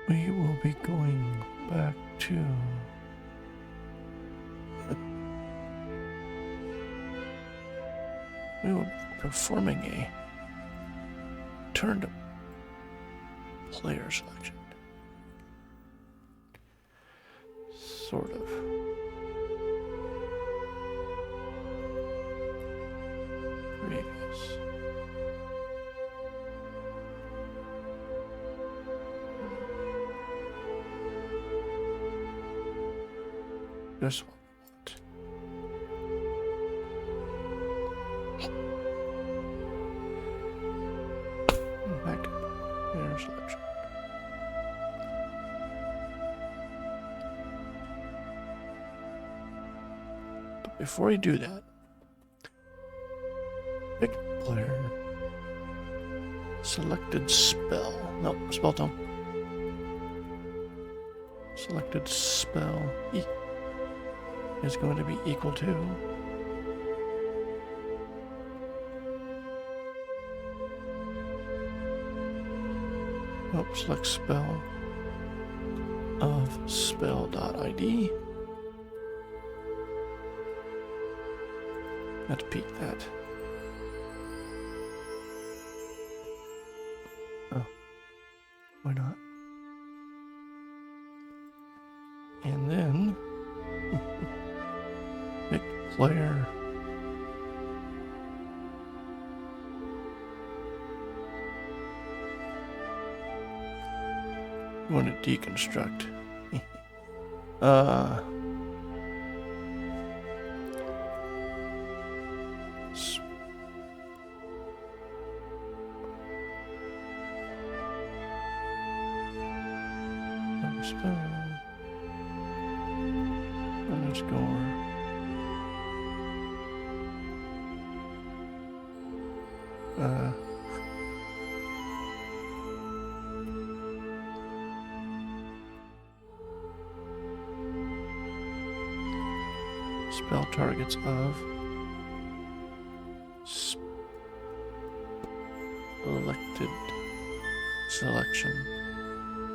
We will be going back to... We will be performing a turn to player selection. Sort of. Previous. This one. Backup player selection. But before you do that, pick player. Selected spell. Nope, spell tone. Selected spell is going to be equal to select spell of spell.id. Let's peek that. Oh, why not? And then pick player. You want to deconstruct. Spell. Underscore. Spell targets of selected selection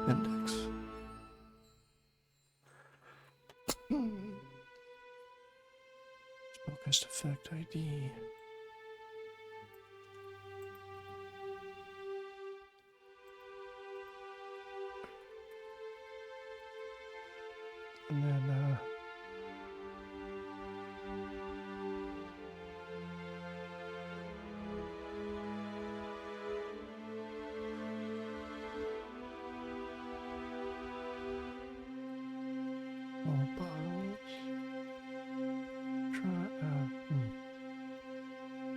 index. Spellcast effect ID. And then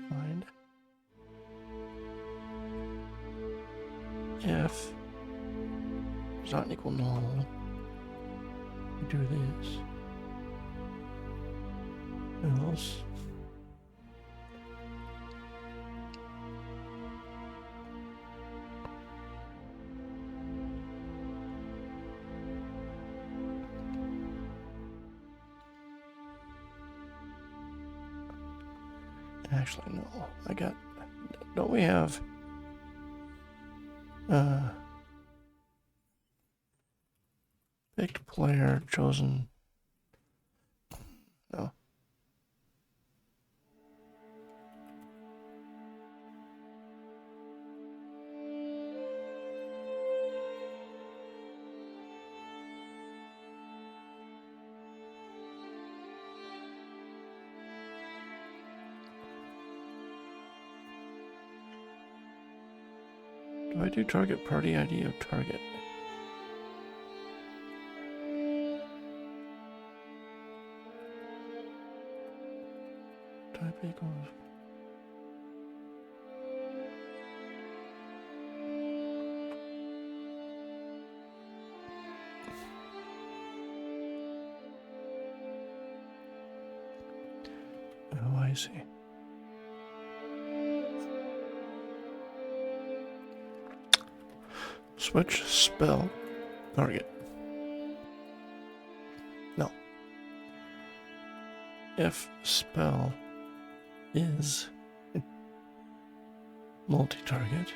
find if it's not equal null, we do this. Else actually no, I got, don't we have picked player chosen? No. Do I do target party ID of target? Type equals. Oh, I see. Switch spell target. No. If spell is multi-target,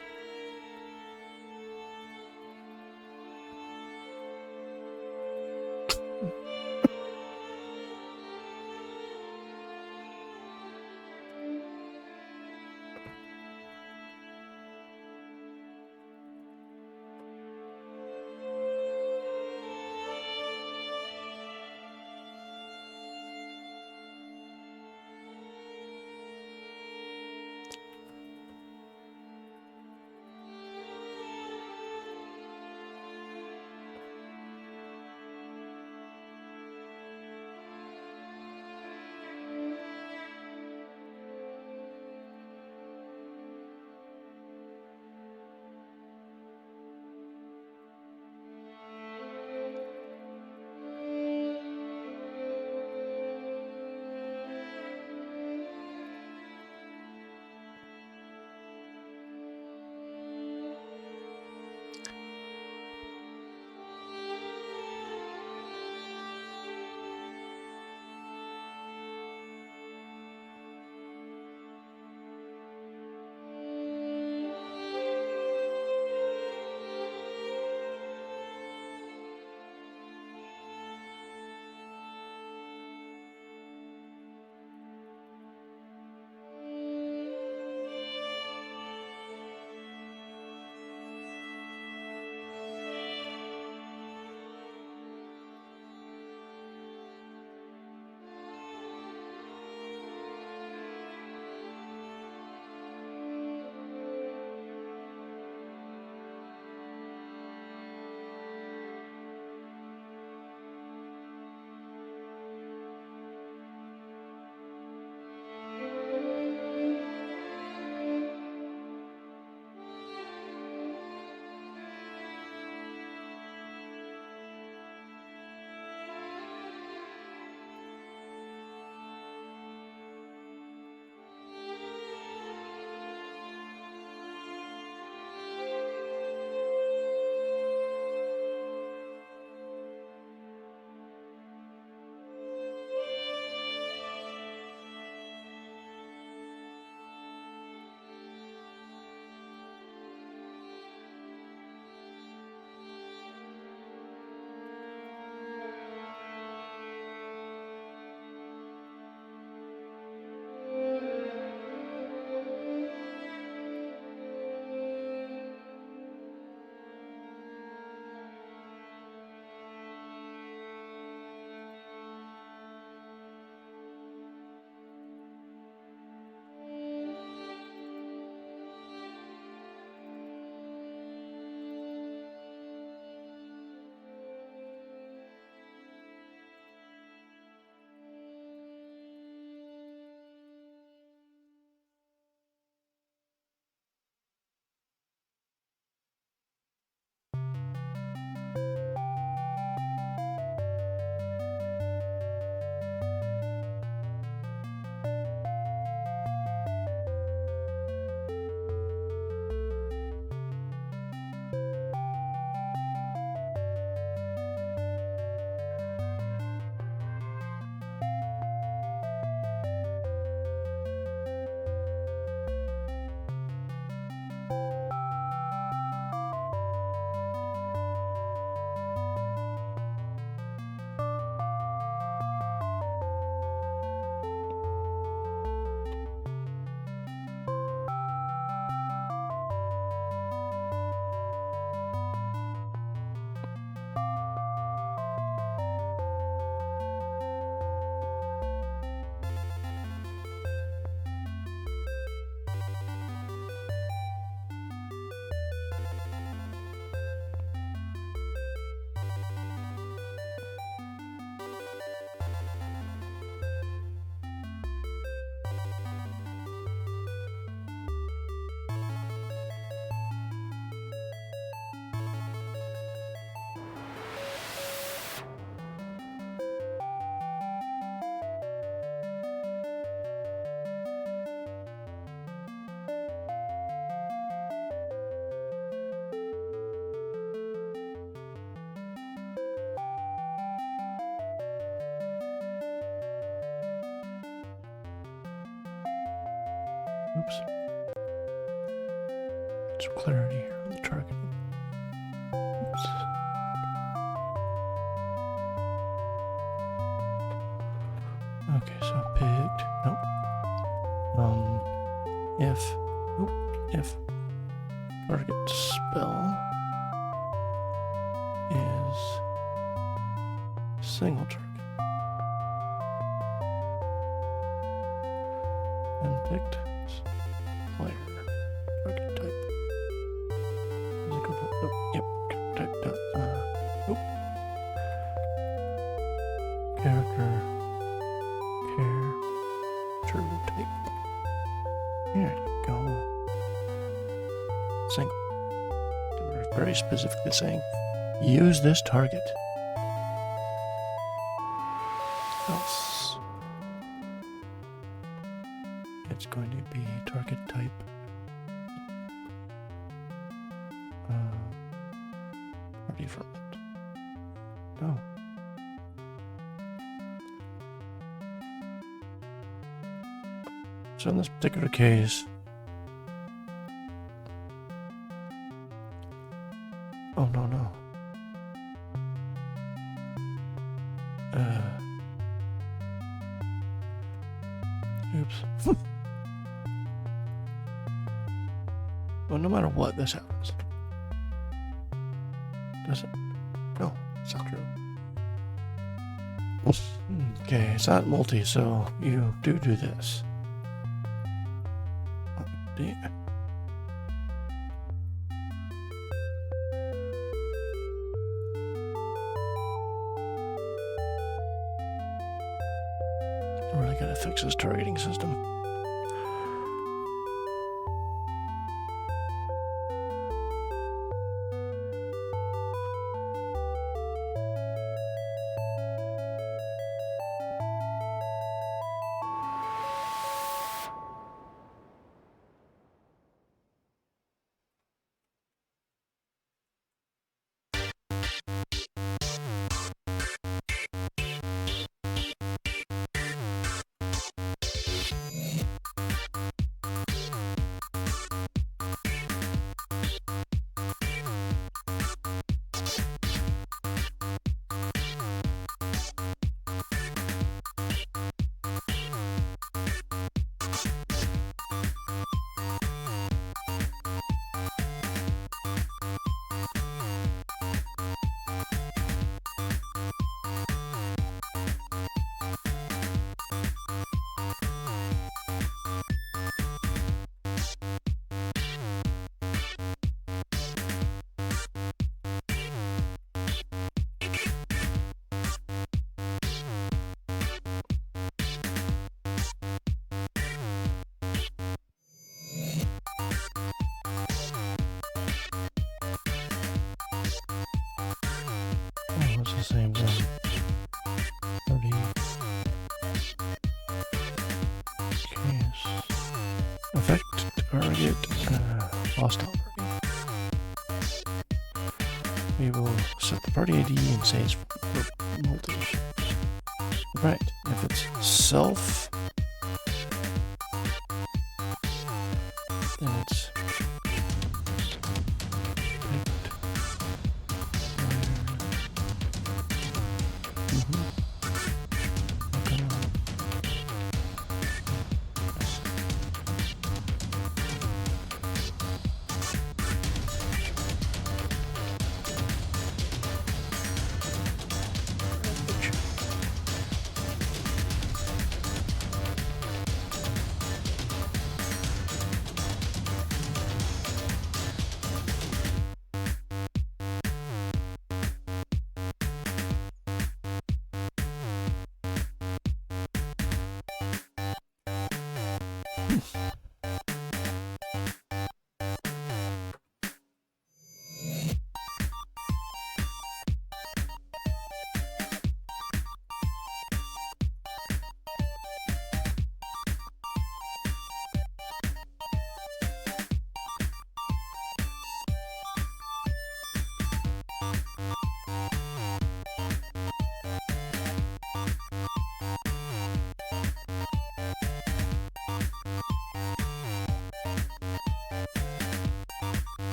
Oops. Some clarity here on the targeting. Oops. Okay, so picked. Nope. If target spell is single target and picked player target type. Yep, type. Character type. There you go. Single. We're very specifically saying, use this target. Else, it's going to be target type. Party ferment. No. So in this particular case, oh no. Oops. Well, no matter what, this happens. Does it? No, it's not true. Okay, it's not multi, so you do this. Yeah. Really gotta fix this targeting system. It's the same thing. 30. Case. Effect target hostile party. We will set the party ID and say it's for multi. Right. If it's self, then it's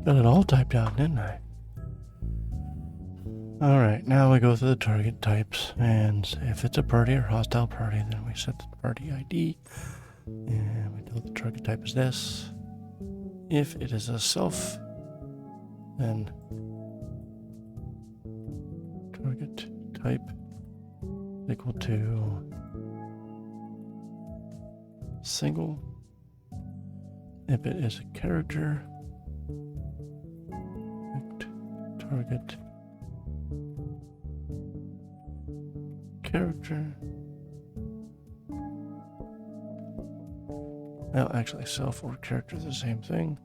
Got it all typed out, didn't I? Alright, now we go through the target types, and if it's a party or hostile party, then we set the party ID, and we tell the target type is this. If it is a self, then target type equal to single. If it is a character, target character. Well, actually, self or character is the same thing.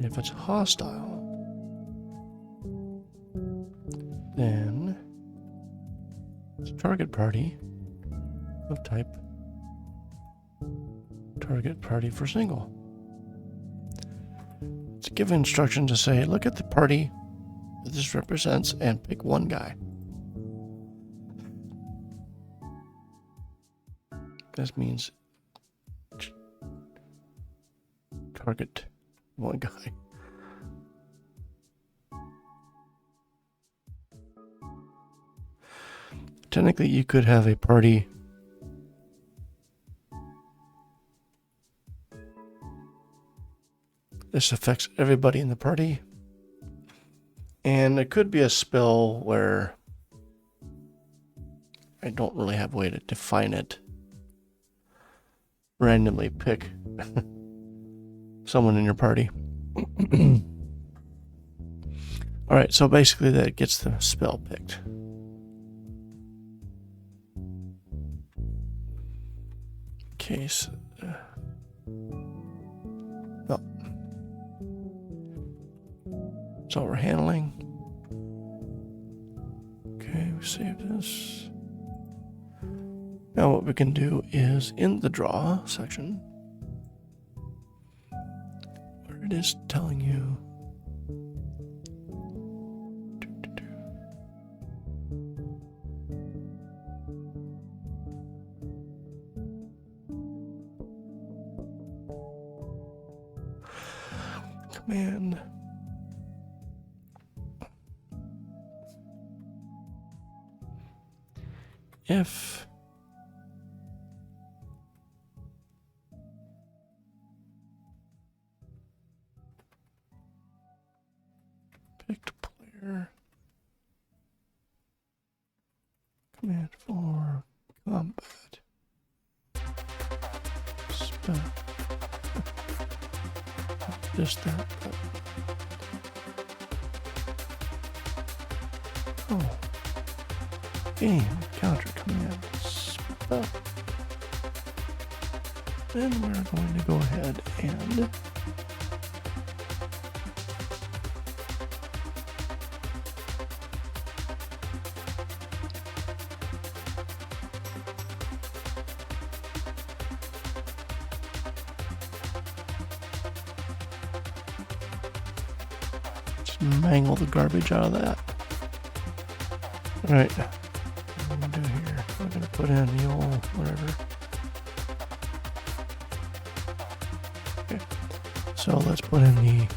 If it's hostile, then it's a target party of type target party for single. It's give instruction to say, look at the party that this represents and pick one guy. This means target one guy. Technically, you could have a party this affects everybody in the party, and it could be a spell where I don't really have a way to define it. Randomly pick someone in your party. Alright, so basically that gets the spell picked. Case. Oh. That's all we're handling. Okay, we save this. Now what we can do is in the draw section, it is telling you command if picked player command for combat spell just that oh game counter command spell, then we're going to go ahead and mangle the garbage out of that. Alright, what am I going to do here? We're going to put in the old whatever. Okay, so let's put in the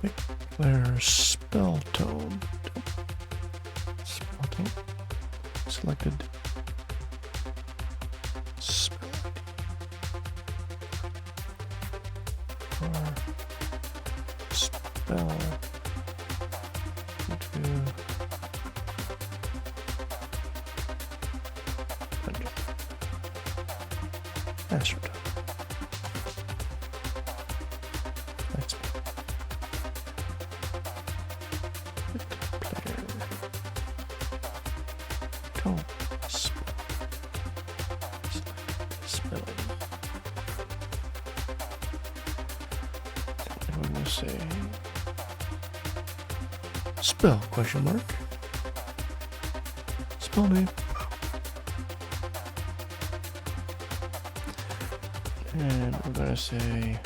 declare spell tone. Spell tone. Selected spell or spell into master tone. That's player tone spell. Spelling. say spell question mark. Spell name. And we're gonna say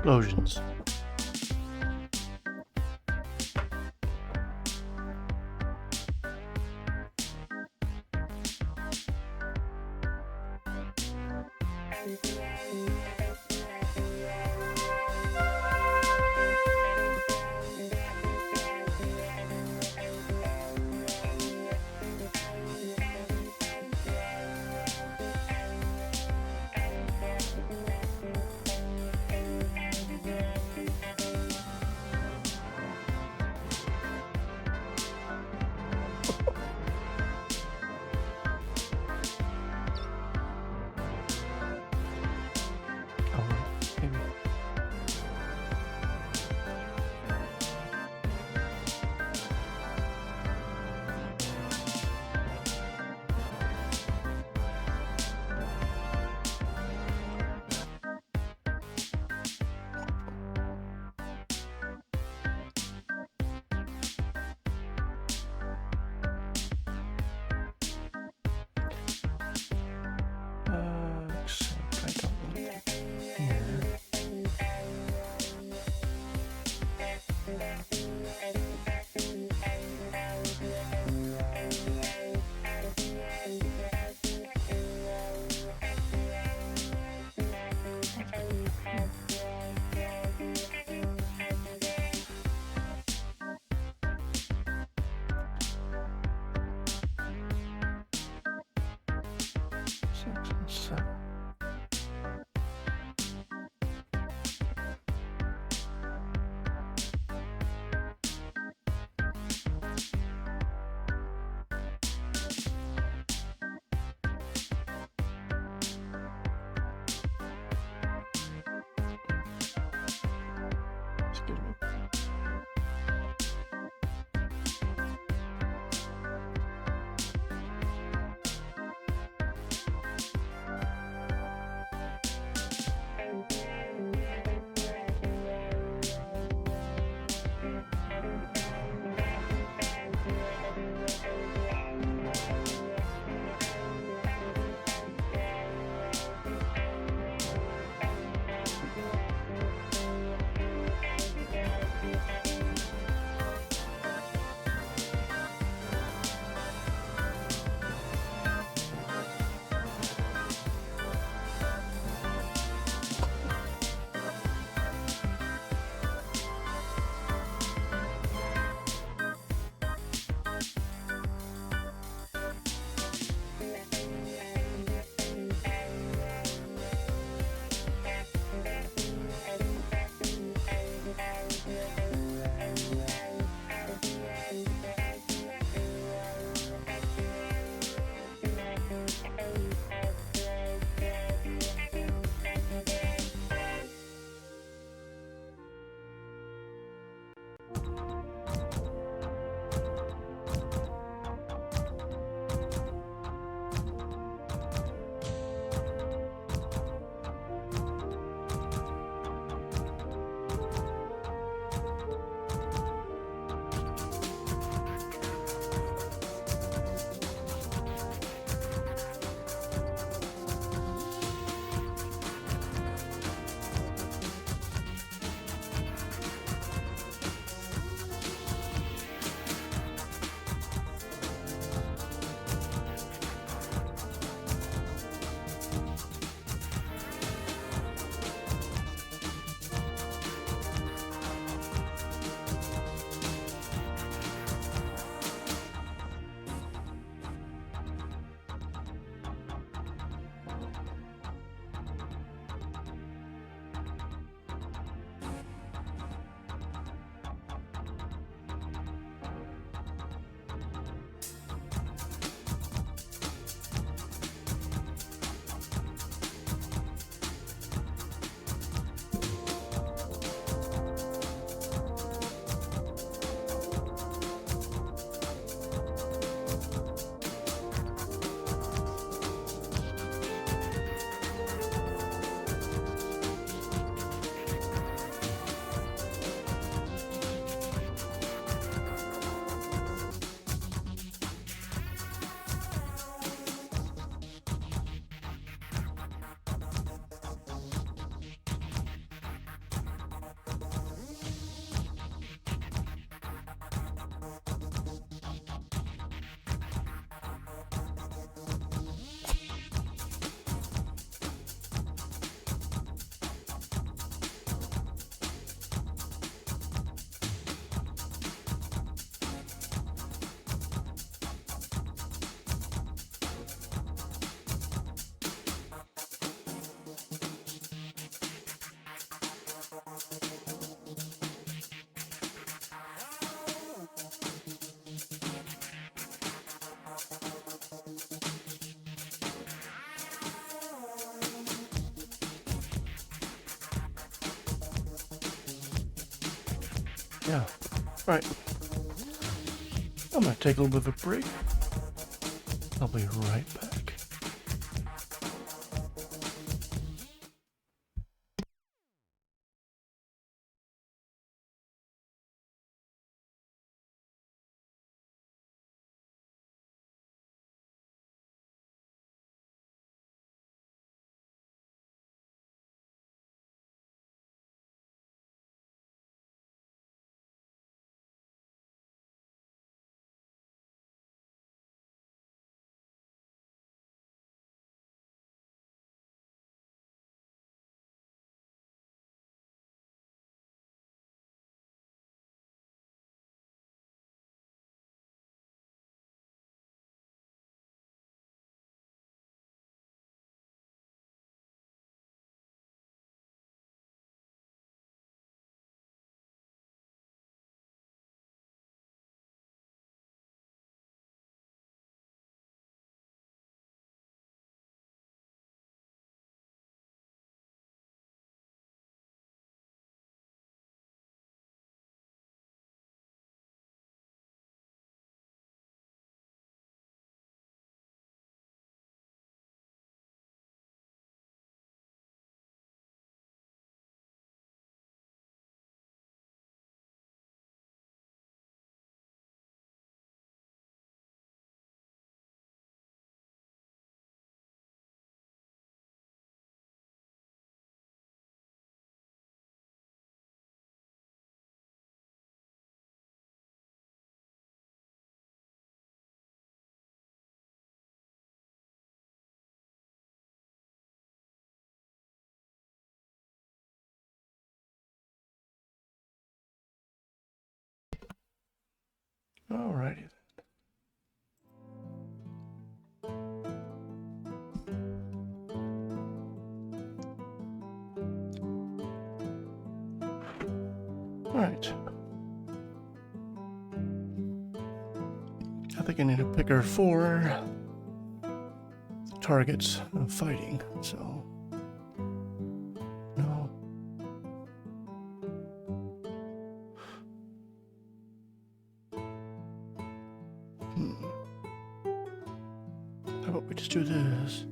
explosions. Yeah. Alright. I'm gonna take a little bit of a break. I'll be right back. Alrighty. Alright. I think I need to pick her for targets of fighting, so. No. How about we just do this?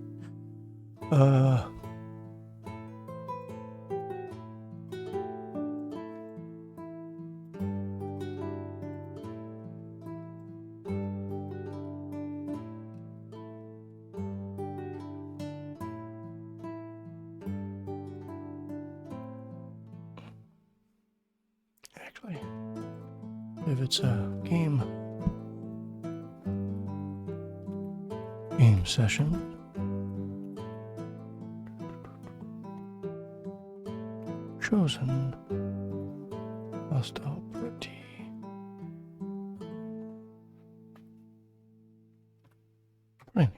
Actually, if it's a game session, chosen Ossuary. Right.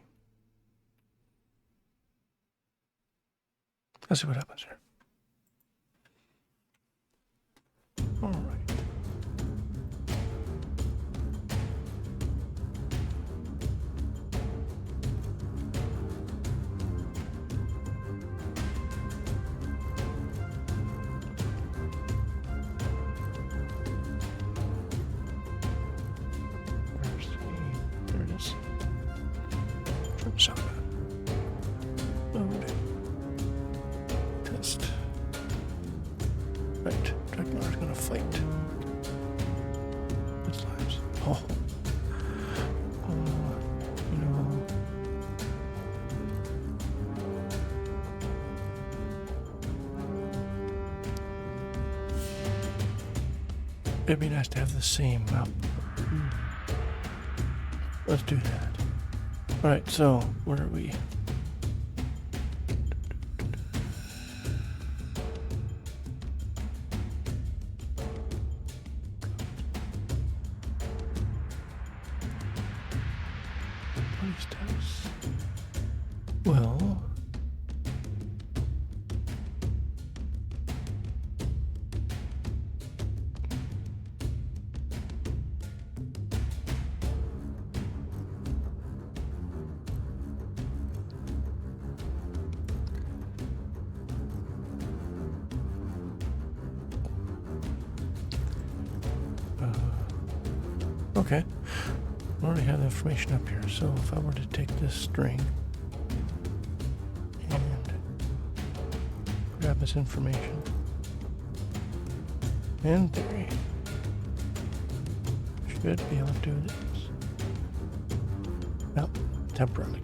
Let's see what happens here. All right. There it is. Load. Test. Right. Dragmar's gonna fight. It's lives. Oh. No. It'd be nice to have the same map. Let's do that. Alright, so where are we? Priest house. Well, Okay. I already have the information up here, so if I were to take this string and grab this information, in theory, should be able to do this. No, temporarily.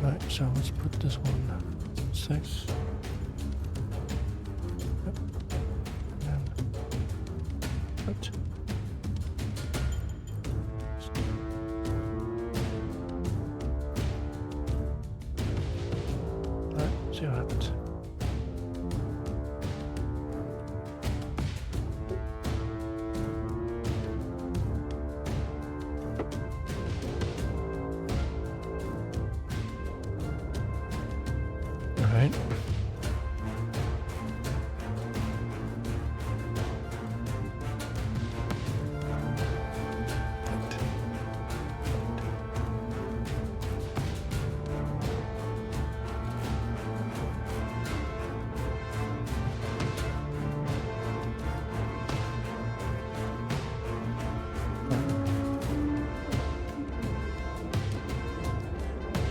Alright, so let's put this one 6. Yep. And put. Alright, see what happens. Alright.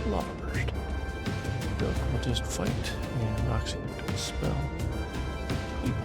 Lava burst. We'll just fight and Roxy into a spell. Eep.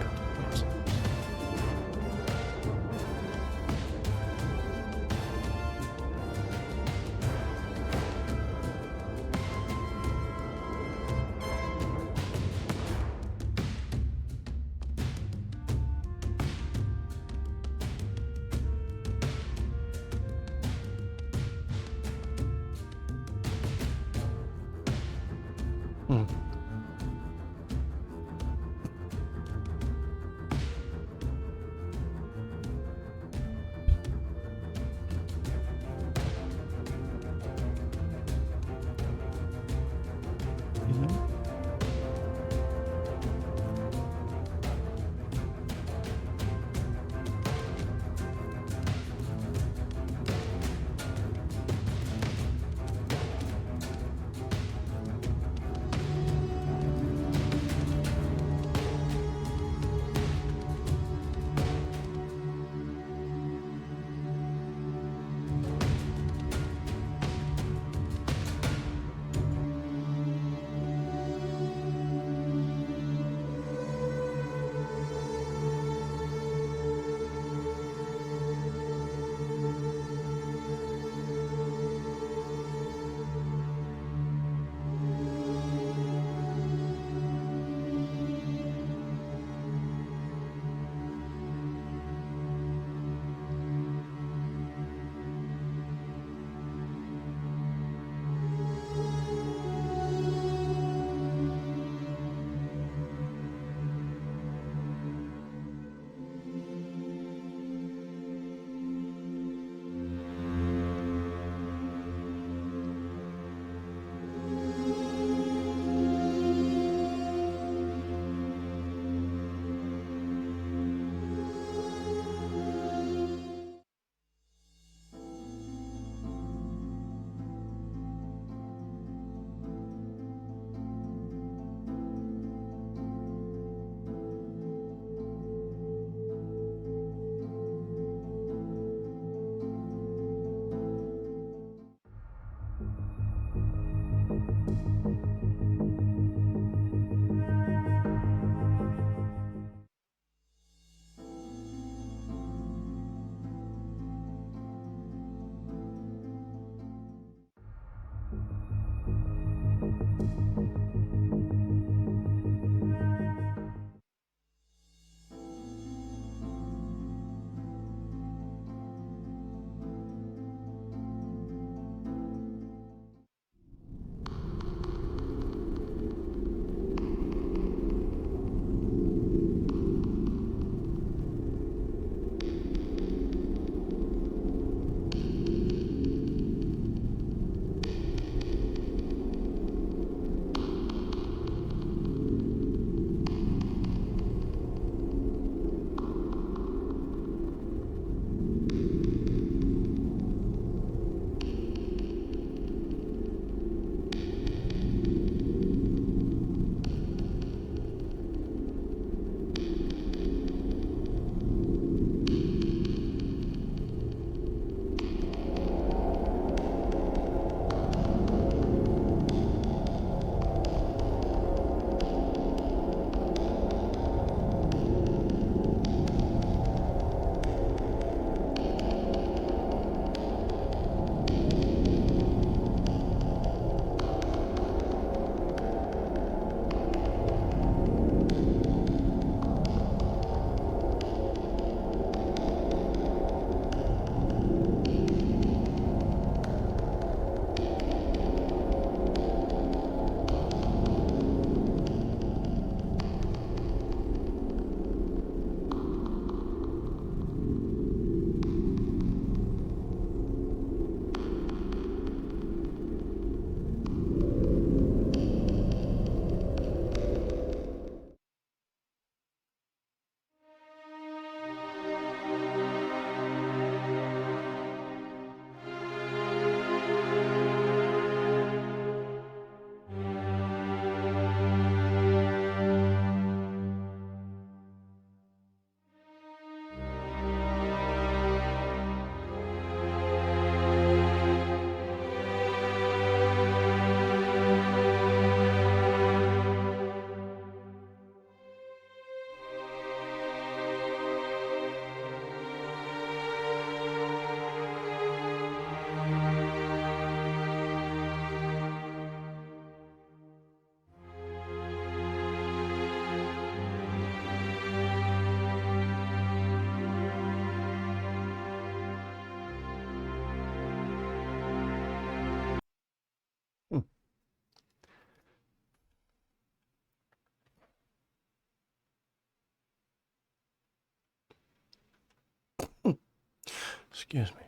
Excuse me.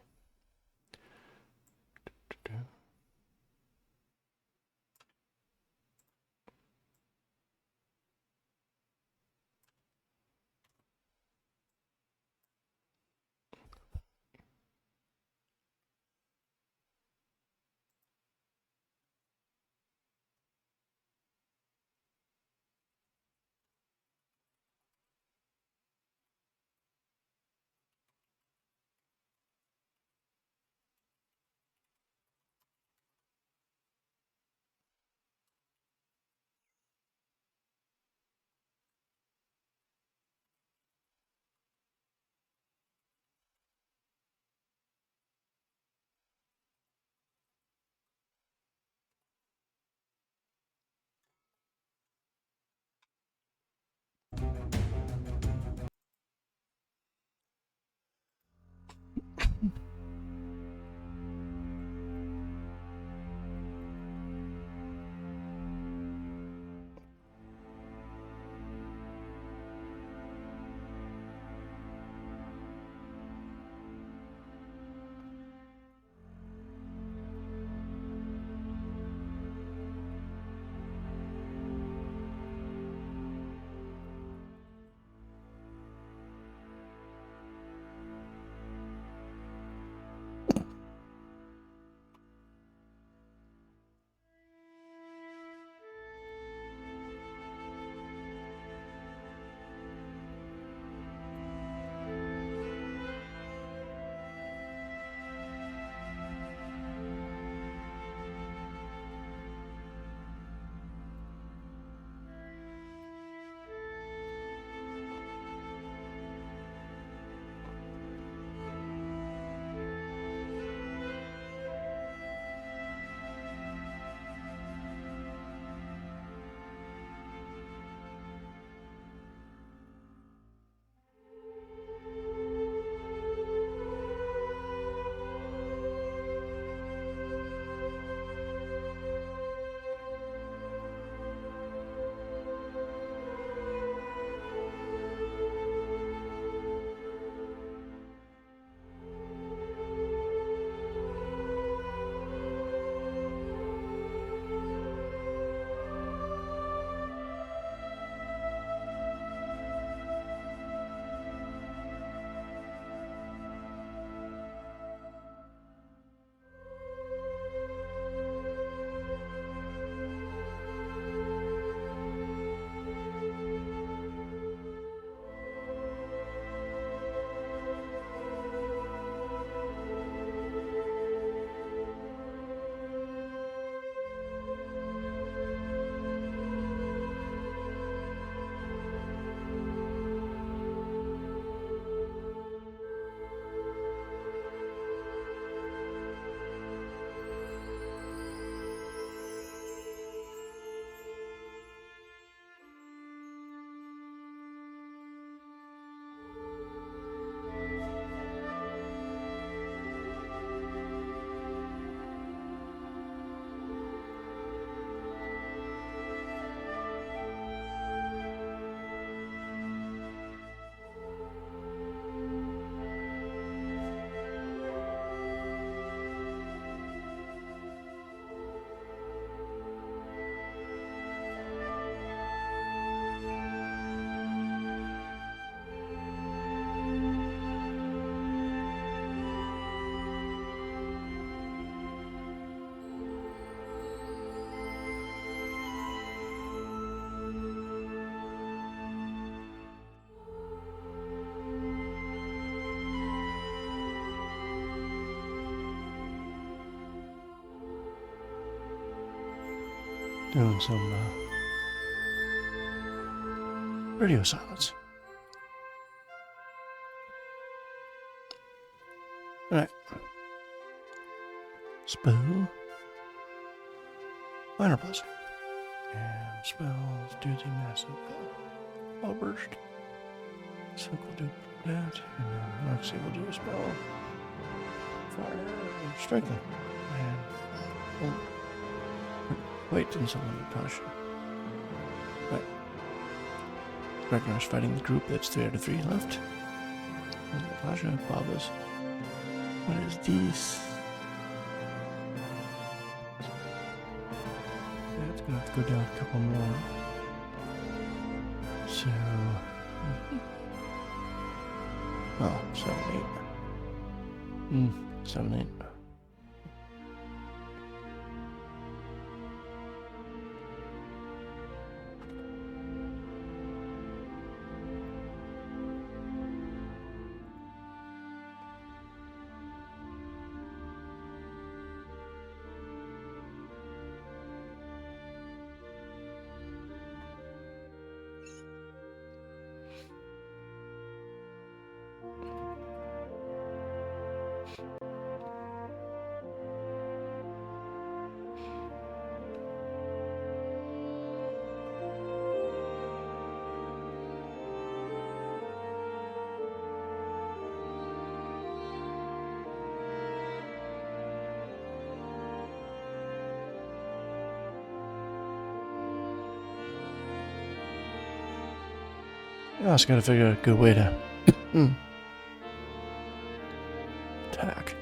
Doing some radio silence. Alright. Spell. Minor Blessing. And spells do the massive outburst. Silk will do that. And then Roxy will do a spell. Fire. Strengthen. And wait until under caution. Right. Ragnar's fighting the group that's 3 out of 3 left. And Natasha, Baba's What is this? Yeah, it's gonna have to go down a couple more. So, oh, 7, 8. 7, 8. I just gotta figure out a good way to attack.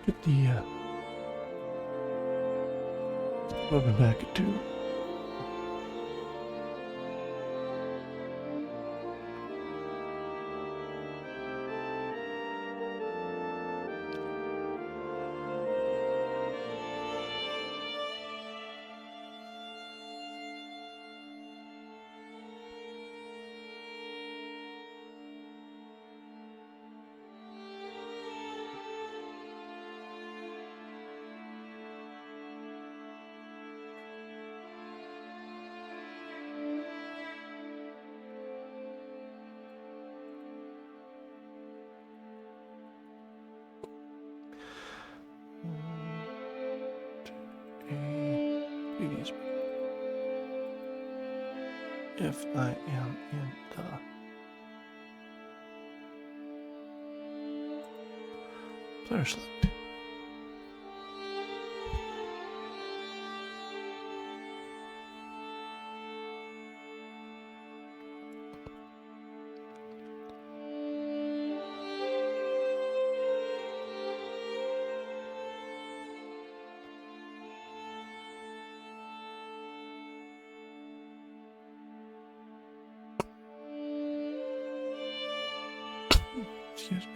Get the weapon back at 2. If I am in the player select. Excuse me.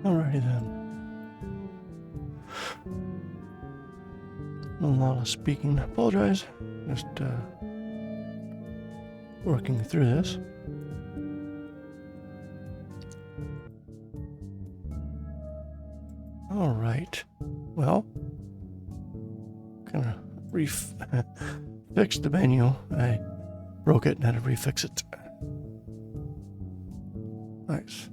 Alrighty then. A lot of speaking. Apologize. Just working through this. Alright. Well, gonna fix the menu. I broke it and had to refix it. Nice.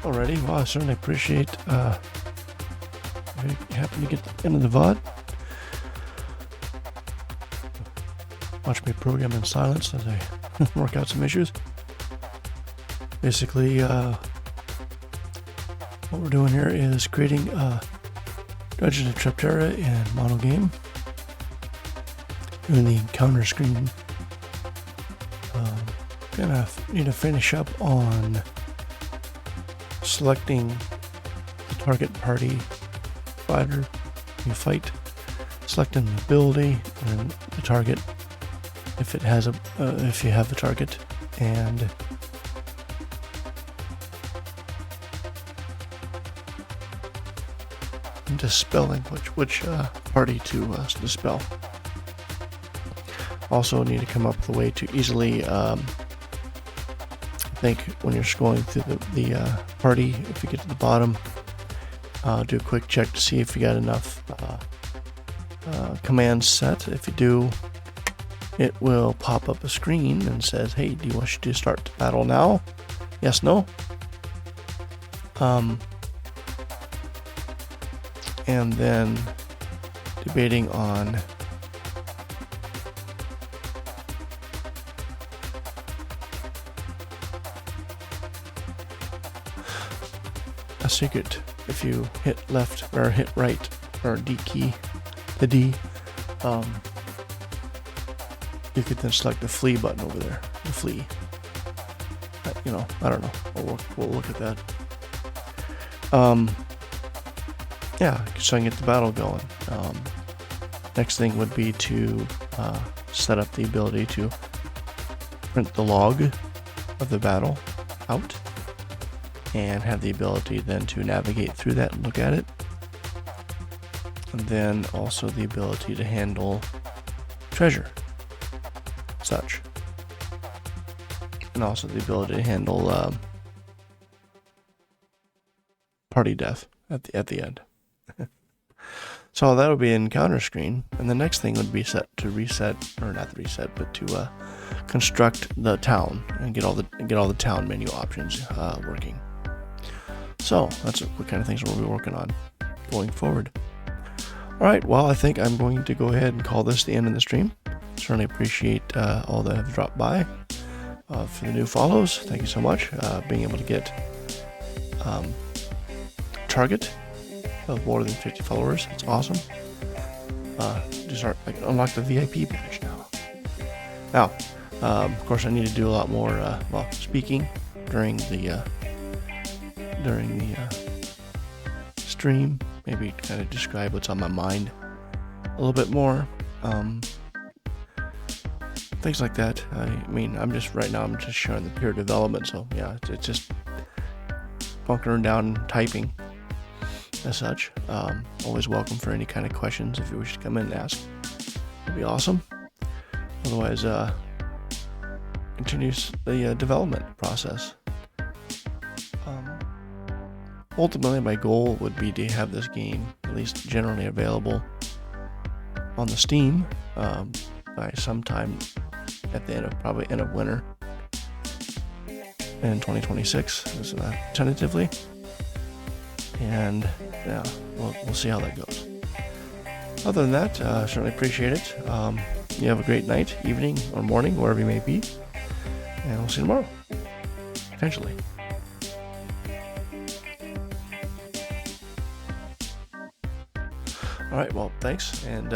Alrighty, well, I certainly appreciate very happy to get to the end of the VOD. Watch me program in silence as I work out some issues. Basically, what we're doing here is creating Dungeon of Treptera in MonoGame. Doing the encounter screen. Gonna need to finish up on selecting the target party fighter you fight, selecting the ability and the target if it has a if you have the target, and dispelling which party to dispel. Also need to come up with a way to easily think when you're scrolling through the party, if you get to the bottom, do a quick check to see if you got enough commands set. If you do, it will pop up a screen and says, hey, do you want to start the battle now? Yes, no. And then debating on a secret. If you hit left or hit right or D key, the D, you could then select the flee button over there. The flee. You know, I don't know. We'll look at that. Yeah, so I can get the battle going. Next thing would be to set up the ability to print the log of the battle out and have the ability then to navigate through that and look at it. And then also the ability to handle treasure, such. And also the ability to handle party death at the end. So that would be an encounter screen, and the next thing would be set to reset, or not reset, but to construct the town and get all the town menu options working. So that's what kind of things we'll be working on going forward. All right, well, I think I'm going to go ahead and call this the end of the stream. Certainly appreciate all that have dropped by. For the new follows, thank you so much. Being able to get target of more than 50 followers, it's awesome. I can unlock the VIP badge now. Now, of course, I need to do a lot more speaking during the stream. Maybe kind of describe what's on my mind a little bit more. Things like that. I mean, I'm just showing the pure development, so yeah, it's just bunkering down and typing as such. Always welcome for any kind of questions if you wish to come in and ask. It'd be awesome. Otherwise, continues the development process. Ultimately, my goal would be to have this game at least generally available on the Steam by sometime at the end of winter in 2026, tentatively. And yeah, we'll see how that goes. Other than that, certainly appreciate it. You have a great night, evening, or morning, wherever you may be. And we'll see you tomorrow. Potentially. Alright, well, thanks, and